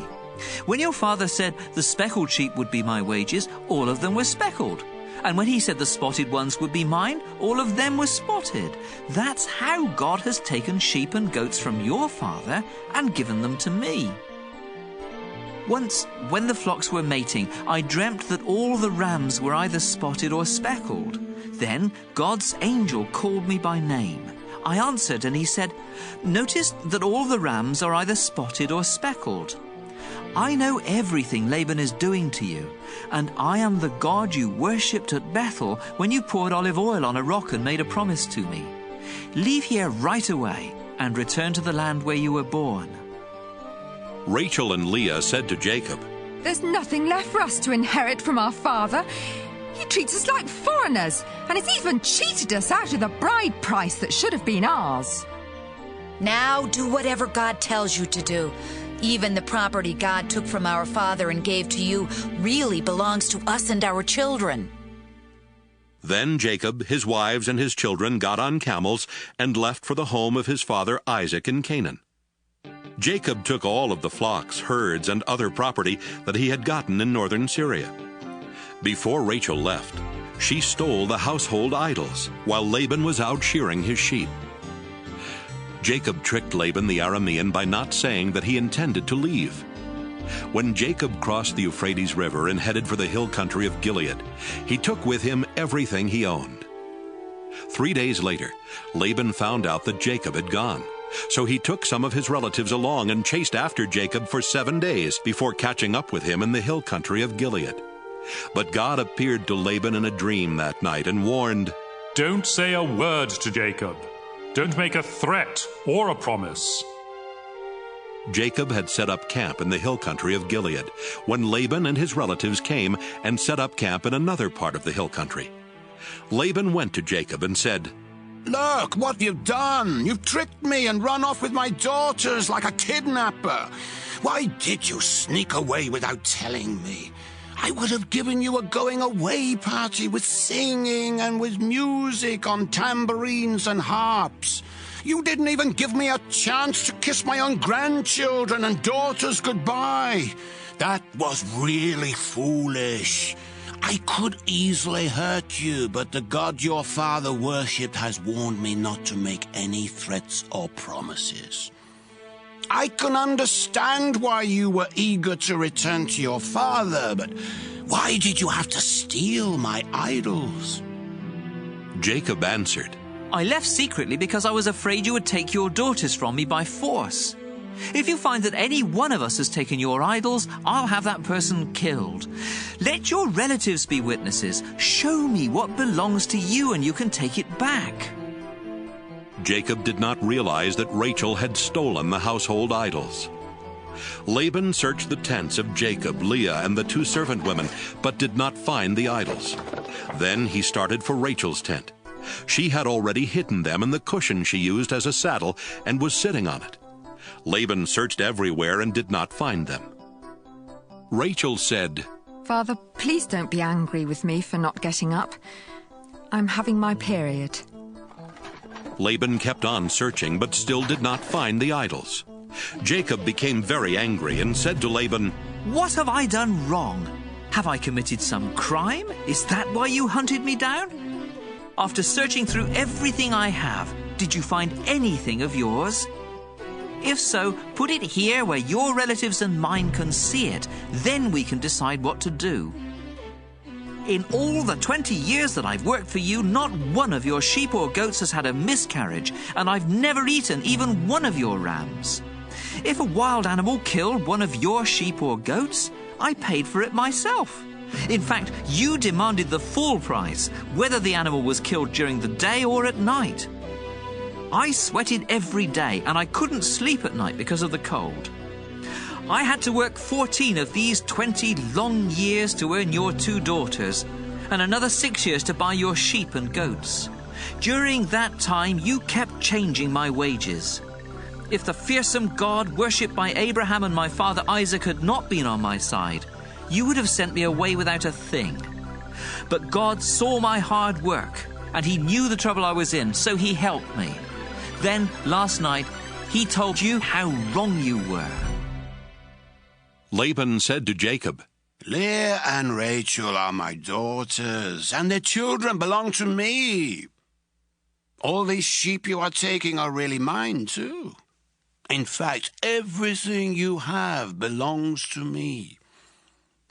When your father said the speckled sheep would be my wages, all of them were speckled. And when he said the spotted ones would be mine, all of them were spotted. That's how God has taken sheep and goats from your father and given them to me. Once, when the flocks were mating, I dreamt that all the rams were either spotted or speckled. Then God's angel called me by name. I answered, and he said, Notice that all the rams are either spotted or speckled. I know everything Laban is doing to you, and I am the God you worshipped at Bethel when you poured olive oil on a rock and made a promise to me. Leave here right away and return to the land where you were born. Rachel and Leah said to Jacob, There's nothing left for us to inherit from our father. He treats us like foreigners, and has even cheated us out of the bride price that should have been ours. Now do whatever God tells you to do. Even the property God took from our father and gave to you really belongs to us and our children. Then Jacob, his wives, and his children got on camels and left for the home of his father Isaac in Canaan. Jacob took all of the flocks, herds, and other property that he had gotten in northern Syria. Before Rachel left, she stole the household idols while Laban was out shearing his sheep. Jacob tricked Laban the Aramean by not saying that he intended to leave. When Jacob crossed the Euphrates River and headed for the hill country of Gilead, he took with him everything he owned. 3 days later, Laban found out that Jacob had gone. So he took some of his relatives along and chased after Jacob for 7 days before catching up with him in the hill country of Gilead. But God appeared to Laban in a dream that night and warned, Don't say a word to Jacob. Don't make a threat or a promise. Jacob had set up camp in the hill country of Gilead when Laban and his relatives came and set up camp in another part of the hill country. Laban went to Jacob and said, Look, what have you done? You've tricked me and run off with my daughters like a kidnapper. Why did you sneak away without telling me? I would have given you a going-away party with singing and with music on tambourines and harps. You didn't even give me a chance to kiss my own grandchildren and daughters goodbye. That was really foolish. I could easily hurt you, but the God your father worshipped has warned me not to make any threats or promises. I can understand why you were eager to return to your father, but why did you have to steal my idols? Jacob answered, I left secretly because I was afraid you would take your daughters from me by force. If you find that any one of us has taken your idols, I'll have that person killed. Let your relatives be witnesses. Show me what belongs to you and you can take it back." Jacob did not realize that Rachel had stolen the household idols. Laban searched the tents of Jacob, Leah, and the 2 servant women, but did not find the idols. Then he started for Rachel's tent. She had already hidden them in the cushion she used as a saddle and was sitting on it. Laban searched everywhere and did not find them. Rachel said, "Father, please don't be angry with me for not getting up. I'm having my period." Laban kept on searching, but still did not find the idols. Jacob became very angry and said to Laban, "What have I done wrong? Have I committed some crime? Is that why you hunted me down? After searching through everything I have, did you find anything of yours? If so, put it here where your relatives and mine can see it. Then we can decide what to do. In all the 20 years that I've worked for you, not one of your sheep or goats has had a miscarriage, and I've never eaten even one of your rams. If a wild animal killed one of your sheep or goats, I paid for it myself. In fact, you demanded the full price, whether the animal was killed during the day or at night. I sweated every day, and I couldn't sleep at night because of the cold. I had to work 14 of these 20 long years to earn your 2 daughters, and another 6 years to buy your sheep and goats. During that time, you kept changing my wages. If the fearsome God worshipped by Abraham and my father Isaac had not been on my side, you would have sent me away without a thing. But God saw my hard work, and he knew the trouble I was in, so he helped me. Then, last night, he told you how wrong you were." Laban said to Jacob, "Leah and Rachel are my daughters, and their children belong to me. All these sheep you are taking are really mine, too. In fact, everything you have belongs to me.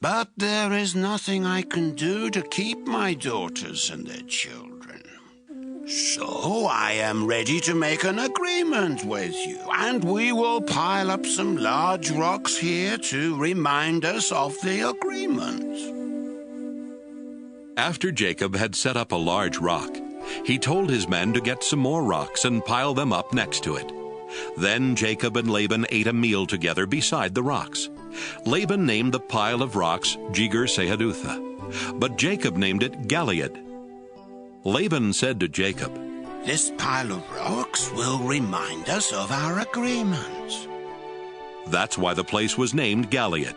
But there is nothing I can do to keep my daughters and their children. So I am ready to make an agreement with you, and we will pile up some large rocks here to remind us of the agreement." After Jacob had set up a large rock, he told his men to get some more rocks and pile them up next to it. Then Jacob and Laban ate a meal together beside the rocks. Laban named the pile of rocks Jegar-Sahadutha, but Jacob named it Galeed. Laban said to Jacob, "This pile of rocks will remind us of our agreement." That's why the place was named Galeed.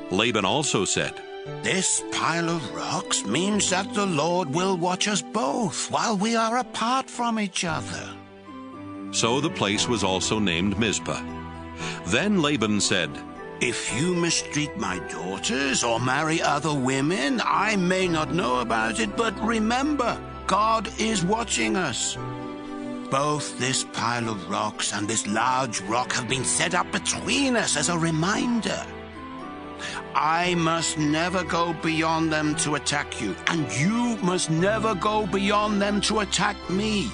Laban also said, "This pile of rocks means that the Lord will watch us both while we are apart from each other." So the place was also named Mizpah. Then Laban said, "If you mistreat my daughters or marry other women, I may not know about it, but remember, God is watching us. Both this pile of rocks and this large rock have been set up between us as a reminder. I must never go beyond them to attack you, and you must never go beyond them to attack me.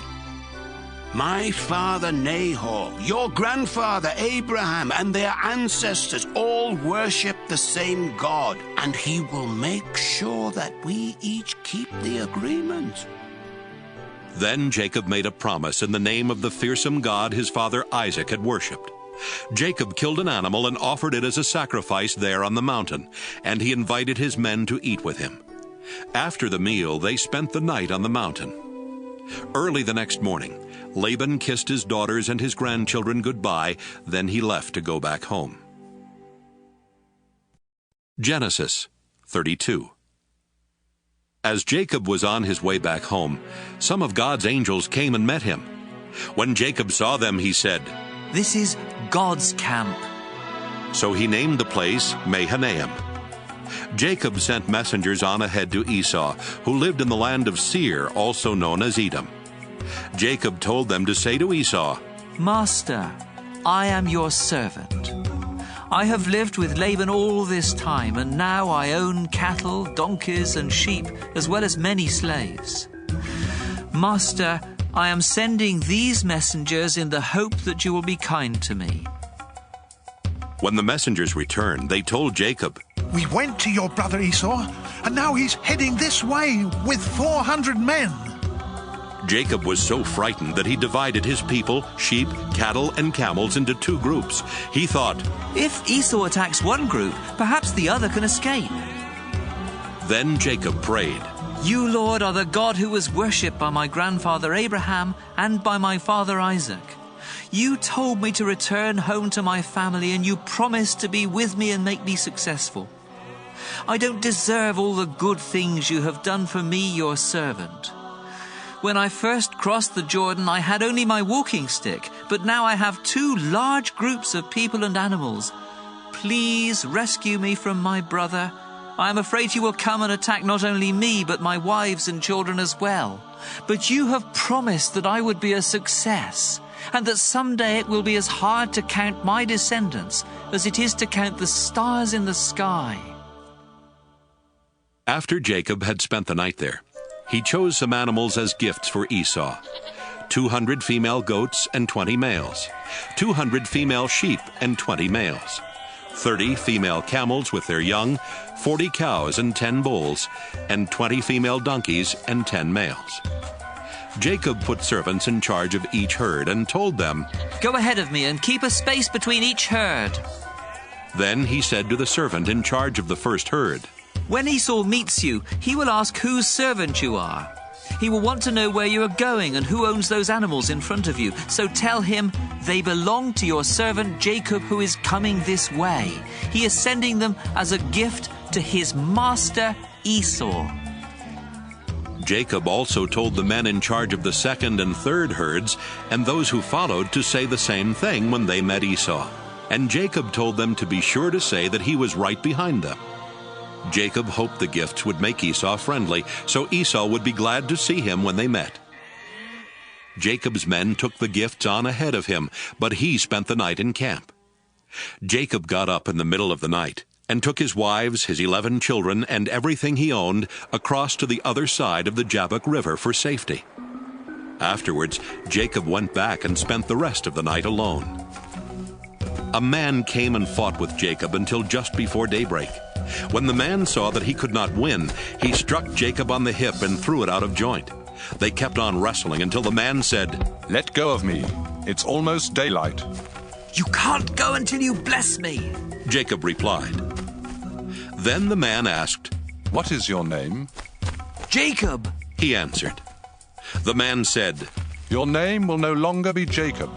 My father Nahor, your grandfather Abraham, and their ancestors all worship the same God, and he will make sure that we each keep the agreement." Then Jacob made a promise in the name of the fearsome God his father Isaac had worshipped. Jacob killed an animal and offered it as a sacrifice there on the mountain, and he invited his men to eat with him. After the meal, they spent the night on the mountain. Early the next morning, Laban kissed his daughters and his grandchildren goodbye, then he left to go back home. Genesis 32. As Jacob was on his way back home, some of God's angels came and met him. When Jacob saw them, he said, "This is God's camp." So he named the place Mahanaim. Jacob sent messengers on ahead to Esau, who lived in the land of Seir, also known as Edom. Jacob told them to say to Esau, "Master, I am your servant. I have lived with Laban all this time, and now I own cattle, donkeys, and sheep, as well as many slaves. Master, I am sending these messengers in the hope that you will be kind to me." When the messengers returned, they told Jacob, "We went to your brother Esau, and now he's heading this way with 400 men." Jacob was so frightened that he divided his people, sheep, cattle, and camels into 2 groups. He thought, "If Esau attacks one group, perhaps the other can escape." Then Jacob prayed, "You, Lord, are the God who was worshipped by my grandfather Abraham and by my father Isaac. You told me to return home to my family, and you promised to be with me and make me successful. I don't deserve all the good things you have done for me, your servant. When I first crossed the Jordan, I had only my walking stick, but now I have 2 large groups of people and animals. Please rescue me from my brother. I am afraid he will come and attack not only me, but my wives and children as well. But you have promised that I would be a success, and that someday it will be as hard to count my descendants as it is to count the stars in the sky." After Jacob had spent the night there, he chose some animals as gifts for Esau: 200 female goats and 20 males, 200 female sheep and 20 males, 30 female camels with their young, 40 cows and 10 bulls, and 20 female donkeys and 10 males. Jacob put servants in charge of each herd and told them, "Go ahead of me and keep a space between each herd." Then he said to the servant in charge of the first herd, "When Esau meets you, he will ask whose servant you are. He will want to know where you are going and who owns those animals in front of you. So tell him, they belong to your servant Jacob, who is coming this way. He is sending them as a gift to his master Esau." Jacob also told the men in charge of the second and third herds and those who followed to say the same thing when they met Esau. And Jacob told them to be sure to say that he was right behind them. Jacob hoped the gifts would make Esau friendly, so Esau would be glad to see him when they met. Jacob's men took the gifts on ahead of him, but he spent the night in camp. Jacob got up in the middle of the night and took his wives, his 11 children, and everything he owned across to the other side of the Jabbok River for safety. Afterwards, Jacob went back and spent the rest of the night alone. A man came and fought with Jacob until just before daybreak. When the man saw that he could not win, he struck Jacob on the hip and threw it out of joint. They kept on wrestling until the man said, "Let go of me. It's almost daylight." "You can't go until you bless me," Jacob replied. Then the man asked, "What is your name?" "Jacob," he answered. The man said, "Your name will no longer be Jacob.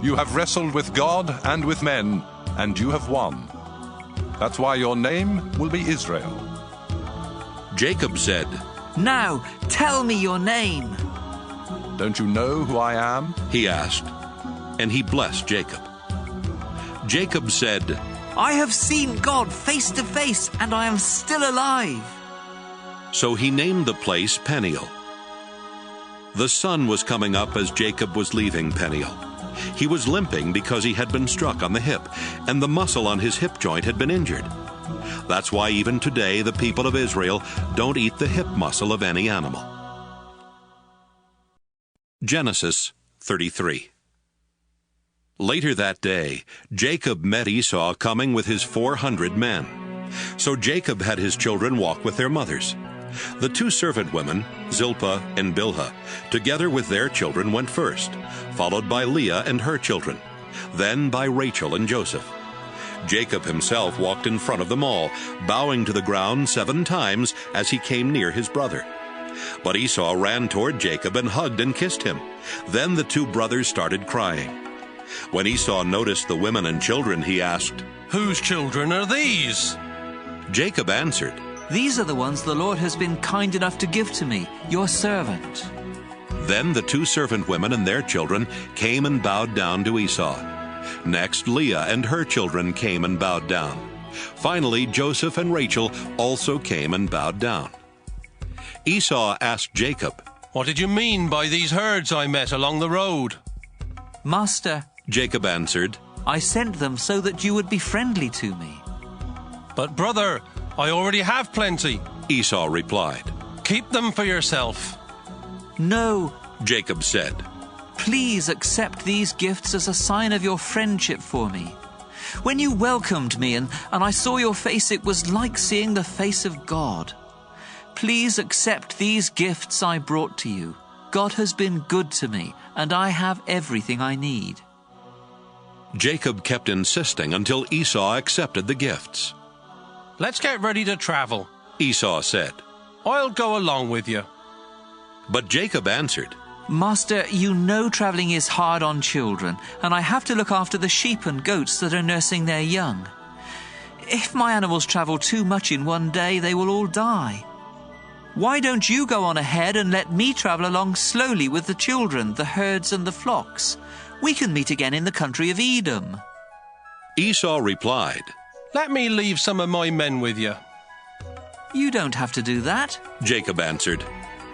You have wrestled with God and with men, and you have won. That's why your name will be Israel." Jacob said, "Now tell me your name." "Don't you know who I am?" he asked, and he blessed Jacob. Jacob said, "I have seen God face to face, and I am still alive." So he named the place Peniel. The sun was coming up as Jacob was leaving Peniel. He was limping because he had been struck on the hip, and the muscle on his hip joint had been injured. That's why even today the people of Israel don't eat the hip muscle of any animal. Genesis 33. Later that day, Jacob met Esau coming with his 400 men. So Jacob had his children walk with their mothers. The 2 servant women, Zilpah and Bilhah, together with their children went first, followed by Leah and her children, then by Rachel and Joseph. Jacob himself walked in front of them all, bowing to the ground 7 times as he came near his brother. But Esau ran toward Jacob and hugged and kissed him. Then the 2 brothers started crying. When Esau noticed the women and children, he asked, "Whose children are these?" Jacob answered, "These are the ones the Lord has been kind enough to give to me, your servant." Then the 2 servant women and their children came and bowed down to Esau. Next, Leah and her children came and bowed down. Finally, Joseph and Rachel also came and bowed down. Esau asked Jacob, "What did you mean by these herds I met along the road?" "Master," Jacob answered, "I sent them so that you would be friendly to me." "But brother, I already have plenty," Esau replied. "Keep them for yourself." "No, Jacob said, "Please accept these gifts as a sign of your friendship for me. When you welcomed me and I saw your face, it was like seeing the face of God. Please accept these gifts I brought to you. God has been good to me, and I have everything I need." Jacob kept insisting until Esau accepted the gifts. "Let's get ready to travel," Esau said. "I'll go along with you." But Jacob answered, "Master, you know traveling is hard on children, and I have to look after the sheep and goats that are nursing their young. If my animals travel too much in one day, they will all die. Why don't you go on ahead and let me travel along slowly with the children, the herds and the flocks? We can meet again in the country of Edom." Esau replied, "Let me leave some of my men with you." "You don't have to do that," Jacob answered.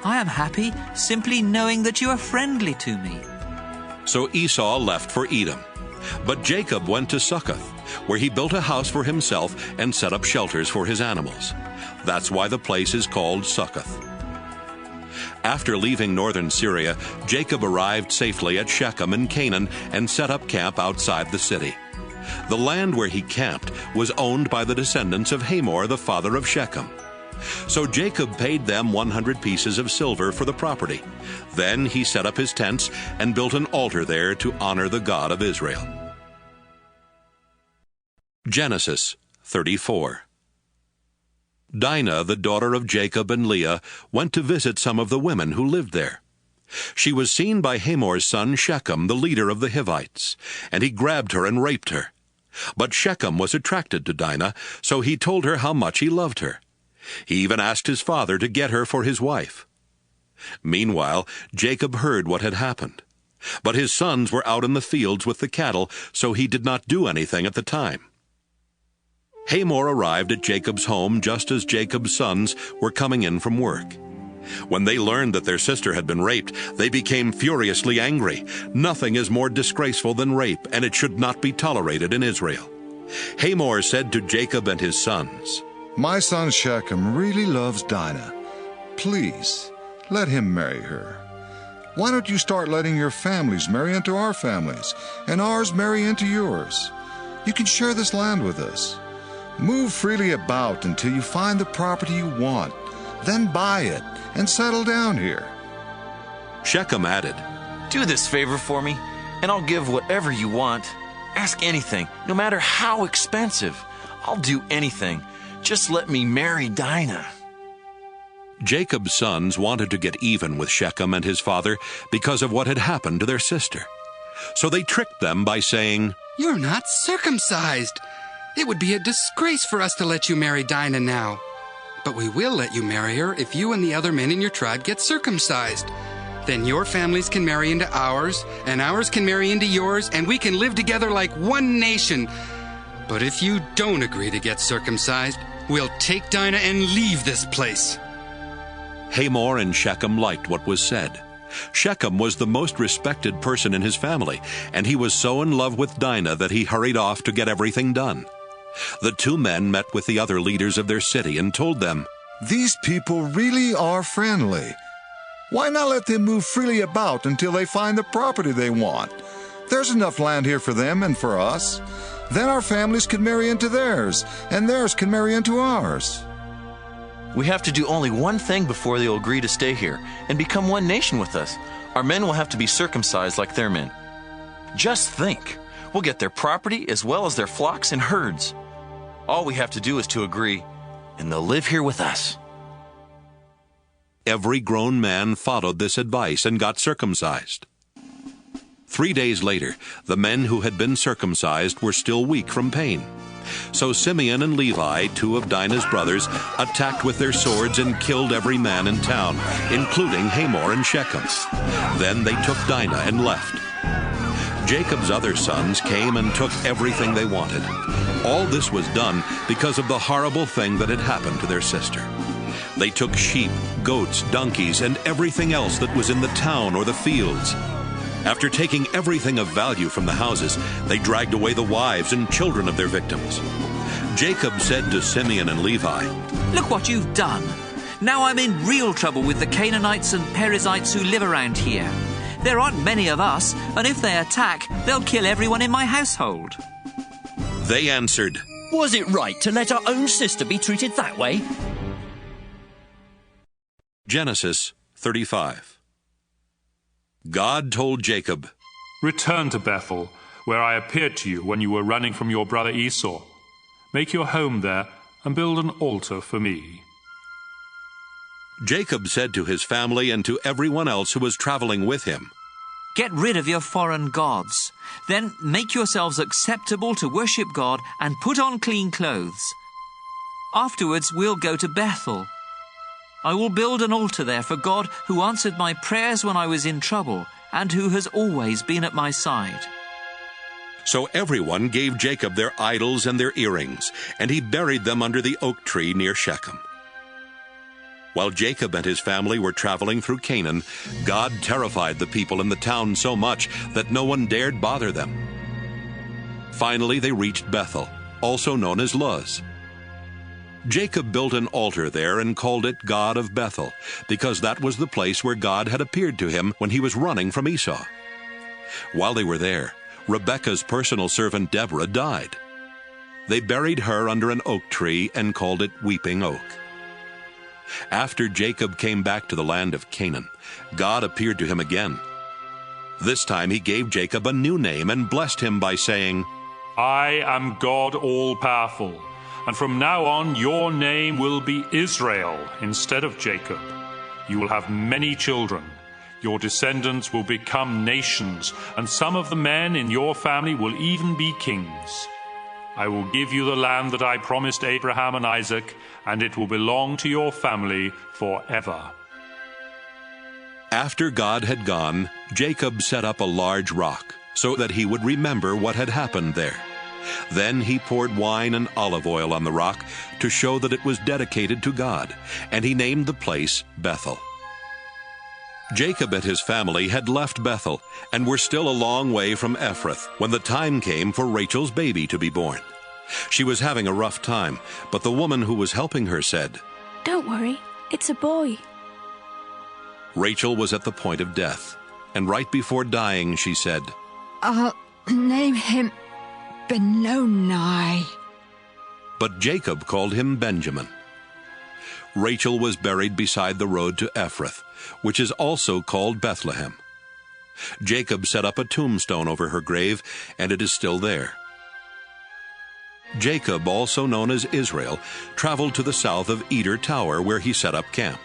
"I am happy simply knowing that you are friendly to me." So Esau left for Edom. But Jacob went to Succoth, where he built a house for himself and set up shelters for his animals. That's why the place is called Succoth. After leaving northern Syria, Jacob arrived safely at Shechem in Canaan and set up camp outside the city. The land where he camped was owned by the descendants of Hamor, the father of Shechem. So Jacob paid them 100 pieces of silver for the property. Then he set up his tents and built an altar there to honor the God of Israel. Genesis 34. Dinah, the daughter of Jacob and Leah, went to visit some of the women who lived there. She was seen by Hamor's son Shechem, the leader of the Hivites, and he grabbed her and raped her. But Shechem was attracted to Dinah, so he told her how much he loved her. He even asked his father to get her for his wife. Meanwhile, Jacob heard what had happened. But his sons were out in the fields with the cattle, so he did not do anything at the time. Hamor arrived at Jacob's home just as Jacob's sons were coming in from work. When they learned that their sister had been raped, they became furiously angry. Nothing is more disgraceful than rape, and it should not be tolerated in Israel. Hamor said to Jacob and his sons, "My son Shechem really loves Dinah. Please, let him marry her. Why don't you start letting your families marry into our families, and ours marry into yours? You can share this land with us. Move freely about until you find the property you want. Then buy it and settle down here." Shechem added, "Do this favor for me, and I'll give whatever you want. Ask anything, no matter how expensive. I'll do anything. Just let me marry Dinah." Jacob's sons wanted to get even with Shechem and his father because of what had happened to their sister. So they tricked them by saying, "You're not circumcised. It would be a disgrace for us to let you marry Dinah now. But we will let you marry her if you and the other men in your tribe get circumcised. Then your families can marry into ours, and ours can marry into yours, and we can live together like one nation. But if you don't agree to get circumcised, we'll take Dinah and leave this place." Hamor and Shechem liked what was said. Shechem was the most respected person in his family, and he was so in love with Dinah that he hurried off to get everything done. The two men met with the other leaders of their city and told them, "These people really are friendly. Why not let them move freely about until they find the property they want? There's enough land here for them and for us. Then our families can marry into theirs, and theirs can marry into ours." We have to do only one thing before they'll agree to stay here and become one nation with us. Our men will have to be circumcised like their men. Just think, we'll get their property as well as their flocks and herds. All we have to do is to agree, and they'll live here with us. Every grown man followed this advice and got circumcised. 3 days later, the men who had been circumcised were still weak from pain. So Simeon and Levi, two of Dinah's brothers, attacked with their swords and killed every man in town, including Hamor and Shechem. Then they took Dinah and left. Jacob's other sons came and took everything they wanted. All this was done because of the horrible thing that had happened to their sister. They took sheep, goats, donkeys, and everything else that was in the town or the fields. After taking everything of value from the houses, they dragged away the wives and children of their victims. Jacob said to Simeon and Levi, "Look what you've done. Now I'm in real trouble with the Canaanites and Perizzites who live around here. There aren't many of us, and if they attack, they'll kill everyone in my household." They answered, "Was it right to let our own sister be treated that way?" Genesis 35. God told Jacob, "Return to Bethel, where I appeared to you when you were running from your brother Esau. Make your home there and build an altar for me." Jacob said to his family and to everyone else who was traveling with him, "Get rid of your foreign gods. Then make yourselves acceptable to worship God and put on clean clothes. Afterwards we'll go to Bethel. I will build an altar there for God who answered my prayers when I was in trouble and who has always been at my side." So everyone gave Jacob their idols and their earrings, and he buried them under the oak tree near Shechem. While Jacob and his family were traveling through Canaan, God terrified the people in the town so much that no one dared bother them. Finally, they reached Bethel, also known as Luz. Jacob built an altar there and called it God of Bethel, because that was the place where God had appeared to him when he was running from Esau. While they were there, Rebekah's personal servant Deborah died. They buried her under an oak tree and called it Weeping Oak. After Jacob came back to the land of Canaan, God appeared to him again. This time he gave Jacob a new name and blessed him by saying, "I am God all-powerful, and from now on your name will be Israel instead of Jacob. You will have many children. Your descendants will become nations, and some of the men in your family will even be kings. I will give you the land that I promised Abraham and Isaac, and it will belong to your family forever." After God had gone, Jacob set up a large rock so that he would remember what had happened there. Then he poured wine and olive oil on the rock to show that it was dedicated to God, and he named the place Bethel. Jacob and his family had left Bethel and were still a long way from Ephrath when the time came for Rachel's baby to be born. She was having a rough time, but the woman who was helping her said, "Don't worry, it's a boy." Rachel was at the point of death, and right before dying she said, "I'll name him Benoni." But Jacob called him Benjamin. Rachel was buried beside the road to Ephrath, which is also called Bethlehem. Jacob set up a tombstone over her grave, and it is still there. Jacob, also known as Israel, traveled to the south of Eder Tower, where he set up camp.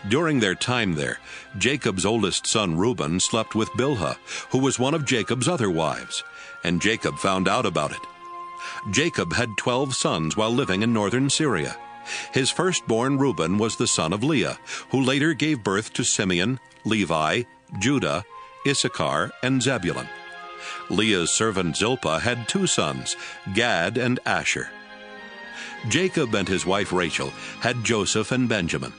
During their time there, Jacob's oldest son Reuben slept with Bilhah, who was one of Jacob's other wives, and Jacob found out about it. Jacob had 12 sons while living in northern Syria. His firstborn Reuben was the son of Leah, who later gave birth to Simeon, Levi, Judah, Issachar, and Zebulun. Leah's servant Zilpah had 2 sons, Gad and Asher. Jacob and his wife Rachel had Joseph and Benjamin.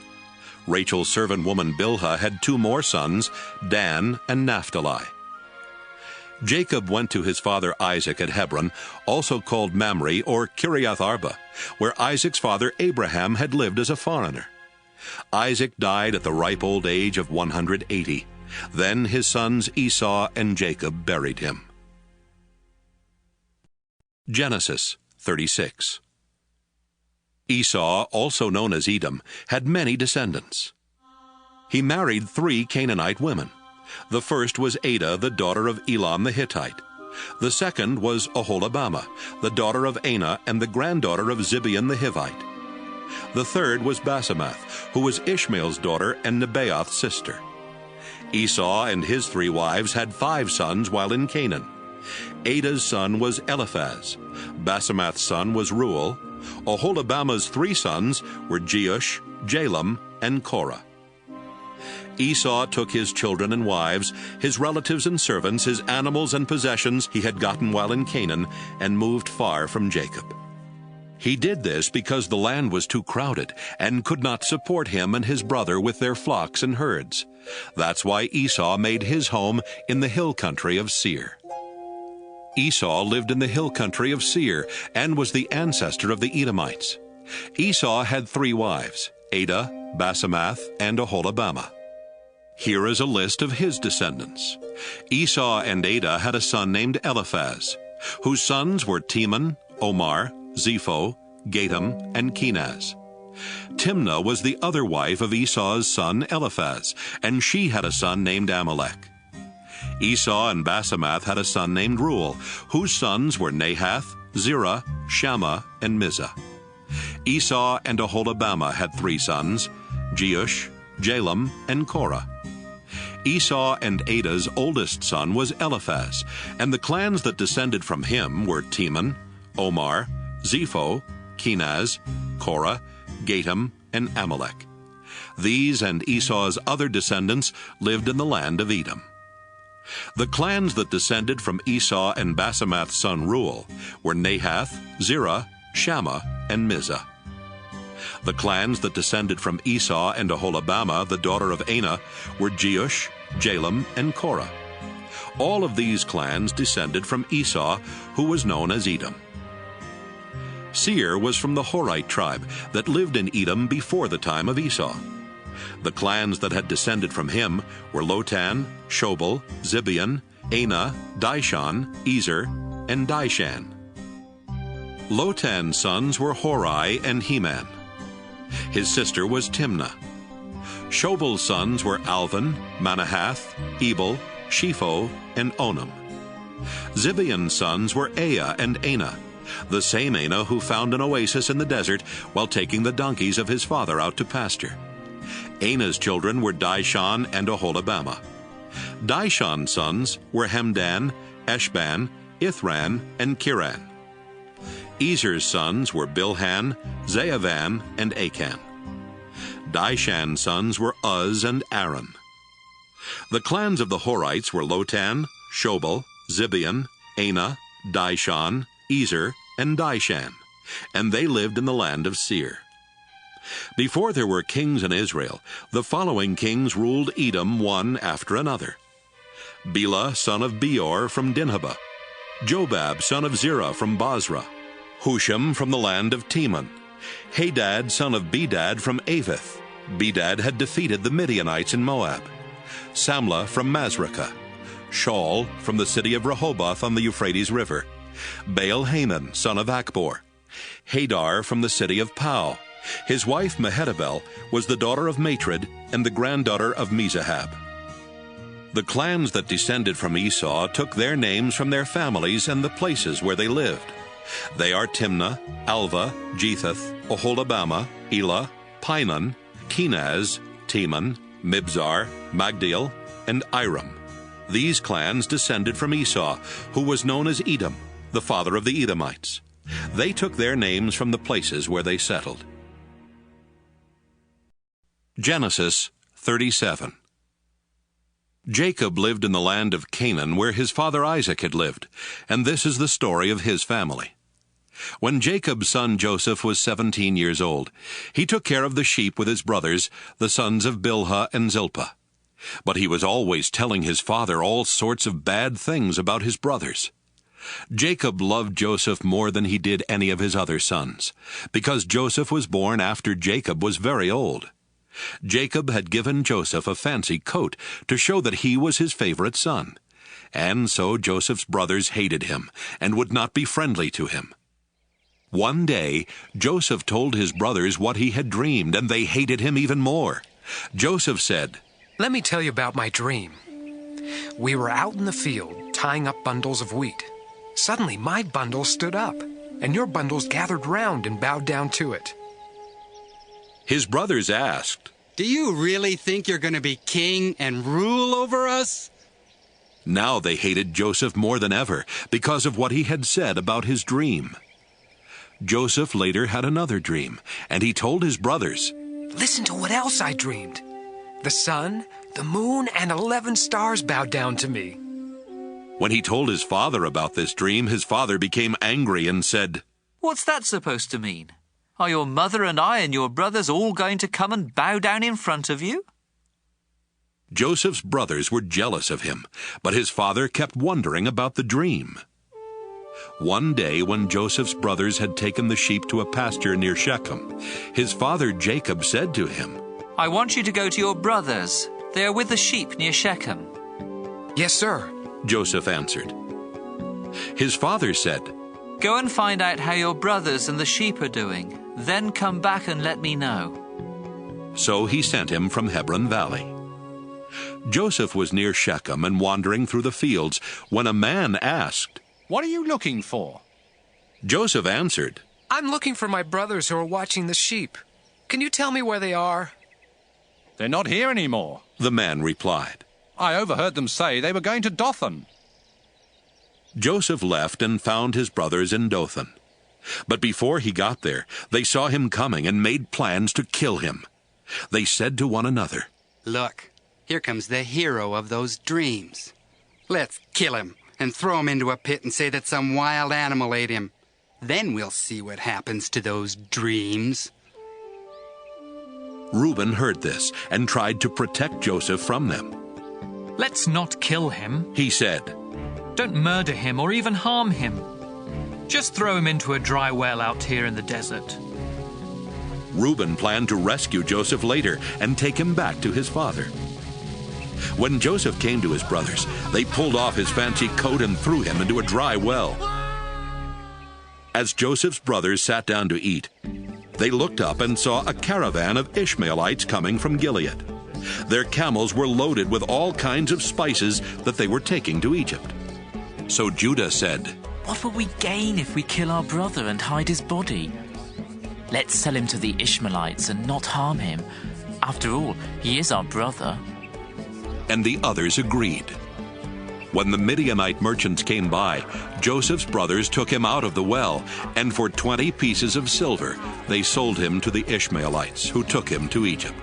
Rachel's servant woman Bilhah had 2 more sons, Dan and Naphtali. Jacob went to his father Isaac at Hebron, also called Mamre or Kiriath Arba, where Isaac's father Abraham had lived as a foreigner. Isaac died at the ripe old age of 180. Then his sons Esau and Jacob buried him. Genesis 36. Esau, also known as Edom, had many descendants. He married 3 Canaanite women. The first was Adah, the daughter of Elam the Hittite. The second was Oholibamah, the daughter of Anah and the granddaughter of Zibeon the Hivite. The third was Basemath, who was Ishmael's daughter and Nebaioth's sister. Esau and his 3 wives had 5 sons while in Canaan. Adah's son was Eliphaz. Basemath's son was Reuel. Oholibamah's 3 sons were Jeush, Jalam, and Korah. Esau took his children and wives, his relatives and servants, his animals and possessions he had gotten while in Canaan, and moved far from Jacob. He did this because the land was too crowded and could not support him and his brother with their flocks and herds. That's why Esau made his home in the hill country of Seir. Esau lived in the hill country of Seir and was the ancestor of the Edomites. Esau had 3 wives, Ada, Basemath, and Oholibamah. Here is a list of his descendants. Esau and Ada had a son named Eliphaz, whose sons were Teman, Omar, Zepho, Gatam, and Kenaz. Timnah was the other wife of Esau's son Eliphaz, and she had a son named Amalek. Esau and Basemath had a son named Reuel, whose sons were Nahath, Zerah, Shammah, and Mizah. Esau and Oholibamah had 3 sons, Jeush, Jalam, and Korah. Esau and Ada's oldest son was Eliphaz, and the clans that descended from him were Teman, Omar, Zepho, Kenaz, Korah, Gatam, and Amalek. These and Esau's other descendants lived in the land of Edom. The clans that descended from Esau and Basemath's son Reuel were Nahath, Zerah, Shammah, and Mizah. The clans that descended from Esau and Oholibamah, the daughter of Anah, were Jeush, Jalam, and Korah. All of these clans descended from Esau, who was known as Edom. Seir was from the Horite tribe that lived in Edom before the time of Esau. The clans that had descended from him were Lotan, Shobal, Zibeon, Anah, Dishon, Ezer, and Dishan. Lotan's sons were Hori and Heman. His sister was Timnah. Shobal's sons were Alvan, Manahath, Ebal, Shepho, and Onam. Zibeon's sons were Aya and Anah, the same Anah who found an oasis in the desert while taking the donkeys of his father out to pasture. Anah's children were Dishon and Oholibamah. Dishon's sons were Hemdan, Eshban, Ithran, and Kiran. Ezer's sons were Bilhan, Zaavan, and Achan. Dishan's sons were Uz and Aran. The clans of the Horites were Lotan, Shobal, Zibeon, Anah, Dishon, Ezer, and Dishan, and they lived in the land of Seir. Before there were kings in Israel, the following kings ruled Edom one after another: Bela, son of Beor, from Dinhabah; Jobab, son of Zerah, from Basra; Husham, from the land of Teman; Hadad, son of Bedad, from Avith. Bedad had defeated the Midianites in Moab; Samlah, from Masrekah; Shaul, from the city of Rehoboth on the Euphrates River; Baal-Hanan, son of Akbor; Hadar, from the city of Pau. His wife Mehetabel was the daughter of Matred and the granddaughter of Mezahab. The clans that descended from Esau took their names from their families and the places where they lived. They are Timnah, Alva, Jethath, Oholibamah, Elah, Pinon, Kenaz, Teman, Mibzar, Magdiel, and Iram. These clans descended from Esau, who was known as Edom, the father of the Edomites. They took their names from the places where they settled. Genesis 37. Jacob lived in the land of Canaan, where his father Isaac had lived, and this is the story of his family. When Jacob's son Joseph was 17 years old, he took care of the sheep with his brothers, the sons of Bilhah and Zilpah. But he was always telling his father all sorts of bad things about his brothers. Jacob loved Joseph more than he did any of his other sons, because Joseph was born after Jacob was very old. Jacob had given Joseph a fancy coat to show that he was his favorite son, and so Joseph's brothers hated him and would not be friendly to him. One day, Joseph told his brothers what he had dreamed, and they hated him even more. Joseph said, "Let me tell you about my dream. We were out in the field, tying up bundles of wheat. Suddenly, my bundle stood up, and your bundles gathered round and bowed down to it." His brothers asked, "Do you really think you're going to be king and rule over us?" Now they hated Joseph more than ever because of what he had said about his dream. Joseph later had another dream, and he told his brothers, "Listen to what else I dreamed. The sun, the moon, and 11 stars bowed down to me." When he told his father about this dream, his father became angry and said, "What's that supposed to mean? Are your mother and I and your brothers all going to come and bow down in front of you?" Joseph's brothers were jealous of him, but his father kept wondering about the dream. One day when Joseph's brothers had taken the sheep to a pasture near Shechem, his father Jacob said to him, I want you to go to your brothers. They are with the sheep near Shechem. Yes, sir, Joseph answered. His father said, Go and find out how your brothers and the sheep are doing. Then come back and let me know. So he sent him from Hebron Valley. Joseph was near Shechem and wandering through the fields when a man asked, What are you looking for? Joseph answered, I'm looking for my brothers who are watching the sheep. Can you tell me where they are? They're not here anymore, the man replied. I overheard them say they were going to Dothan. Joseph left and found his brothers in Dothan. But before he got there, they saw him coming and made plans to kill him. They said to one another, Look, here comes the hero of those dreams. Let's kill him and throw him into a pit and say that some wild animal ate him. Then we'll see what happens to those dreams. Reuben heard this and tried to protect Joseph from them. Let's not kill him, he said. Don't murder him or even harm him. Just throw him into a dry well out here in the desert. Reuben planned to rescue Joseph later and take him back to his father. When Joseph came to his brothers, they pulled off his fancy coat and threw him into a dry well. As Joseph's brothers sat down to eat, they looked up and saw a caravan of Ishmaelites coming from Gilead. Their camels were loaded with all kinds of spices that they were taking to Egypt. So Judah said, What will we gain if we kill our brother and hide his body? Let's sell him to the Ishmaelites and not harm him. After all, he is our brother. And the others agreed. When the Midianite merchants came by, Joseph's brothers took him out of the well, and for 20 pieces of silver they sold him to the Ishmaelites, who took him to Egypt.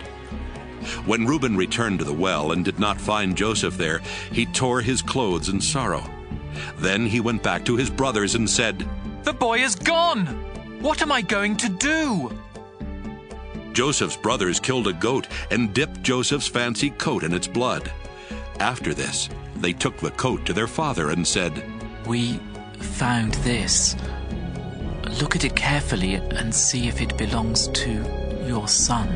When Reuben returned to the well and did not find Joseph there, he tore his clothes in sorrow. Then he went back to his brothers and said, The boy is gone! What am I going to do? Joseph's brothers killed a goat and dipped Joseph's fancy coat in its blood. After this, they took the coat to their father and said, We found this. Look at it carefully and see if it belongs to your son.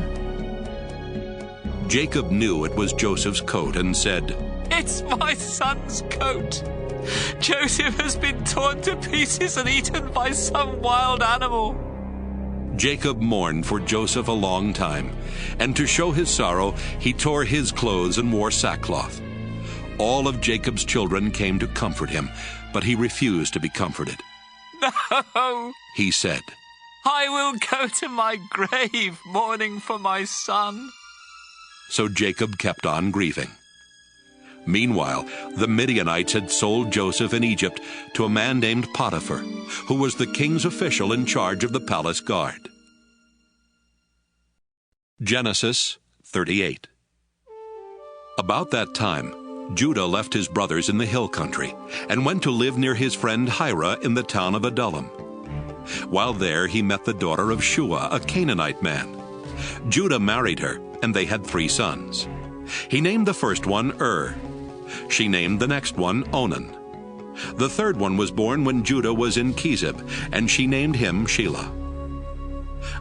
Jacob knew it was Joseph's coat and said, It's my son's coat. Joseph has been torn to pieces and eaten by some wild animal. Jacob mourned for Joseph a long time, and to show his sorrow, he tore his clothes and wore sackcloth. All of Jacob's children came to comfort him, but he refused to be comforted. No, he said, I will go to my grave mourning for my son. So Jacob kept on grieving. Meanwhile, the Midianites had sold Joseph in Egypt to a man named Potiphar, who was the king's official in charge of the palace guard. Genesis 38. About that time, Judah left his brothers in the hill country and went to live near his friend Hira in the town of Adullam. While there, he met the daughter of Shua, a Canaanite man. Judah married her, and they had 3 sons. He named the first one She named the next one Onan. The third one was born when Judah was in Chezib, and she named him Shelah.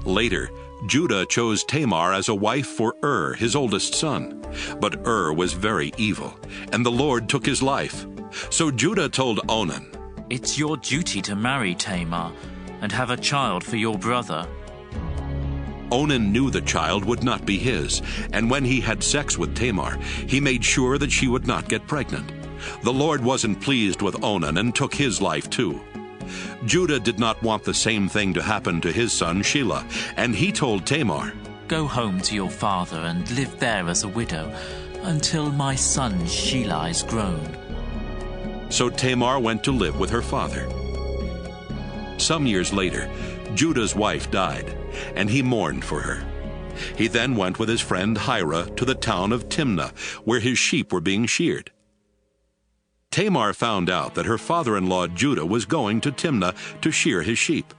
Later, Judah chose Tamar as a wife for his oldest son. But was very evil, and the Lord took his life. So Judah told Onan, It's your duty to marry Tamar and have a child for your brother. Onan knew the child would not be his, and when he had sex with Tamar, he made sure that she would not get pregnant. The Lord wasn't pleased with Onan and took his life too. Judah did not want the same thing to happen to his son Shelah, and he told Tamar, Go home to your father and live there as a widow until my son Shelah is grown. So Tamar went to live with her father. Some years later, Judah's wife died, and he mourned for her. He then went with his friend Hira to the town of Timnah, where his sheep were being sheared. Tamar found out that her father-in-law Judah was going to Timnah to shear his sheep.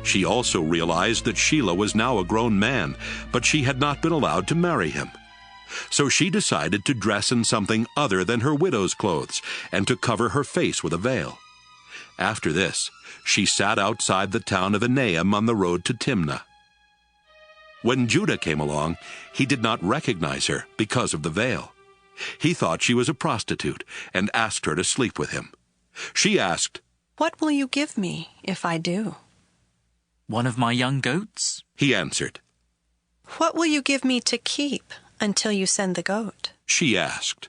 She also realized that Shelah was now a grown man, but she had not been allowed to marry him. So she decided to dress in something other than her widow's clothes and to cover her face with a veil. After this, she sat outside the town of Enaim on the road to Timnah. When Judah came along, he did not recognize her because of the veil. He thought she was a prostitute and asked her to sleep with him. She asked, "What will you give me if I do?" "One of my young goats," he answered. "What will you give me to keep until you send the goat?" She asked.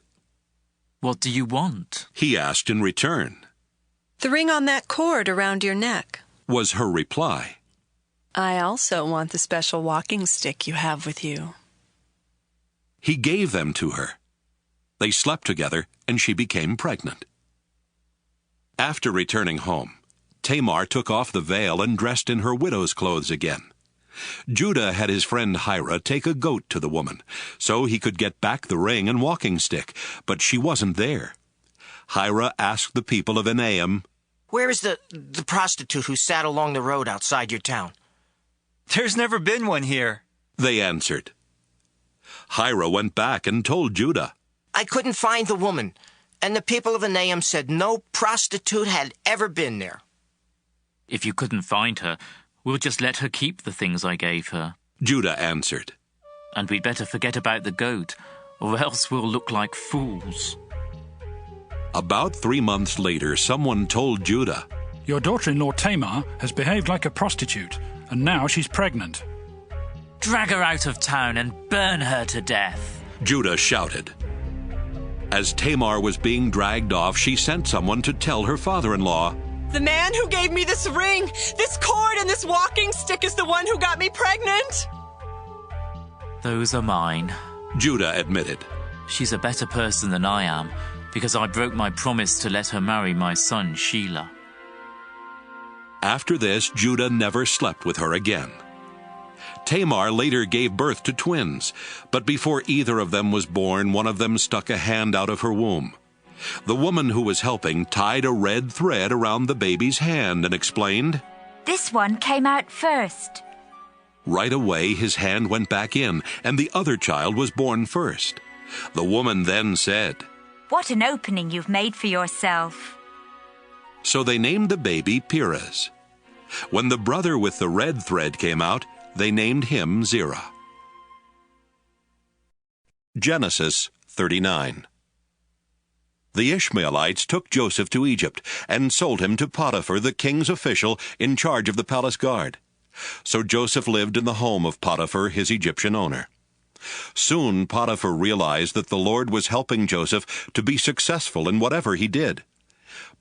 "What do you want?" he asked in return. "The ring on that cord around your neck," was her reply. "I also want the special walking stick you have with you." He gave them to her. They slept together, and she became pregnant. After returning home, Tamar took off the veil and dressed in her widow's clothes again. Judah had his friend Hira take a goat to the woman, so he could get back the ring and walking stick, but she wasn't there. Hira asked the people of Enaim, "Where is the prostitute who sat along the road outside your town?" "There's never been one here," they answered. Hira went back and told Judah, "I couldn't find the woman, and the people of Enaim said no prostitute had ever been there." "If you couldn't find her, we'll just let her keep the things I gave her," Judah answered. "And we'd better forget about the goat, or else we'll look like fools." About 3 months later, someone told Judah, "Your daughter-in-law Tamar has behaved like a prostitute, and now she's pregnant." "Drag her out of town and burn her to death," Judah shouted. As Tamar was being dragged off, she sent someone to tell her father-in-law, "The man who gave me this ring, this cord, and this walking stick is the one who got me pregnant." "Those are mine," Judah admitted. "She's a better person than I am, because I broke my promise to let her marry my son Shelah." After this, Judah never slept with her again. Tamar later gave birth to twins, but before either of them was born, one of them stuck a hand out of her womb. The woman who was helping tied a red thread around the baby's hand and explained, "This one came out first." Right away, his hand went back in, and the other child was born first. The woman then said, "What an opening you've made for yourself." So they named the baby Perez. When the brother with the red thread came out, they named him Zerah. Genesis 39. The Ishmaelites took Joseph to Egypt and sold him to Potiphar, the king's official in charge of the palace guard. So Joseph lived in the home of Potiphar, his Egyptian owner. Soon Potiphar realized that the Lord was helping Joseph to be successful in whatever he did.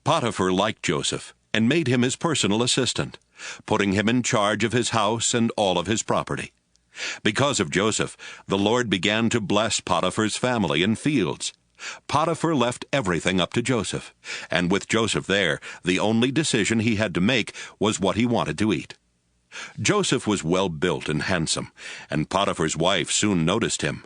Potiphar liked Joseph and made him his personal assistant, putting him in charge of his house and all of his property. Because of Joseph, the Lord began to bless Potiphar's family and fields. Potiphar left everything up to Joseph, and with Joseph there, the only decision he had to make was what he wanted to eat. Joseph was well-built and handsome, and Potiphar's wife soon noticed him.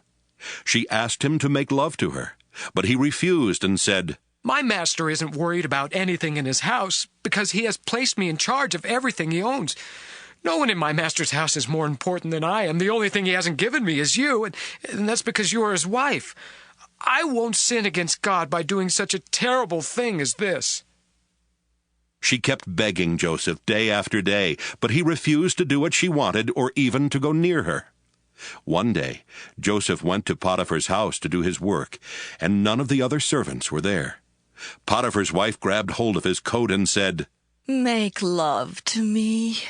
She asked him to make love to her, but he refused and said, "My master isn't worried about anything in his house because he has placed me in charge of everything he owns. No one in my master's house is more important than I am. The only thing he hasn't given me is you, and that's because you are his wife. I won't sin against God by doing such a terrible thing as this." She kept begging Joseph day after day, but he refused to do what she wanted or even to go near her. One day, Joseph went to Potiphar's house to do his work, and none of the other servants were there. Potiphar's wife grabbed hold of his coat and said, "Make love to me."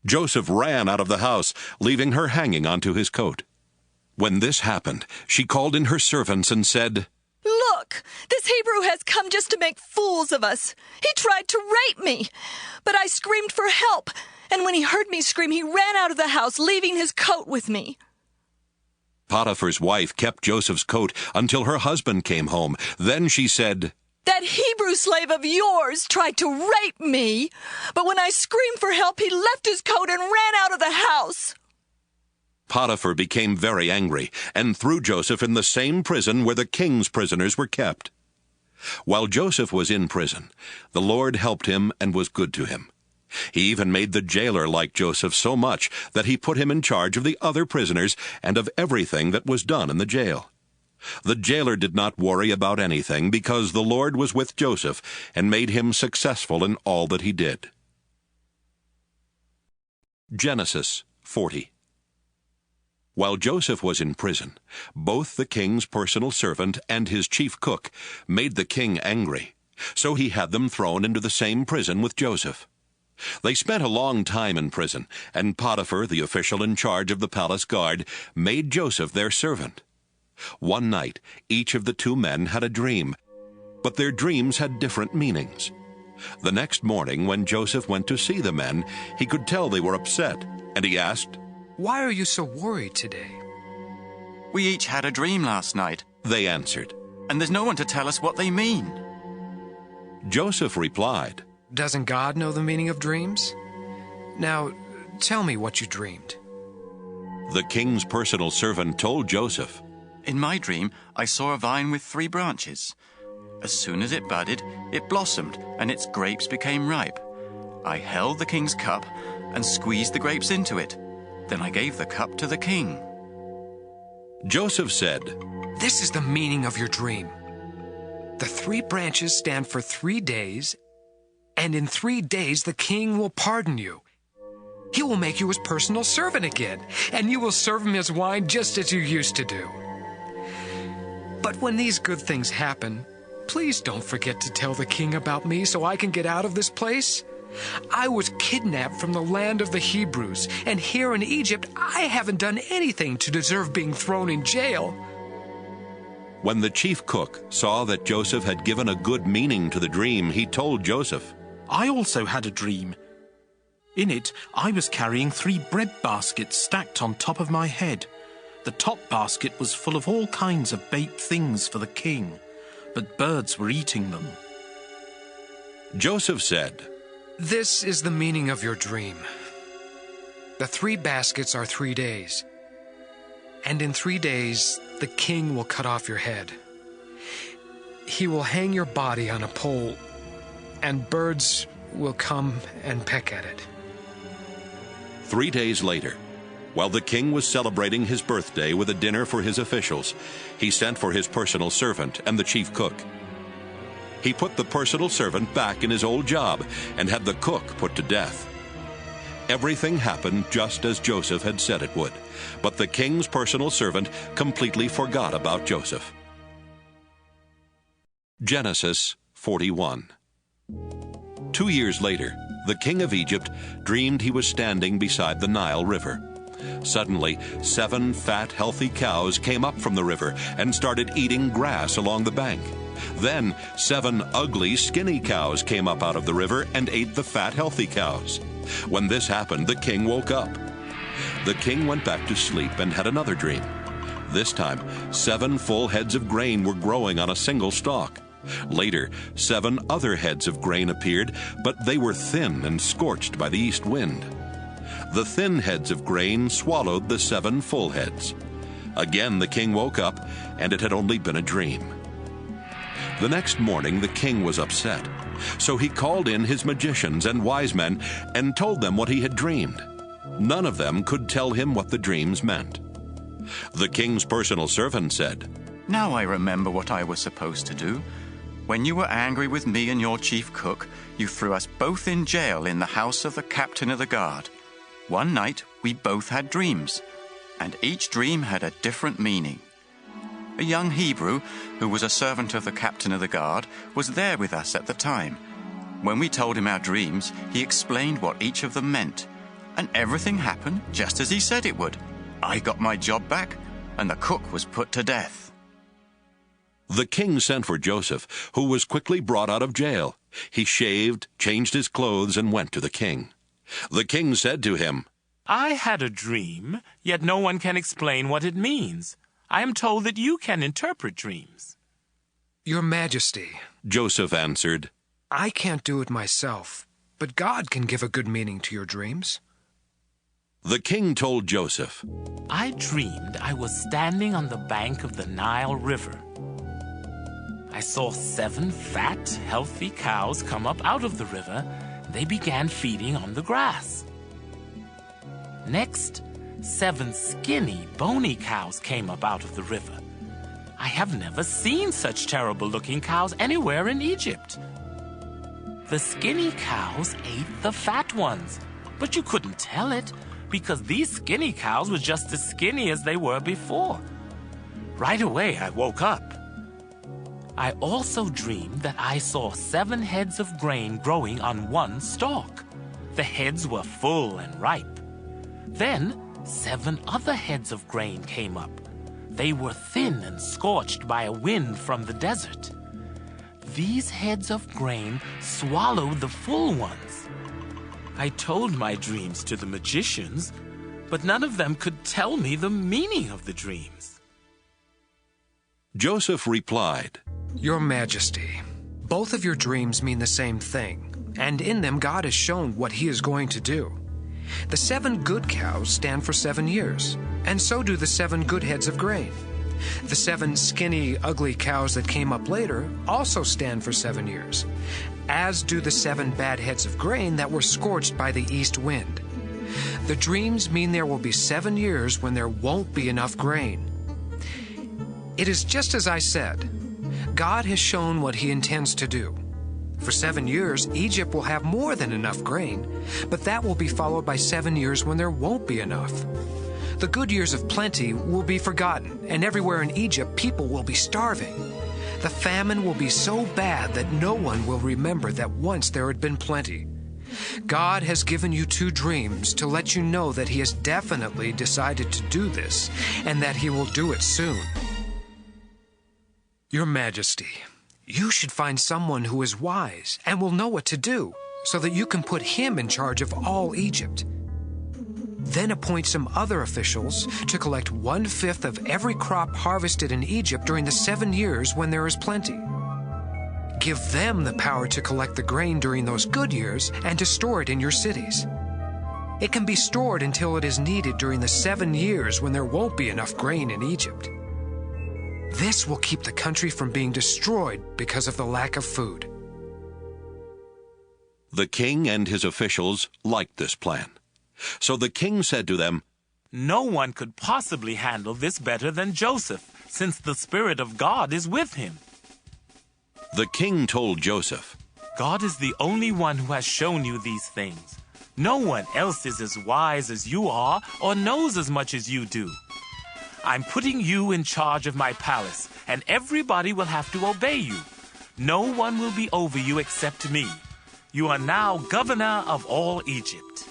Joseph ran out of the house, leaving her hanging onto his coat. When this happened, she called in her servants and said, "Look, this Hebrew has come just to make fools of us. He tried to rape me, but I screamed for help, and when he heard me scream, he ran out of the house, leaving his coat with me." Potiphar's wife kept Joseph's coat until her husband came home. Then she said, "That Hebrew slave of yours tried to rape me, but when I screamed for help, he left his coat and ran out of the house." Potiphar became very angry and threw Joseph in the same prison where the king's prisoners were kept. While Joseph was in prison, the Lord helped him and was good to him. He even made the jailer like Joseph so much that he put him in charge of the other prisoners and of everything that was done in the jail. The jailer did not worry about anything because the Lord was with Joseph and made him successful in all that he did. Genesis 40. While Joseph was in prison, both the king's personal servant and his chief cook made the king angry, so he had them thrown into the same prison with Joseph. They spent a long time in prison, and Potiphar, the official in charge of the palace guard, made Joseph their servant. One night, each of the two men had a dream, but their dreams had different meanings. The next morning, when Joseph went to see the men, he could tell they were upset, and he asked, "Why are you so worried today?" "We each had a dream last night," they answered, "and there's no one to tell us what they mean." Joseph replied, "Doesn't God know the meaning of dreams? Now, tell me what you dreamed." The king's personal servant told Joseph, "In my dream, I saw a vine with 3 branches. As soon as it budded, it blossomed, and its grapes became ripe. I held the king's cup and squeezed the grapes into it. Then I gave the cup to the king." Joseph said, "This is the meaning of your dream. The 3 branches stand for 3 days, and in 3 days the king will pardon you. He will make you his personal servant again, and you will serve him his wine just as you used to do. But when these good things happen, please don't forget to tell the king about me so I can get out of this place. I was kidnapped from the land of the Hebrews, and here in Egypt I haven't done anything to deserve being thrown in jail." When the chief cook saw that Joseph had given a good meaning to the dream, he told Joseph, "I also had a dream. In it, I was carrying 3 bread baskets stacked on top of my head. The top basket was full of all kinds of baked things for the king, but birds were eating them." Joseph said, "This is the meaning of your dream. The 3 baskets are 3 days, and in 3 days the king will cut off your head. He will hang your body on a pole, and birds will come and peck at it." 3 days later, while the king was celebrating his birthday with a dinner for his officials, he sent for his personal servant and the chief cook. He put the personal servant back in his old job and had the cook put to death. Everything happened just as Joseph had said it would, but the king's personal servant completely forgot about Joseph. Genesis 41. 2 years later, the king of Egypt dreamed he was standing beside the Nile River. Suddenly, 7 fat, healthy cows came up from the river and started eating grass along the bank. Then 7 ugly, skinny cows came up out of the river and ate the fat, healthy cows. When this happened, the king woke up. The king went back to sleep and had another dream. This time, 7 full heads of grain were growing on a single stalk. Later, 7 other heads of grain appeared, but they were thin and scorched by the east wind. The thin heads of grain swallowed the 7 full heads. Again the king woke up, and it had only been a dream. The next morning the king was upset, so he called in his magicians and wise men and told them what he had dreamed. None of them could tell him what the dreams meant. The king's personal servant said, "Now I remember what I was supposed to do. When you were angry with me and your chief cook, you threw us both in jail in the house of the captain of the guard. One night we both had dreams, and each dream had a different meaning. A young Hebrew, who was a servant of the captain of the guard, was there with us at the time. When we told him our dreams, he explained what each of them meant, and everything happened just as he said it would. I got my job back, and the cook was put to death." The king sent for Joseph, who was quickly brought out of jail. He shaved, changed his clothes, and went to the king. The king said to him, "I had a dream, yet no one can explain what it means. I am told that you can interpret dreams." "Your Majesty," Joseph answered, "I can't do it myself, but God can give a good meaning to your dreams." The king told Joseph, "I dreamed I was standing on the bank of the Nile River. I saw 7 fat, healthy cows come up out of the river. They began feeding on the grass. Next, 7 skinny, bony cows came up out of the river. I have never seen such terrible-looking cows anywhere in Egypt. The skinny cows ate the fat ones, but you couldn't tell it because these skinny cows were just as skinny as they were before. Right away, I woke up. I also dreamed that I saw 7 heads of grain growing on one stalk. The heads were full and ripe. Then 7 other heads of grain came up. They were thin and scorched by a wind from the desert. These heads of grain swallowed the full ones. I told my dreams to the magicians, but none of them could tell me the meaning of the dreams. Joseph replied, Your Majesty, both of your dreams mean the same thing, and in them God has shown what he is going to do. The 7 good cows stand for 7 years, and so do the 7 good heads of grain. The 7 skinny, ugly cows that came up later also stand for 7 years, as do the 7 bad heads of grain that were scorched by the east wind. The dreams mean there will be 7 years when there won't be enough grain. It is just as I said. God has shown what he intends to do. For 7 years, Egypt will have more than enough grain, but that will be followed by 7 years when there won't be enough. The good years of plenty will be forgotten, and everywhere in Egypt, people will be starving. The famine will be so bad that no one will remember that once there had been plenty. God has given you 2 dreams to let you know that he has definitely decided to do this, and that he will do it soon. Your Majesty, you should find someone who is wise and will know what to do, so that you can put him in charge of all Egypt. Then appoint some other officials to collect 1/5 of every crop harvested in Egypt during the 7 years when there is plenty. Give them the power to collect the grain during those good years and to store it in your cities. It can be stored until it is needed during the 7 years when there won't be enough grain in Egypt. This will keep the country from being destroyed because of the lack of food. The king and his officials liked this plan. So the king said to them, No one could possibly handle this better than Joseph, since the Spirit of God is with him. The king told Joseph, God is the only one who has shown you these things. No one else is as wise as you are or knows as much as you do. I'm putting you in charge of my palace, and everybody will have to obey you. No one will be over you except me. You are now governor of all Egypt.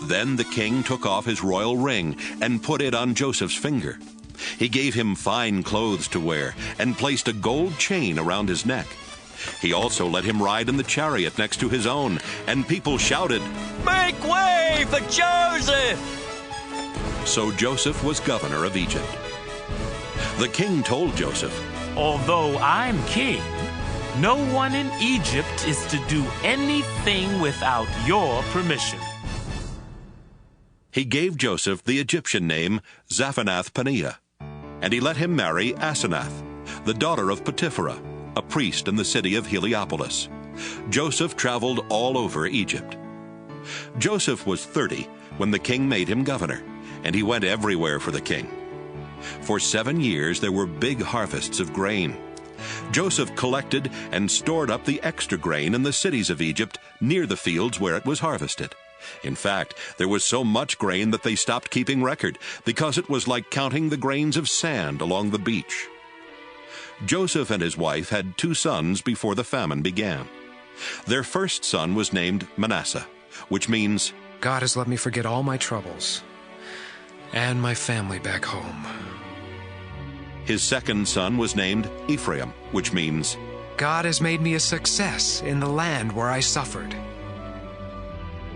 Then the king took off his royal ring and put it on Joseph's finger. He gave him fine clothes to wear and placed a gold chain around his neck. He also let him ride in the chariot next to his own, and people shouted, Make way for Joseph! So Joseph was governor of Egypt. The king told Joseph, Although I'm king, no one in Egypt is to do anything without your permission. He gave Joseph the Egyptian name Zaphanath-Paneah, and he let him marry Asenath, the daughter of Potipherah, a priest in the city of Heliopolis. Joseph traveled all over Egypt. Joseph was 30 when the king made him governor, and he went everywhere for the king. For 7 years there were big harvests of grain. Joseph collected and stored up the extra grain in the cities of Egypt near the fields where it was harvested. In fact, there was so much grain that they stopped keeping record, because it was like counting the grains of sand along the beach. Joseph and his wife had 2 sons before the famine began. Their first son was named Manasseh, which means, God has let me forget all my troubles and my family back home. His second son was named Ephraim, which means, God has made me a success in the land where I suffered.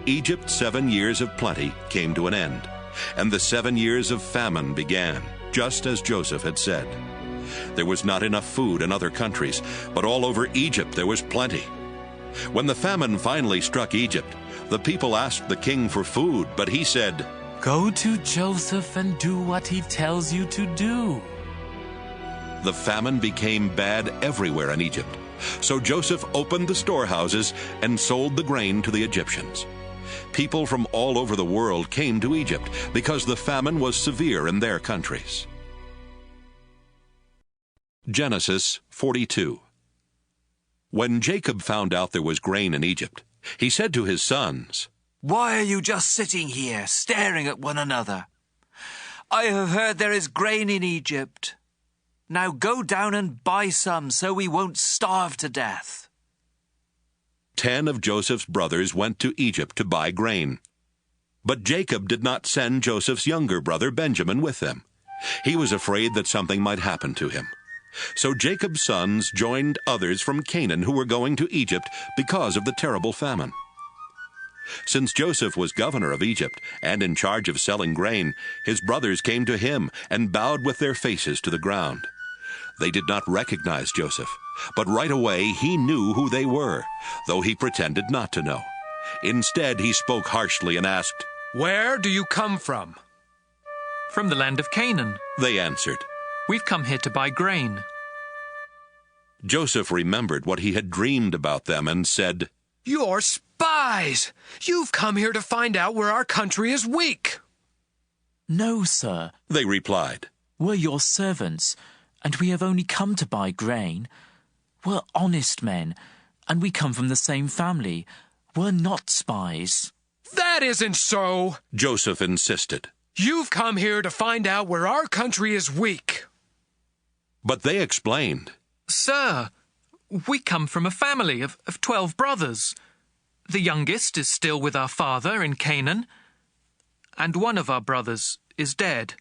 Egypt's 7 years of plenty came to an end, and the 7 years of famine began, just as Joseph had said. There was not enough food in other countries, but all over Egypt there was plenty. When the famine finally struck Egypt, the people asked the king for food, but he said, Go to Joseph and do what he tells you to do. The famine became bad everywhere in Egypt, so Joseph opened the storehouses and sold the grain to the Egyptians. People from all over the world came to Egypt because the famine was severe in their countries. Genesis 42. When Jacob found out there was grain in Egypt, he said to his sons, "Why are you just sitting here, staring at one another? I have heard there is grain in Egypt. Now go down and buy some so we won't starve to death." 10 of Joseph's brothers went to Egypt to buy grain. But Jacob did not send Joseph's younger brother Benjamin with them. He was afraid that something might happen to him. So Jacob's sons joined others from Canaan who were going to Egypt because of the terrible famine. Since Joseph was governor of Egypt and in charge of selling grain, his brothers came to him and bowed with their faces to the ground. They did not recognize Joseph, but right away he knew who they were, though he pretended not to know. Instead, he spoke harshly and asked, "Where do you come from?" "From the land of Canaan," they answered. "We've come here to buy grain." Joseph remembered what he had dreamed about them and said, "You're spies! You've come here to find out where our country is weak." "No, sir," they replied. "We're your servants, and we have only come to buy grain. We're honest men, and we come from the same family. We're not spies." "That isn't so," Joseph insisted. "You've come here to find out where our country is weak." But they explained, "Sir, we come from a family of 12 brothers. The youngest is still with our father in Canaan, and one of our brothers is dead."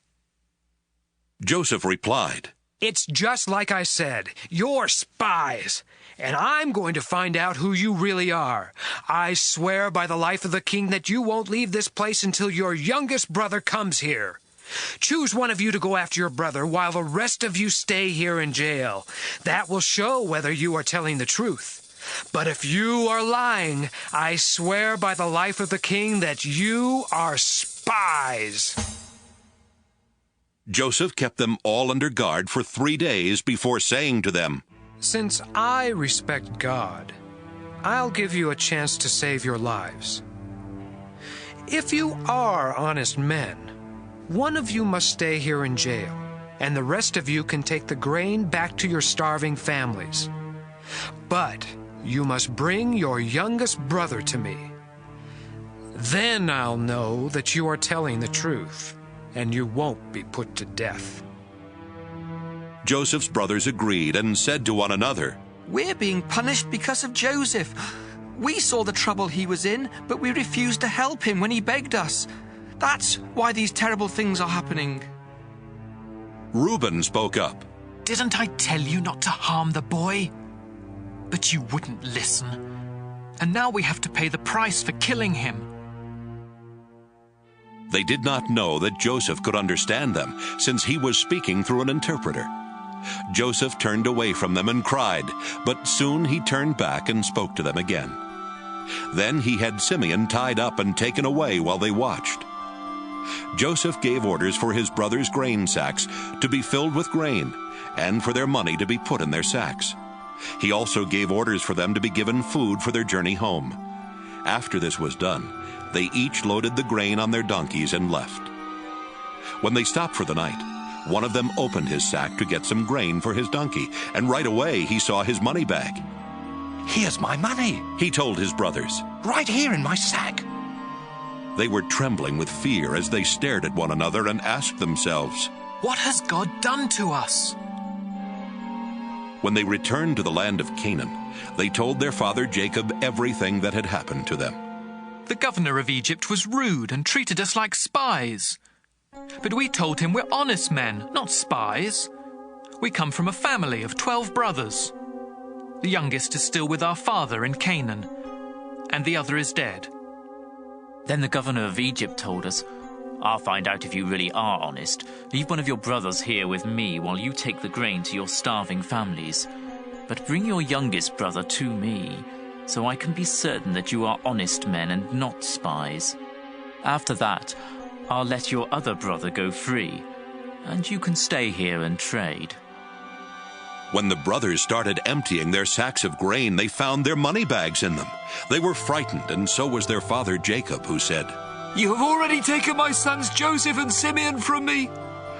Joseph replied, "It's just like I said. You're spies, and I'm going to find out who you really are. I swear by the life of the king that you won't leave this place until your youngest brother comes here. Choose one of you to go after your brother while the rest of you stay here in jail. That will show whether you are telling the truth. But if you are lying, I swear by the life of the king that you are spies." Joseph kept them all under guard for 3 days before saying to them, "Since I respect God, I'll give you a chance to save your lives. If you are honest men, one of you must stay here in jail, and the rest of you can take the grain back to your starving families. But you must bring your youngest brother to me. Then I'll know that you are telling the truth, and you won't be put to death." Joseph's brothers agreed and said to one another, "We're being punished because of Joseph. We saw the trouble he was in, but we refused to help him when he begged us. That's why these terrible things are happening." Reuben spoke up. "Didn't I tell you not to harm the boy? But you wouldn't listen. And now we have to pay the price for killing him." They did not know that Joseph could understand them, since he was speaking through an interpreter. Joseph turned away from them and cried, but soon he turned back and spoke to them again. Then he had Simeon tied up and taken away while they watched. Joseph gave orders for his brothers' grain sacks to be filled with grain, and for their money to be put in their sacks. He also gave orders for them to be given food for their journey home. After this was done, they each loaded the grain on their donkeys and left. When they stopped for the night, one of them opened his sack to get some grain for his donkey, and right away he saw his money bag. "Here's my money," he told his brothers. "Right here in my sack." They were trembling with fear as they stared at one another and asked themselves, "What has God done to us?" When they returned to the land of Canaan, they told their father Jacob everything that had happened to them. "The governor of Egypt was rude and treated us like spies. But we told him we're honest men, not spies. We come from a family of 12 brothers. The youngest is still with our father in Canaan, and the other is dead." Then the governor of Egypt told us, "I'll find out if you really are honest. Leave one of your brothers here with me while you take the grain to your starving families. But bring your youngest brother to me, so I can be certain that you are honest men and not spies. After that, I'll let your other brother go free, and you can stay here and trade." When the brothers started emptying their sacks of grain, they found their money bags in them. They were frightened, and so was their father Jacob, who said, "You have already taken my sons Joseph and Simeon from me,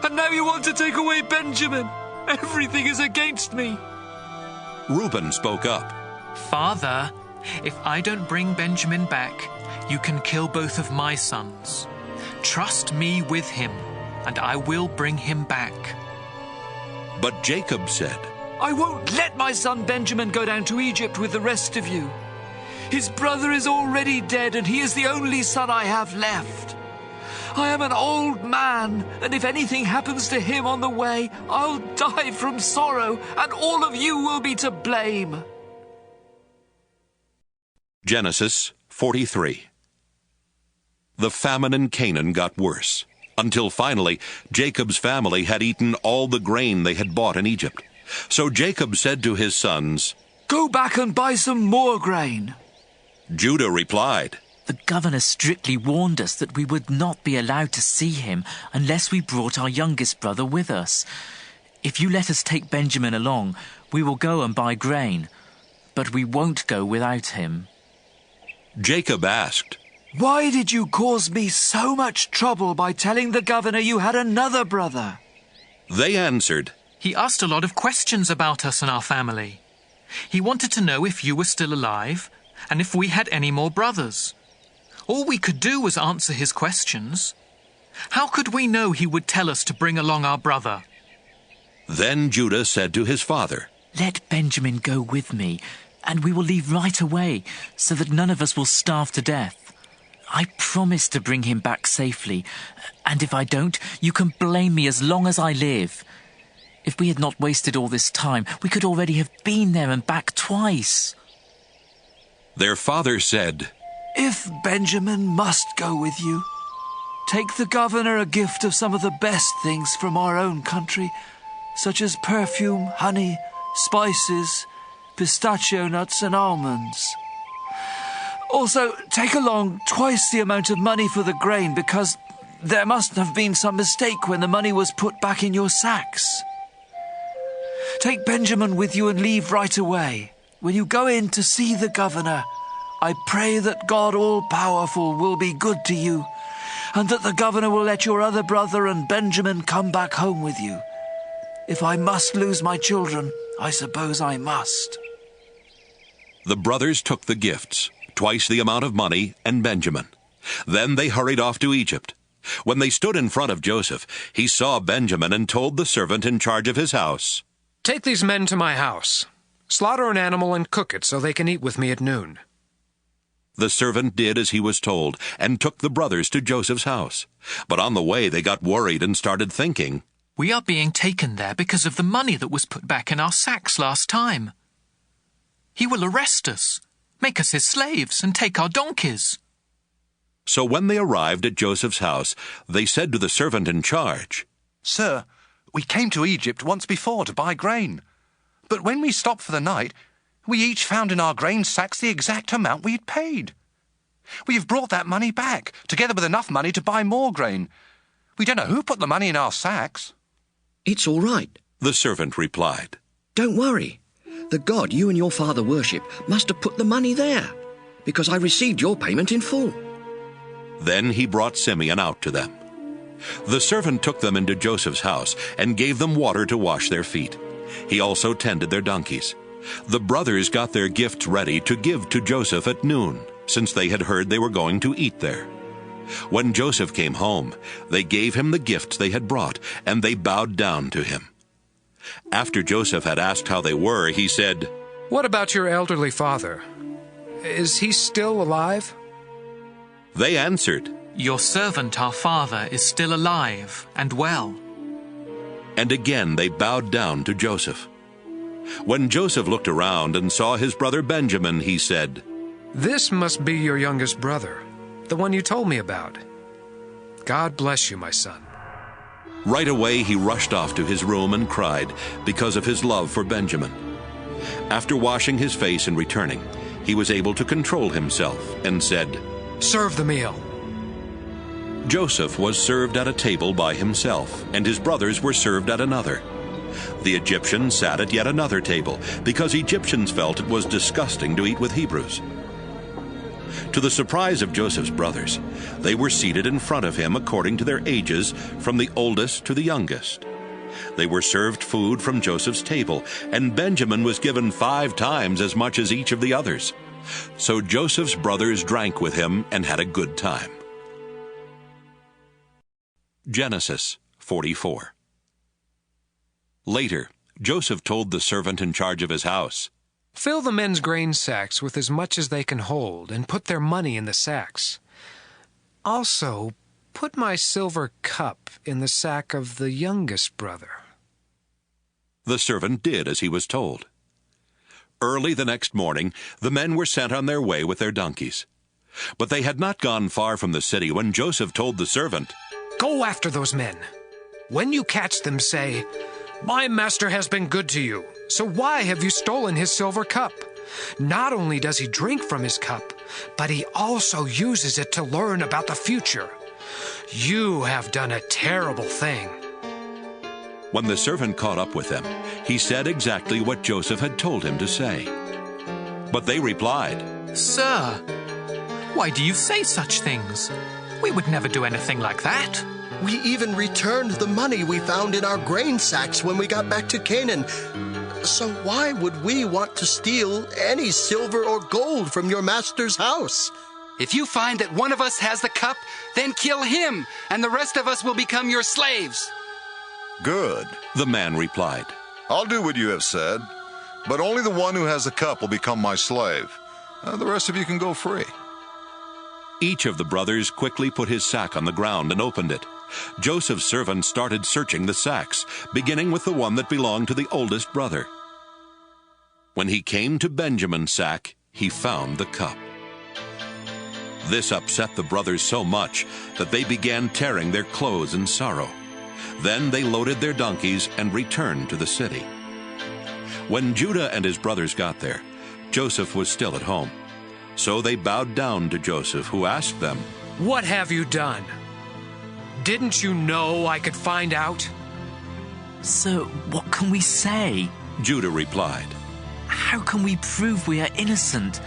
and now you want to take away Benjamin. Everything is against me. Reuben spoke up. Father, if I don't bring Benjamin back, you can kill both of my sons. Trust me with him, and I will bring him back. But Jacob said, I won't let my son Benjamin go down to Egypt with the rest of you. His brother is already dead, and he is the only son I have left. I am an old man, and if anything happens to him on the way, I'll die from sorrow, and all of you will be to blame. Genesis 43. The famine in Canaan got worse, until finally Jacob's family had eaten all the grain they had bought in Egypt. So Jacob said to his sons, Go back and buy some more grain. Judah replied, The governor strictly warned us that we would not be allowed to see him unless we brought our youngest brother with us. If you let us take Benjamin along, we will go and buy grain, but we won't go without him. Jacob asked, Why did you cause me so much trouble by telling the governor you had another brother? They answered, He asked a lot of questions about us and our family. He wanted to know if you were still alive and if we had any more brothers. All we could do was answer his questions. How could we know he would tell us to bring along our brother? Then Judah said to his father, Let Benjamin go with me, and we will leave right away, so that none of us will starve to death. I promise to bring him back safely, and if I don't, you can blame me as long as I live. If we had not wasted all this time, we could already have been there and back twice. Their father said, If Benjamin must go with you, take the governor a gift of some of the best things from our own country, such as perfume, honey, spices, pistachio nuts and almonds. Also, take along twice the amount of money for the grain, because there must have been some mistake when the money was put back in your sacks. Take Benjamin with you and leave right away. When you go in to see the governor, I pray that God all-powerful will be good to you, and that the governor will let your other brother and Benjamin come back home with you. If I must lose my children, I suppose I must. The brothers took the gifts, twice the amount of money, and Benjamin. Then they hurried off to Egypt. When they stood in front of Joseph, he saw Benjamin and told the servant in charge of his house, Take these men to my house. Slaughter an animal and cook it so they can eat with me at noon. The servant did as he was told and took the brothers to Joseph's house. But on the way they got worried and started thinking, We are being taken there because of the money that was put back in our sacks last time. He will arrest us, make us his slaves, and take our donkeys. So when they arrived at Joseph's house, they said to the servant in charge, Sir, we came to Egypt once before to buy grain. But when we stopped for the night, we each found in our grain sacks the exact amount we had paid. We have brought that money back, together with enough money to buy more grain. We don't know who put the money in our sacks. It's all right, the servant replied. Don't worry. The God you and your father worship must have put the money there, because I received your payment in full. Then he brought Simeon out to them. The servant took them into Joseph's house and gave them water to wash their feet. He also tended their donkeys. The brothers got their gifts ready to give to Joseph at noon, since they had heard they were going to eat there. When Joseph came home, they gave him the gifts they had brought, and they bowed down to him. After Joseph had asked how they were, he said, What about your elderly father? Is he still alive? They answered, Your servant, our father, is still alive and well. And again they bowed down to Joseph. When Joseph looked around and saw his brother Benjamin, he said, This must be your youngest brother, the one you told me about. God bless you, my son. Right away he rushed off to his room and cried because of his love for Benjamin. After washing his face and returning, he was able to control himself and said, Serve the meal. Joseph was served at a table by himself, and his brothers were served at another. The Egyptians sat at yet another table, because Egyptians felt it was disgusting to eat with Hebrews. To the surprise of Joseph's brothers, they were seated in front of him according to their ages, from the oldest to the youngest. They were served food from Joseph's table, and Benjamin was given 5 times as much as each of the others. So Joseph's brothers drank with him and had a good time. Genesis 44. Later, Joseph told the servant in charge of his house, "Fill the men's grain sacks with as much as they can hold, and put their money in the sacks. Also, put my silver cup in the sack of the youngest brother." The servant did as he was told. Early the next morning, the men were sent on their way with their donkeys. But they had not gone far from the city when Joseph told the servant, "Go after those men. When you catch them, say, 'My master has been good to you, so why have you stolen his silver cup? Not only does he drink from his cup, but he also uses it to learn about the future. You have done a terrible thing.'" When the servant caught up with them, he said exactly what Joseph had told him to say. But they replied, "Sir, why do you say such things? We would never do anything like that." We even returned the money we found in our grain sacks when we got back to Canaan. So why would we want to steal any silver or gold from your master's house? If you find that one of us has the cup, then kill him, and the rest of us will become your slaves." "Good," the man replied. "I'll do what you have said, but only the one who has the cup will become my slave. The rest of you can go free." Each of the brothers quickly put his sack on the ground and opened it. Joseph's servant started searching the sacks, beginning with the one that belonged to the oldest brother. When he came to Benjamin's sack, he found the cup. This upset the brothers so much that they began tearing their clothes in sorrow. Then they loaded their donkeys and returned to the city. When Judah and his brothers got there, Joseph was still at home. So they bowed down to Joseph, who asked them, "What have you done? Didn't you know I could find out?" "Sir, what can we say?" Judah replied. "How can we prove we are innocent?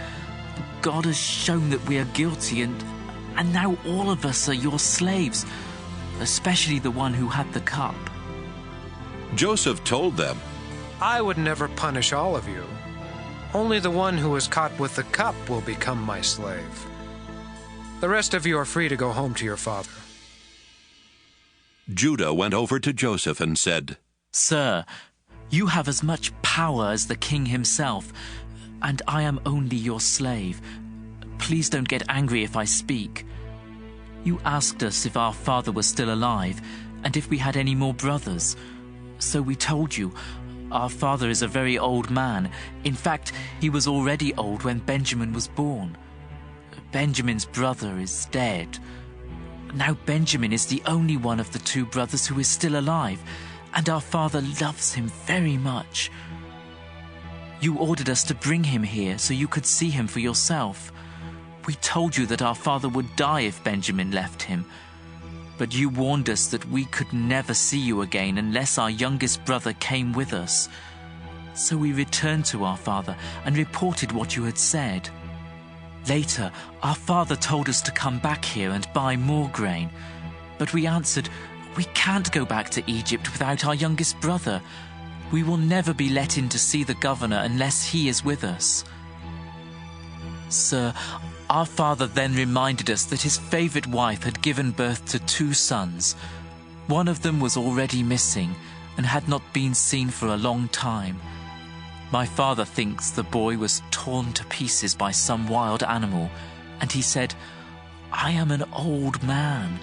God has shown that we are guilty, and now all of us are your slaves, especially the one who had the cup." Joseph told them, "I would never punish all of you. Only the one who was caught with the cup will become my slave. The rest of you are free to go home to your father." Judah went over to Joseph and said, "Sir, you have as much power as the king himself, and I am only your slave. Please don't get angry if I speak. You asked us if our father was still alive and if we had any more brothers. So we told you. Our father is a very old man. In fact, he was already old when Benjamin was born. Benjamin's brother is dead. Now Benjamin is the only one of the 2 brothers who is still alive, and our father loves him very much. You ordered us to bring him here so you could see him for yourself. We told you that our father would die if Benjamin left him. But you warned us that we could never see you again unless our youngest brother came with us. So we returned to our father and reported what you had said. Later, our father told us to come back here and buy more grain. But we answered, 'We can't go back to Egypt without our youngest brother. We will never be let in to see the governor unless he is with us.' Sir, our father then reminded us that his favorite wife had given birth to 2 sons. One of them was already missing and had not been seen for a long time. My father thinks the boy was torn to pieces by some wild animal, and he said, 'I am an old man.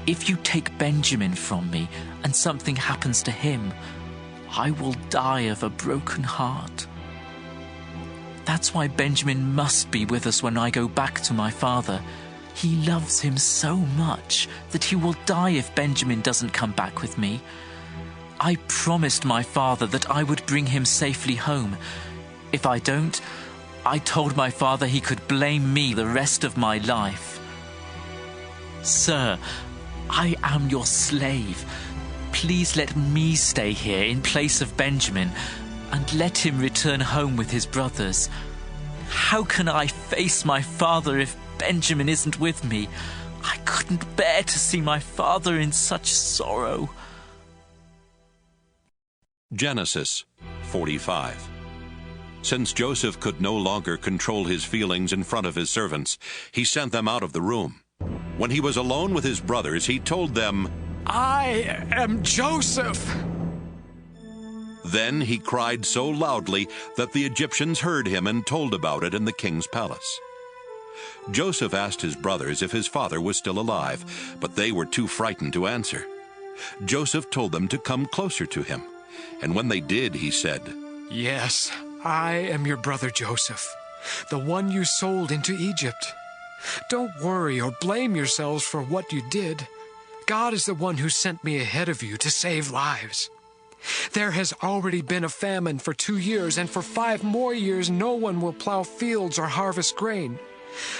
If you take Benjamin from me and something happens to him, I will die of a broken heart.' That's why Benjamin must be with us when I go back to my father. He loves him so much that he will die if Benjamin doesn't come back with me. I promised my father that I would bring him safely home. If I don't, I told my father he could blame me the rest of my life. Sir, I am your slave. Please let me stay here in place of Benjamin and let him return home with his brothers. How can I face my father if Benjamin isn't with me? I couldn't bear to see my father in such sorrow." Genesis 45. Since Joseph could no longer control his feelings in front of his servants, he sent them out of the room. When he was alone with his brothers, he told them, "I am Joseph." Then he cried so loudly that the Egyptians heard him and told about it in the king's palace. Joseph asked his brothers if his father was still alive, but they were too frightened to answer. Joseph told them to come closer to him, and when they did, he said, "Yes, I am your brother Joseph, the one you sold into Egypt. Don't worry or blame yourselves for what you did. God is the one who sent me ahead of you to save lives. There has already been a famine for 2 years, and for 5 more years no one will plow fields or harvest grain.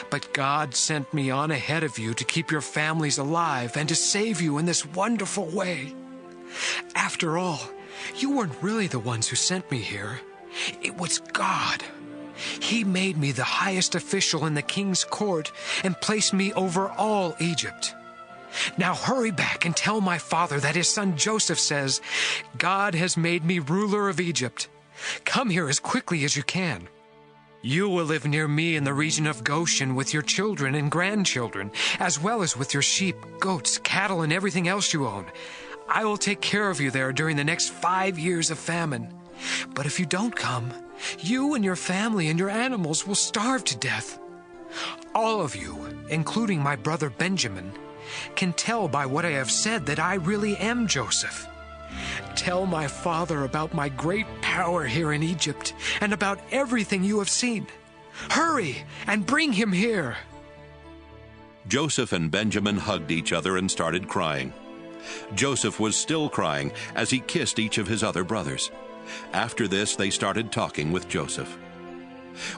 But God sent me on ahead of you to keep your families alive and to save you in this wonderful way. After all, you weren't really the ones who sent me here. It was God. He made me the highest official in the king's court and placed me over all Egypt. Now hurry back and tell my father that his son Joseph says, 'God has made me ruler of Egypt. Come here as quickly as you can. You will live near me in the region of Goshen with your children and grandchildren, as well as with your sheep, goats, cattle, and everything else you own. I will take care of you there during the next 5 years of famine. But if you don't come, you and your family and your animals will starve to death. All of you, including my brother Benjamin, can tell by what I have said that I really am Joseph. Tell my father about my great power here in Egypt and about everything you have seen. Hurry and bring him here." Joseph and Benjamin hugged each other and started crying. Joseph was still crying as he kissed each of his other brothers. After this, they started talking with Joseph.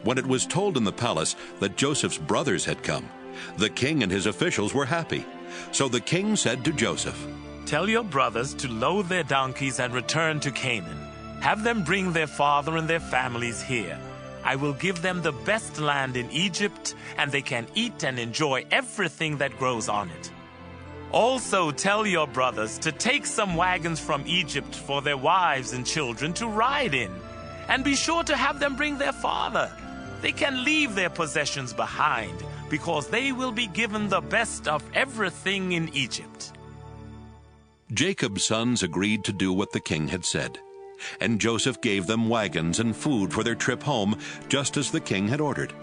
When it was told in the palace that Joseph's brothers had come, the king and his officials were happy. So the king said to Joseph, "Tell your brothers to load their donkeys and return to Canaan. Have them bring their father and their families here. I will give them the best land in Egypt, and they can eat and enjoy everything that grows on it. Also tell your brothers to take some wagons from Egypt for their wives and children to ride in, and be sure to have them bring their father. They can leave their possessions behind, because they will be given the best of everything in Egypt." Jacob's sons agreed to do what the king had said, and Joseph gave them wagons and food for their trip home, just as the king had ordered.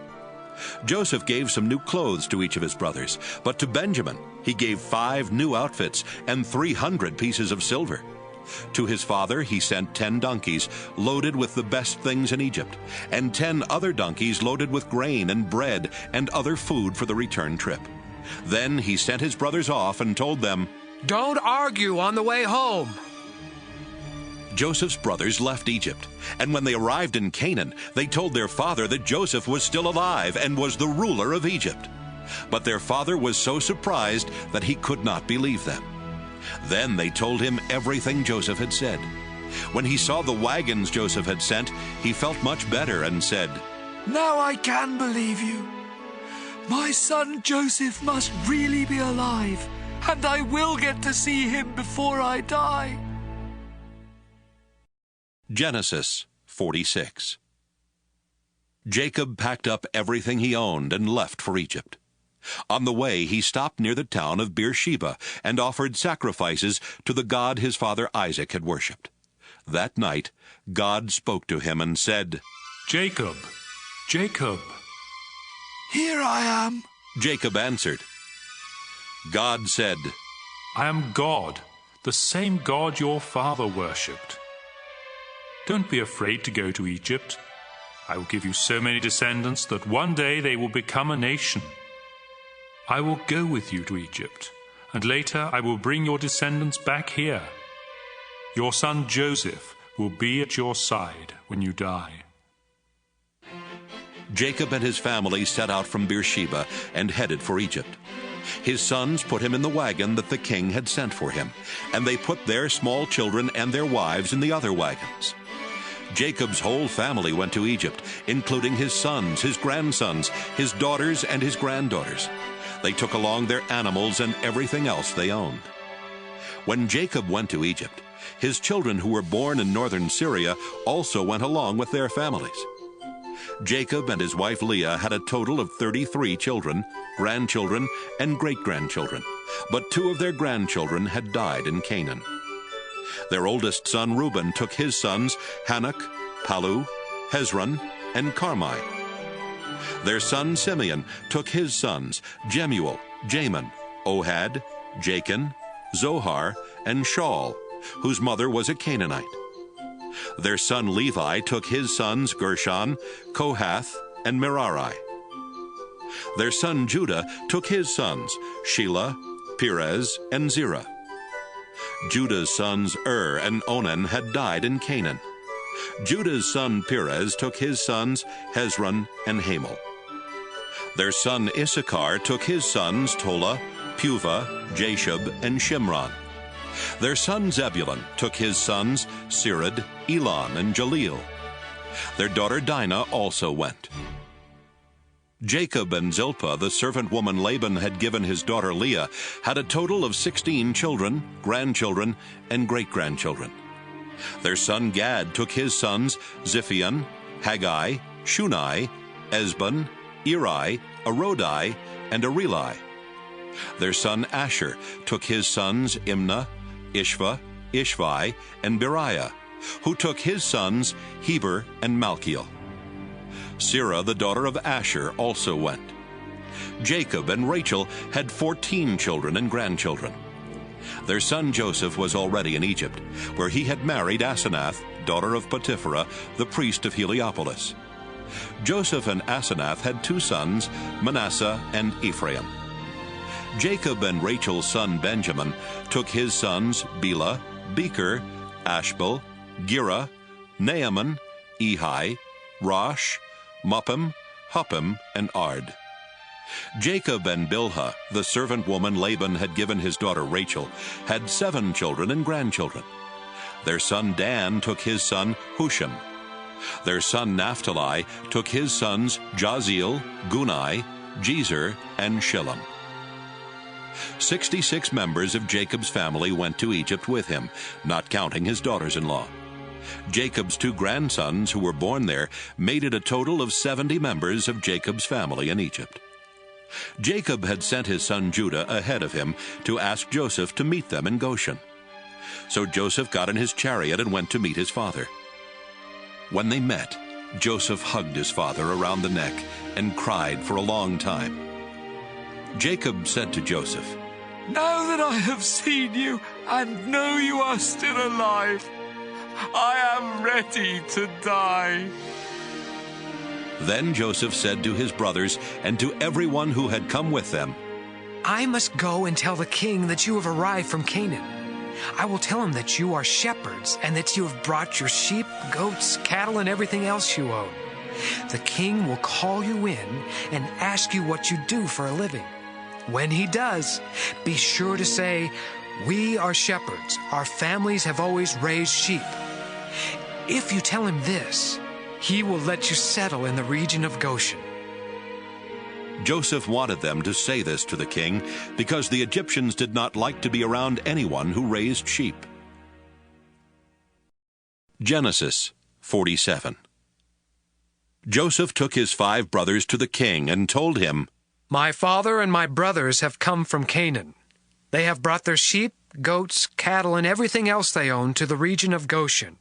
Joseph gave some new clothes to each of his brothers, but to Benjamin he gave 5 new outfits and 300 pieces of silver. To his father he sent 10 donkeys loaded with the best things in Egypt, and 10 other donkeys loaded with grain and bread and other food for the return trip. Then he sent his brothers off and told them, "Don't argue on the way home." Joseph's brothers left Egypt, and when they arrived in Canaan, they told their father that Joseph was still alive and was the ruler of Egypt. But their father was so surprised that he could not believe them. Then they told him everything Joseph had said. When he saw the wagons Joseph had sent, he felt much better and said, "Now I can believe you. My son Joseph must really be alive, and I will get to see him before I die." Genesis 46. Jacob packed up everything he owned and left for Egypt. On the way, he stopped near the town of Beersheba and offered sacrifices to the God his father Isaac had worshipped. That night, God spoke to him and said, "Jacob, Jacob." "Here I am," Jacob answered. God said, "I am God, the same God your father worshipped. Don't be afraid to go to Egypt. I will give you so many descendants that one day they will become a nation. I will go with you to Egypt, and later I will bring your descendants back here. Your son Joseph will be at your side when you die." Jacob and his family set out from Beersheba and headed for Egypt. His sons put him in the wagon that the king had sent for him, and they put their small children and their wives in the other wagons. Jacob's whole family went to Egypt, including his sons, his grandsons, his daughters, and his granddaughters. They took along their animals and everything else they owned. When Jacob went to Egypt, His children who were born in northern Syria also went along with their families. Jacob and his wife Leah had a total of 33 children, grandchildren, and great-grandchildren, but 2 of their grandchildren had died in Canaan. Their oldest son Reuben took his sons Hanok, Palu, Hezron, and Carmi. Their son Simeon took his sons Jemuel, Jamin, Ohad, Jachin, Zohar, and Shaul, whose mother was a Canaanite. Their son Levi took his sons Gershon, Kohath, and Merari. Their son Judah took his sons Shelah, Perez, and Zerah. Judah's sons and Onan had died in Canaan. Judah's son Perez took his sons Hezron and Hamel. Their son Issachar took his sons Tola, Puvah, Jashub, and Shimron. Their son Zebulun took his sons Sirad, Elon, and Jaleel. Their daughter Dinah also went. Jacob and Zilpah, the servant woman Laban had given his daughter Leah, had a total of 16 children, grandchildren, and great-grandchildren. Their son Gad took his sons Ziphion, Haggai, Shunai, Esbon, Eri, Arodi, and Areli. Their son Asher took his sons Imnah, Ishva, Ishvi, and Beriah, who took his sons Heber and Malchiel. Serah, the daughter of Asher, also went. Jacob and Rachel had 14 children and grandchildren. Their son Joseph was already in Egypt, where he had married Asenath, daughter of Potipherah, the priest of Heliopolis. Joseph and Asenath had 2 sons, Manasseh and Ephraim. Jacob and Rachel's son Benjamin took his sons Bela, Becher, Ashbel, Gera, Naaman, Ehi, Rosh, Muppim, Huppim, and Ard. Jacob and Bilhah, the servant woman Laban had given his daughter Rachel, had 7 children and grandchildren. Their son Dan took his son Hushim. Their son Naphtali took his sons Jaziel, Gunai, Jezer, and Shillem. 66 members of Jacob's family went to Egypt with him, not counting his daughters-in-law. Jacob's 2 grandsons who were born there made it a total of 70 members of Jacob's family in Egypt. Jacob had sent his son Judah ahead of him to ask Joseph to meet them in Goshen. So Joseph got in his chariot and went to meet his father. When they met, Joseph hugged his father around the neck and cried for a long time. Jacob said to Joseph, "Now that I have seen you and know you are still alive, I am ready to die." Then Joseph said to his brothers and to everyone who had come with them, I must go and tell the king that you have arrived from Canaan. I will tell him that you are shepherds and that you have brought your sheep, goats, cattle, and everything else you own. The king will call you in and ask you what you do for a living. When he does, be sure to say, "We are shepherds. Our families have always raised sheep." If you tell him this, he will let you settle in the region of Goshen. Joseph wanted them to say this to the king because the Egyptians did not like to be around anyone who raised sheep. Genesis 47. Joseph took his 5 brothers to the king and told him, My father and my brothers have come from Canaan. They have brought their sheep, goats, cattle, and everything else they own to the region of Goshen.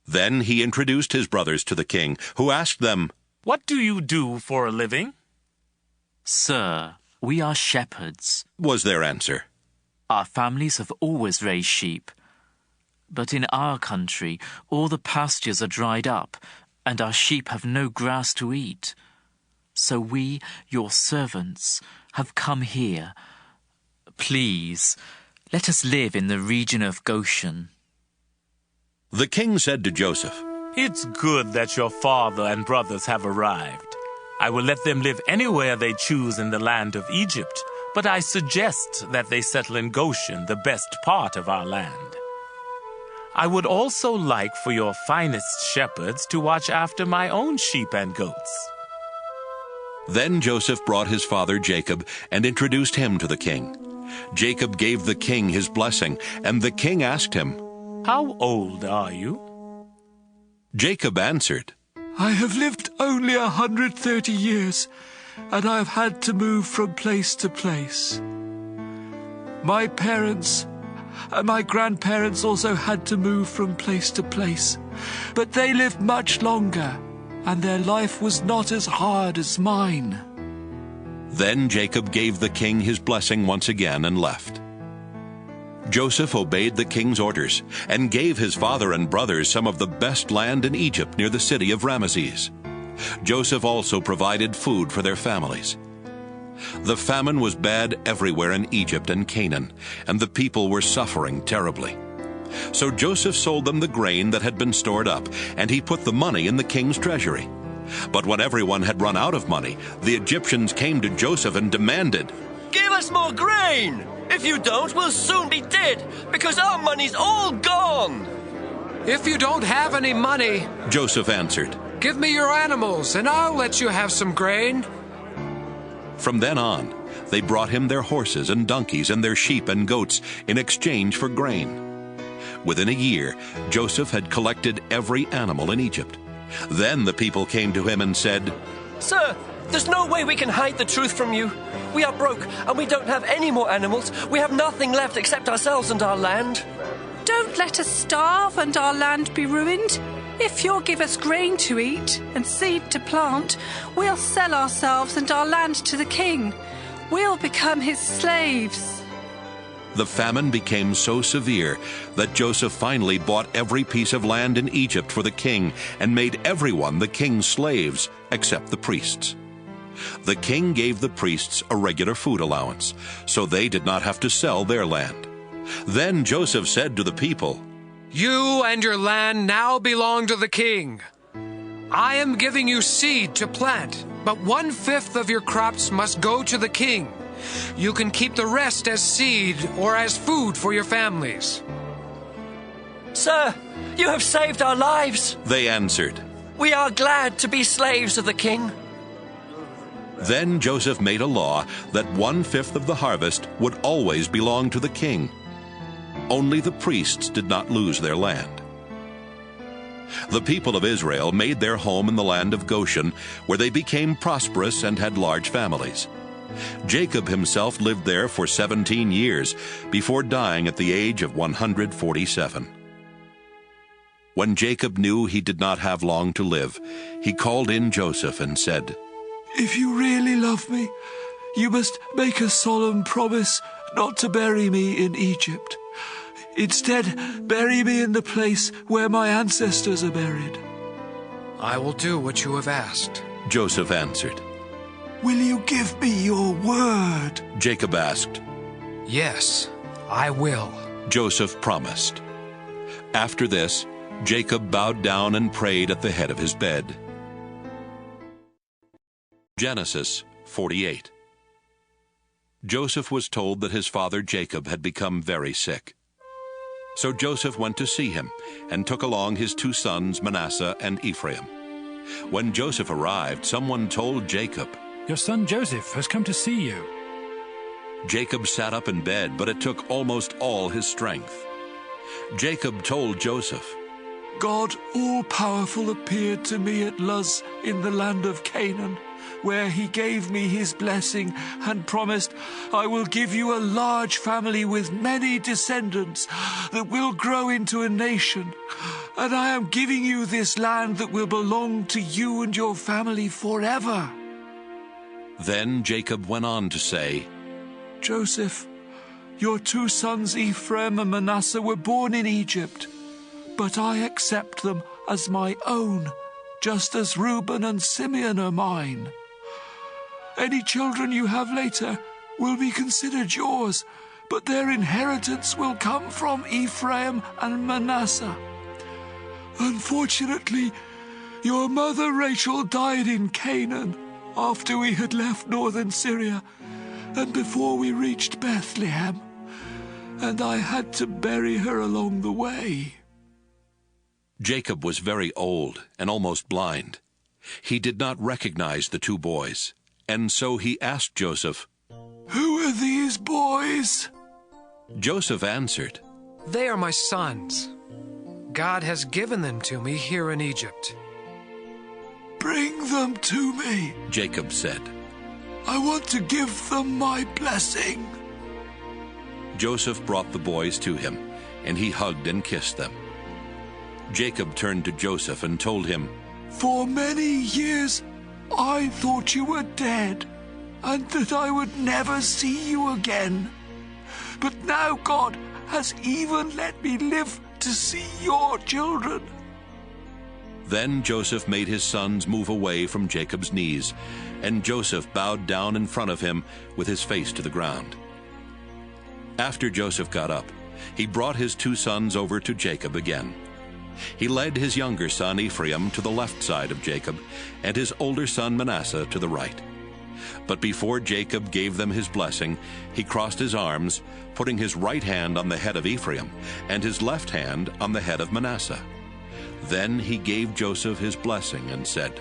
Then he introduced his brothers to the king, who asked them, What do you do for a living? Sir, we are shepherds, was their answer. Our families have always raised sheep. But in our country, all the pastures are dried up, and our sheep have no grass to eat. So we, your servants, have come here. Please, let us live in the region of Goshen. The king said to Joseph, It's good that your father and brothers have arrived. I will let them live anywhere they choose in the land of Egypt, but I suggest that they settle in Goshen, the best part of our land. I would also like for your finest shepherds to watch after my own sheep and goats. Then Joseph brought his father Jacob and introduced him to the king. Jacob gave the king his blessing, and the king asked him, How old are you? Jacob answered, I have lived only 130 years, and I have had to move from place to place. My parents and my grandparents also had to move from place to place, but they lived much longer, and their life was not as hard as mine. Then Jacob gave the king his blessing once again and left. Joseph obeyed the king's orders and gave his father and brothers some of the best land in Egypt near the city of Ramesses. Joseph also provided food for their families. The famine was bad everywhere in Egypt and Canaan, and the people were suffering terribly. So Joseph sold them the grain that had been stored up, and he put the money in the king's treasury. But when everyone had run out of money, the Egyptians came to Joseph and demanded, Give us more grain! If you don't, we'll soon be dead, because our money's all gone! If you don't have any money, Joseph answered, give me your animals, and I'll let you have some grain. From then on, they brought him their horses and donkeys and their sheep and goats in exchange for grain. Within a year, Joseph had collected every animal in Egypt. Then the people came to him and said, Sir, there's no way we can hide the truth from you. We are broke, and we don't have any more animals. We have nothing left except ourselves and our land. Don't let us starve and our land be ruined. If you'll give us grain to eat and seed to plant, we'll sell ourselves and our land to the king. We'll become his slaves. The famine became so severe that Joseph finally bought every piece of land in Egypt for the king and made everyone the king's slaves except the priests. The king gave the priests a regular food allowance, so they did not have to sell their land. Then Joseph said to the people, You and your land now belong to the king. I am giving you seed to plant, but 1/5 of your crops must go to the king. You can keep the rest as seed or as food for your families. Sir, you have saved our lives. They answered. We are glad to be slaves of the king. Then Joseph made a law that 1/5 of the harvest would always belong to the king. Only the priests did not lose their land. The people of Israel made their home in the land of Goshen, where they became prosperous and had large families. Jacob himself lived there for 17 years before dying at the age of 147. When Jacob knew he did not have long to live, he called in Joseph and said, If you really love me, you must make a solemn promise not to bury me in Egypt. Instead, bury me in the place where my ancestors are buried. I will do what you have asked, Joseph answered. Will you give me your word? Jacob asked. Yes, I will, Joseph promised. After this, Jacob bowed down and prayed at the head of his bed. Genesis 48. Joseph was told that his father Jacob had become very sick. So Joseph went to see him and took along his 2 sons Manasseh and Ephraim. When Joseph arrived, someone told Jacob, Your son Joseph has come to see you. Jacob sat up in bed, but it took almost all his strength. Jacob told Joseph, God all-powerful appeared to me at Luz in the land of Canaan, where he gave me his blessing and promised, I will give you a large family with many descendants that will grow into a nation. And I am giving you this land that will belong to you and your family forever. Then Jacob went on to say, Joseph, your 2 sons Ephraim and Manasseh were born in Egypt, but I accept them as my own, just as Reuben and Simeon are mine. Any children you have later will be considered yours, but their inheritance will come from Ephraim and Manasseh. Unfortunately, your mother Rachel died in Canaan after we had left northern Syria and before we reached Bethlehem, and I had to bury her along the way. Jacob was very old and almost blind. He did not recognize the 2 boys, and so he asked Joseph, Who are these boys? Joseph answered, They are my sons. God has given them to me here in Egypt. Bring them to me, Jacob said. I want to give them my blessing. Joseph brought the boys to him, and he hugged and kissed them. Jacob turned to Joseph and told him, For many years I thought you were dead, and that I would never see you again. But now God has even let me live to see your children. Then Joseph made his sons move away from Jacob's knees, and Joseph bowed down in front of him with his face to the ground. After Joseph got up, he brought his 2 sons over to Jacob again. He led his younger son Ephraim to the left side of Jacob, and his older son Manasseh to the right. But before Jacob gave them his blessing, he crossed his arms, putting his right hand on the head of Ephraim and his left hand on the head of Manasseh. Then he gave Joseph his blessing and said,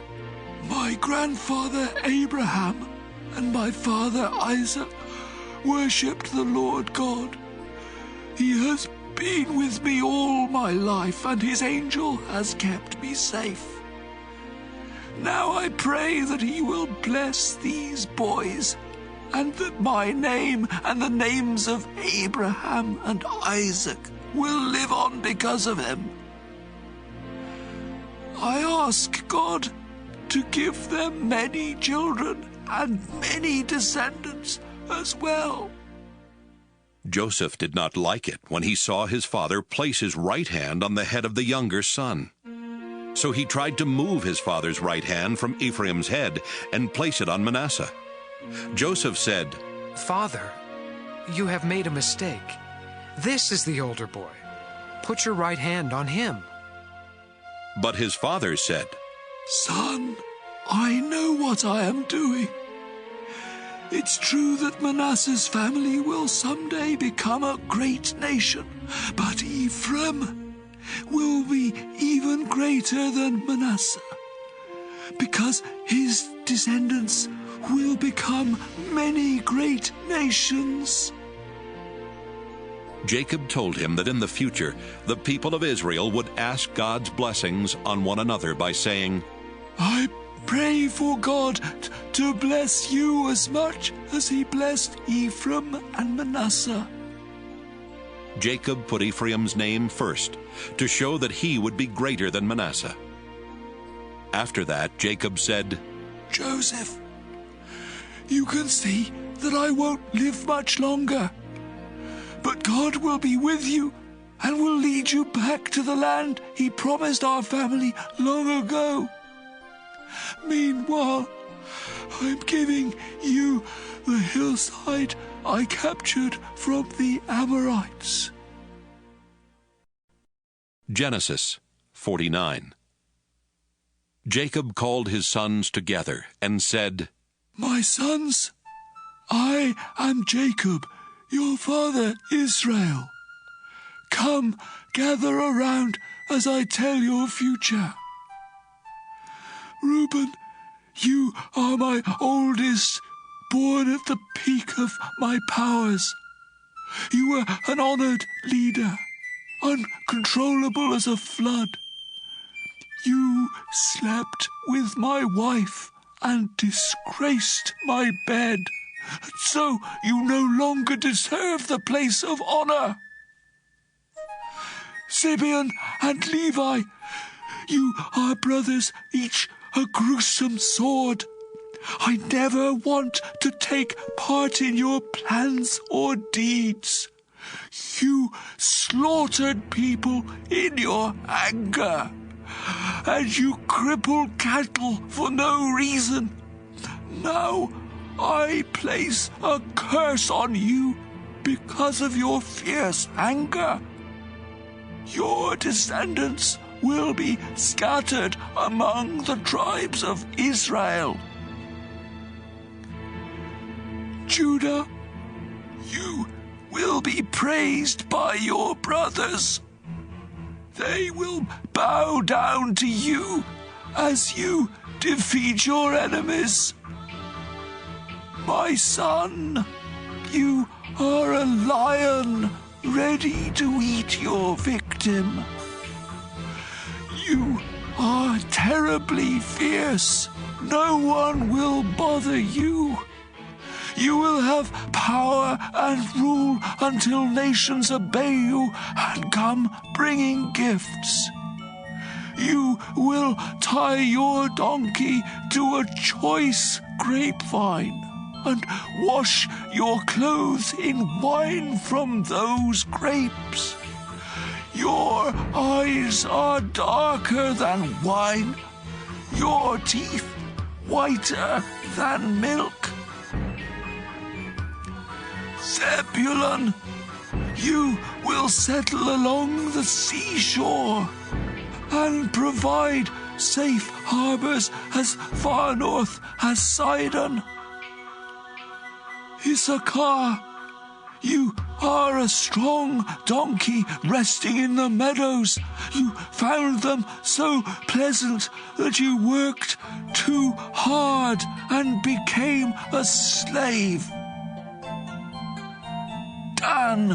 My grandfather Abraham and my father Isaac worshipped the Lord God. He has been with me all my life, and his angel has kept me safe. Now I pray that he will bless these boys, and that my name and the names of Abraham and Isaac will live on because of him. I ask God to give them many children and many descendants as well. Joseph did not like it when he saw his father place his right hand on the head of the younger son. So he tried to move his father's right hand from Ephraim's head and place it on Manasseh. Joseph said, Father, you have made a mistake. This is the older boy. Put your right hand on him. But his father said, Son, I know what I am doing. It's true that Manasseh's family will someday become a great nation, but Ephraim will be even greater than Manasseh, because his descendants will become many great nations. Jacob told him that in the future the people of Israel would ask God's blessings on one another by saying, I pray for God to bless you as much as he blessed Ephraim and Manasseh. Jacob put Ephraim's name first to show that he would be greater than Manasseh. After that, Jacob said, Joseph, you can see that I won't live much longer, but God will be with you and will lead you back to the land he promised our family long ago. Meanwhile, I'm giving you the hillside I captured from the Amorites. Genesis 49. Jacob called his sons together and said, My sons, I am Jacob, your father Israel. Come, gather around as I tell your future. Reuben, you are my oldest, born at the peak of my powers. You were an honored leader, uncontrollable as a flood. You slept with my wife and disgraced my bed, so you no longer deserve the place of honor. Simeon and Levi, you are brothers, each a gruesome sword. I never want to take part in your plans or deeds. You slaughtered people in your anger, and you crippled cattle for no reason. Now I place a curse on you because of your fierce anger. Your descendants will be scattered among the tribes of Israel. Judah, you will be praised by your brothers. They will bow down to you as you defeat your enemies. My son, you are a lion ready to eat your victim. You are terribly fierce. No one will bother you. You will have power and rule until nations obey you and come bringing gifts. You will tie your donkey to a choice grapevine and wash your clothes in wine from those grapes. Your eyes are darker than wine, your teeth whiter than milk. Zebulun, you will settle along the seashore and provide safe harbors as far north as Sidon. Issachar, you are a strong donkey resting in the meadows. You found them so pleasant that you worked too hard and became a slave. Dan,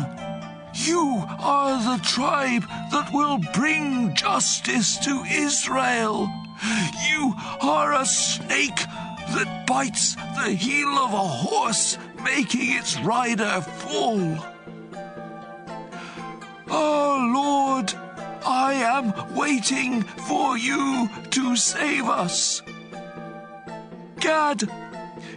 you are the tribe that will bring justice to Israel. You are a snake that bites the heel of a horse, making its rider fall. Oh, Lord, I am waiting for you to save us. Gad,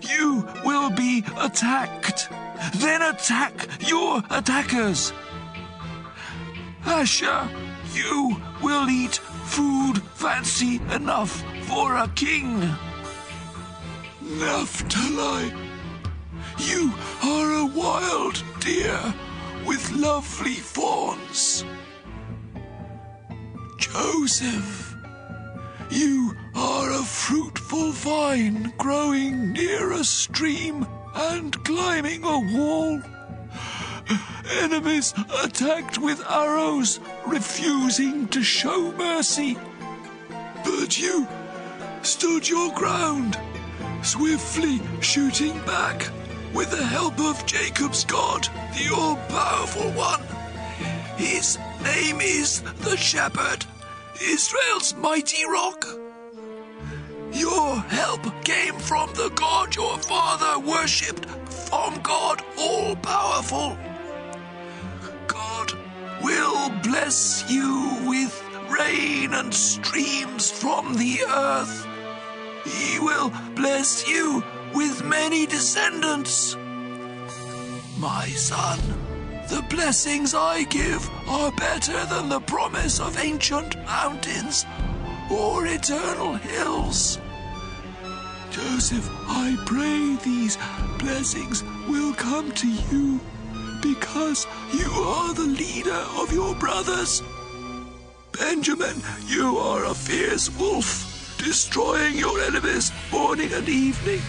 you will be attacked. Then attack your attackers. Asher, you will eat food fancy enough for a king. Naphtali, you are a wild deer with lovely fawns. Joseph, you are a fruitful vine growing near a stream and climbing a wall. Enemies attacked with arrows, refusing to show mercy. But you stood your ground, swiftly shooting back with the help of Jacob's God, the all-powerful one. His name is the Shepherd, Israel's mighty rock. Your help came from the God your father worshipped, from God all-powerful. God will bless you with rain and streams from the earth. He will bless you with many descendants. My son, the blessings I give are better than the promise of ancient mountains or eternal hills. Joseph, I pray these blessings will come to you because you are the leader of your brothers. Benjamin, you are a fierce wolf, destroying your enemies morning and evening.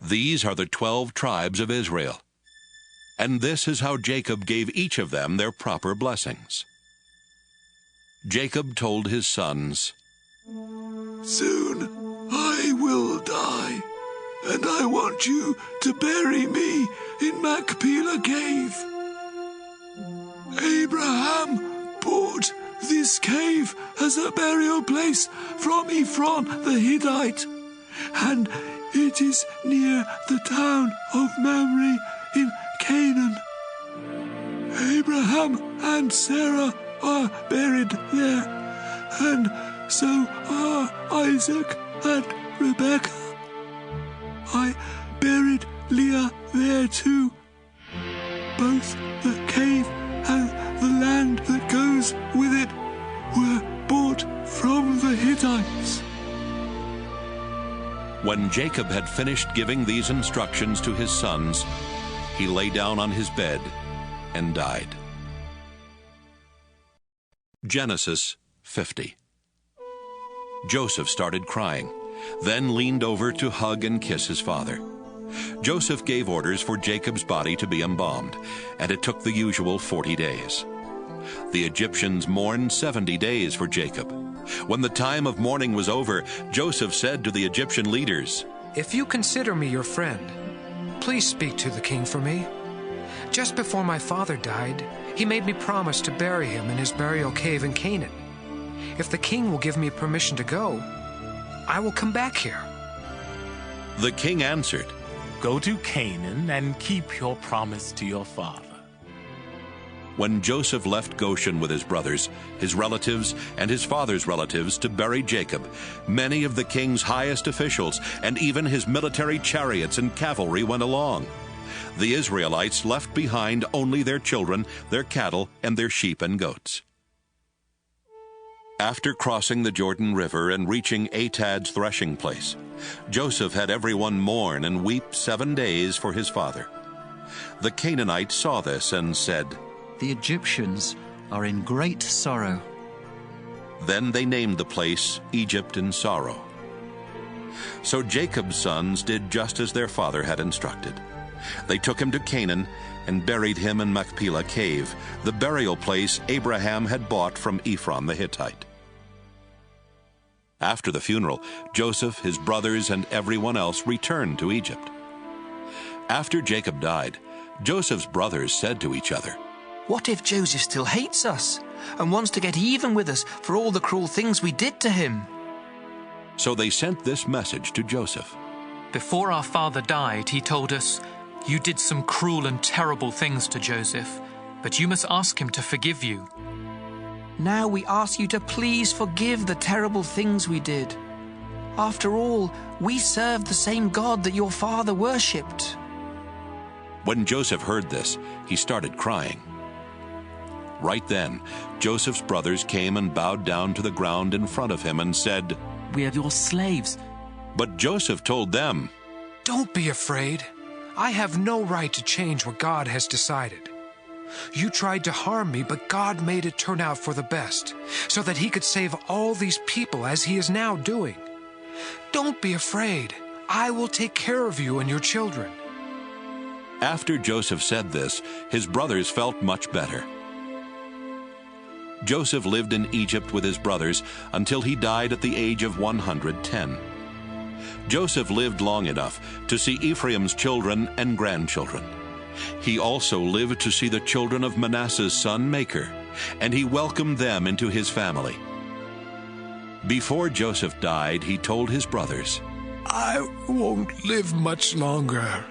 These are the 12 tribes of Israel. And this is how Jacob gave each of them their proper blessings. Jacob told his sons, Soon I will die, and I want you to bury me in Machpelah cave. Abraham bought this cave as a burial place from Ephron the Hittite, and it is near the town of Mamre in Canaan. Abraham and Sarah are buried there, and so are Isaac and Rebekah. I buried Leah there too. Both the cave and the land that goes with it were bought from the Hittites. When Jacob had finished giving these instructions to his sons, he lay down on his bed and died. Genesis 50. Joseph started crying, then leaned over to hug and kiss his father. Joseph gave orders for Jacob's body to be embalmed, and it took the usual 40 days. The Egyptians mourned 70 days for Jacob. When the time of mourning was over, Joseph said to the Egyptian leaders, If you consider me your friend, please speak to the king for me. Just before my father died, he made me promise to bury him in his burial cave in Canaan. If the king will give me permission to go, I will come back here. The king answered, Go to Canaan and keep your promise to your father. When Joseph left Goshen with his brothers, his relatives, and his father's relatives to bury Jacob, many of the king's highest officials and even his military chariots and cavalry went along. The Israelites left behind only their children, their cattle, and their sheep and goats. After crossing the Jordan River and reaching Atad's threshing place, Joseph had everyone mourn and weep 7 days for his father. The Canaanites saw this and said, The Egyptians are in great sorrow. Then they named the place Egypt in sorrow. So Jacob's sons did just as their father had instructed. They took him to Canaan and buried him in Machpelah cave, the burial place Abraham had bought from Ephron the Hittite. After the funeral, Joseph, his brothers, and everyone else returned to Egypt. After Jacob died, Joseph's brothers said to each other, What if Joseph still hates us and wants to get even with us for all the cruel things we did to him? So they sent this message to Joseph. Before our father died, he told us, You did some cruel and terrible things to Joseph, but you must ask him to forgive you. Now we ask you to please forgive the terrible things we did. After all, we serve the same God that your father worshipped. When Joseph heard this, he started crying. Right then, Joseph's brothers came and bowed down to the ground in front of him and said, We are your slaves. But Joseph told them, Don't be afraid. I have no right to change what God has decided. You tried to harm me, but God made it turn out for the best, so that he could save all these people as he is now doing. Don't be afraid. I will take care of you and your children. After Joseph said this, his brothers felt much better. Joseph lived in Egypt with his brothers until he died at the age of 110. Joseph lived long enough to see Ephraim's children and grandchildren. He also lived to see the children of Manasseh's son Machir, and he welcomed them into his family. Before Joseph died, he told his brothers, I won't live much longer,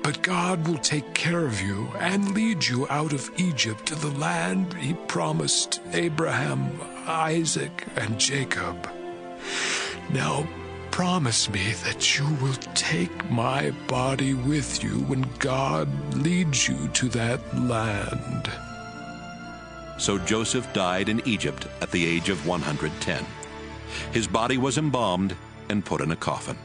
but God will take care of you and lead you out of Egypt to the land he promised Abraham, Isaac, and Jacob. Now, promise me that you will take my body with you when God leads you to that land. So Joseph died in Egypt at the age of 110. His body was embalmed and put in a coffin.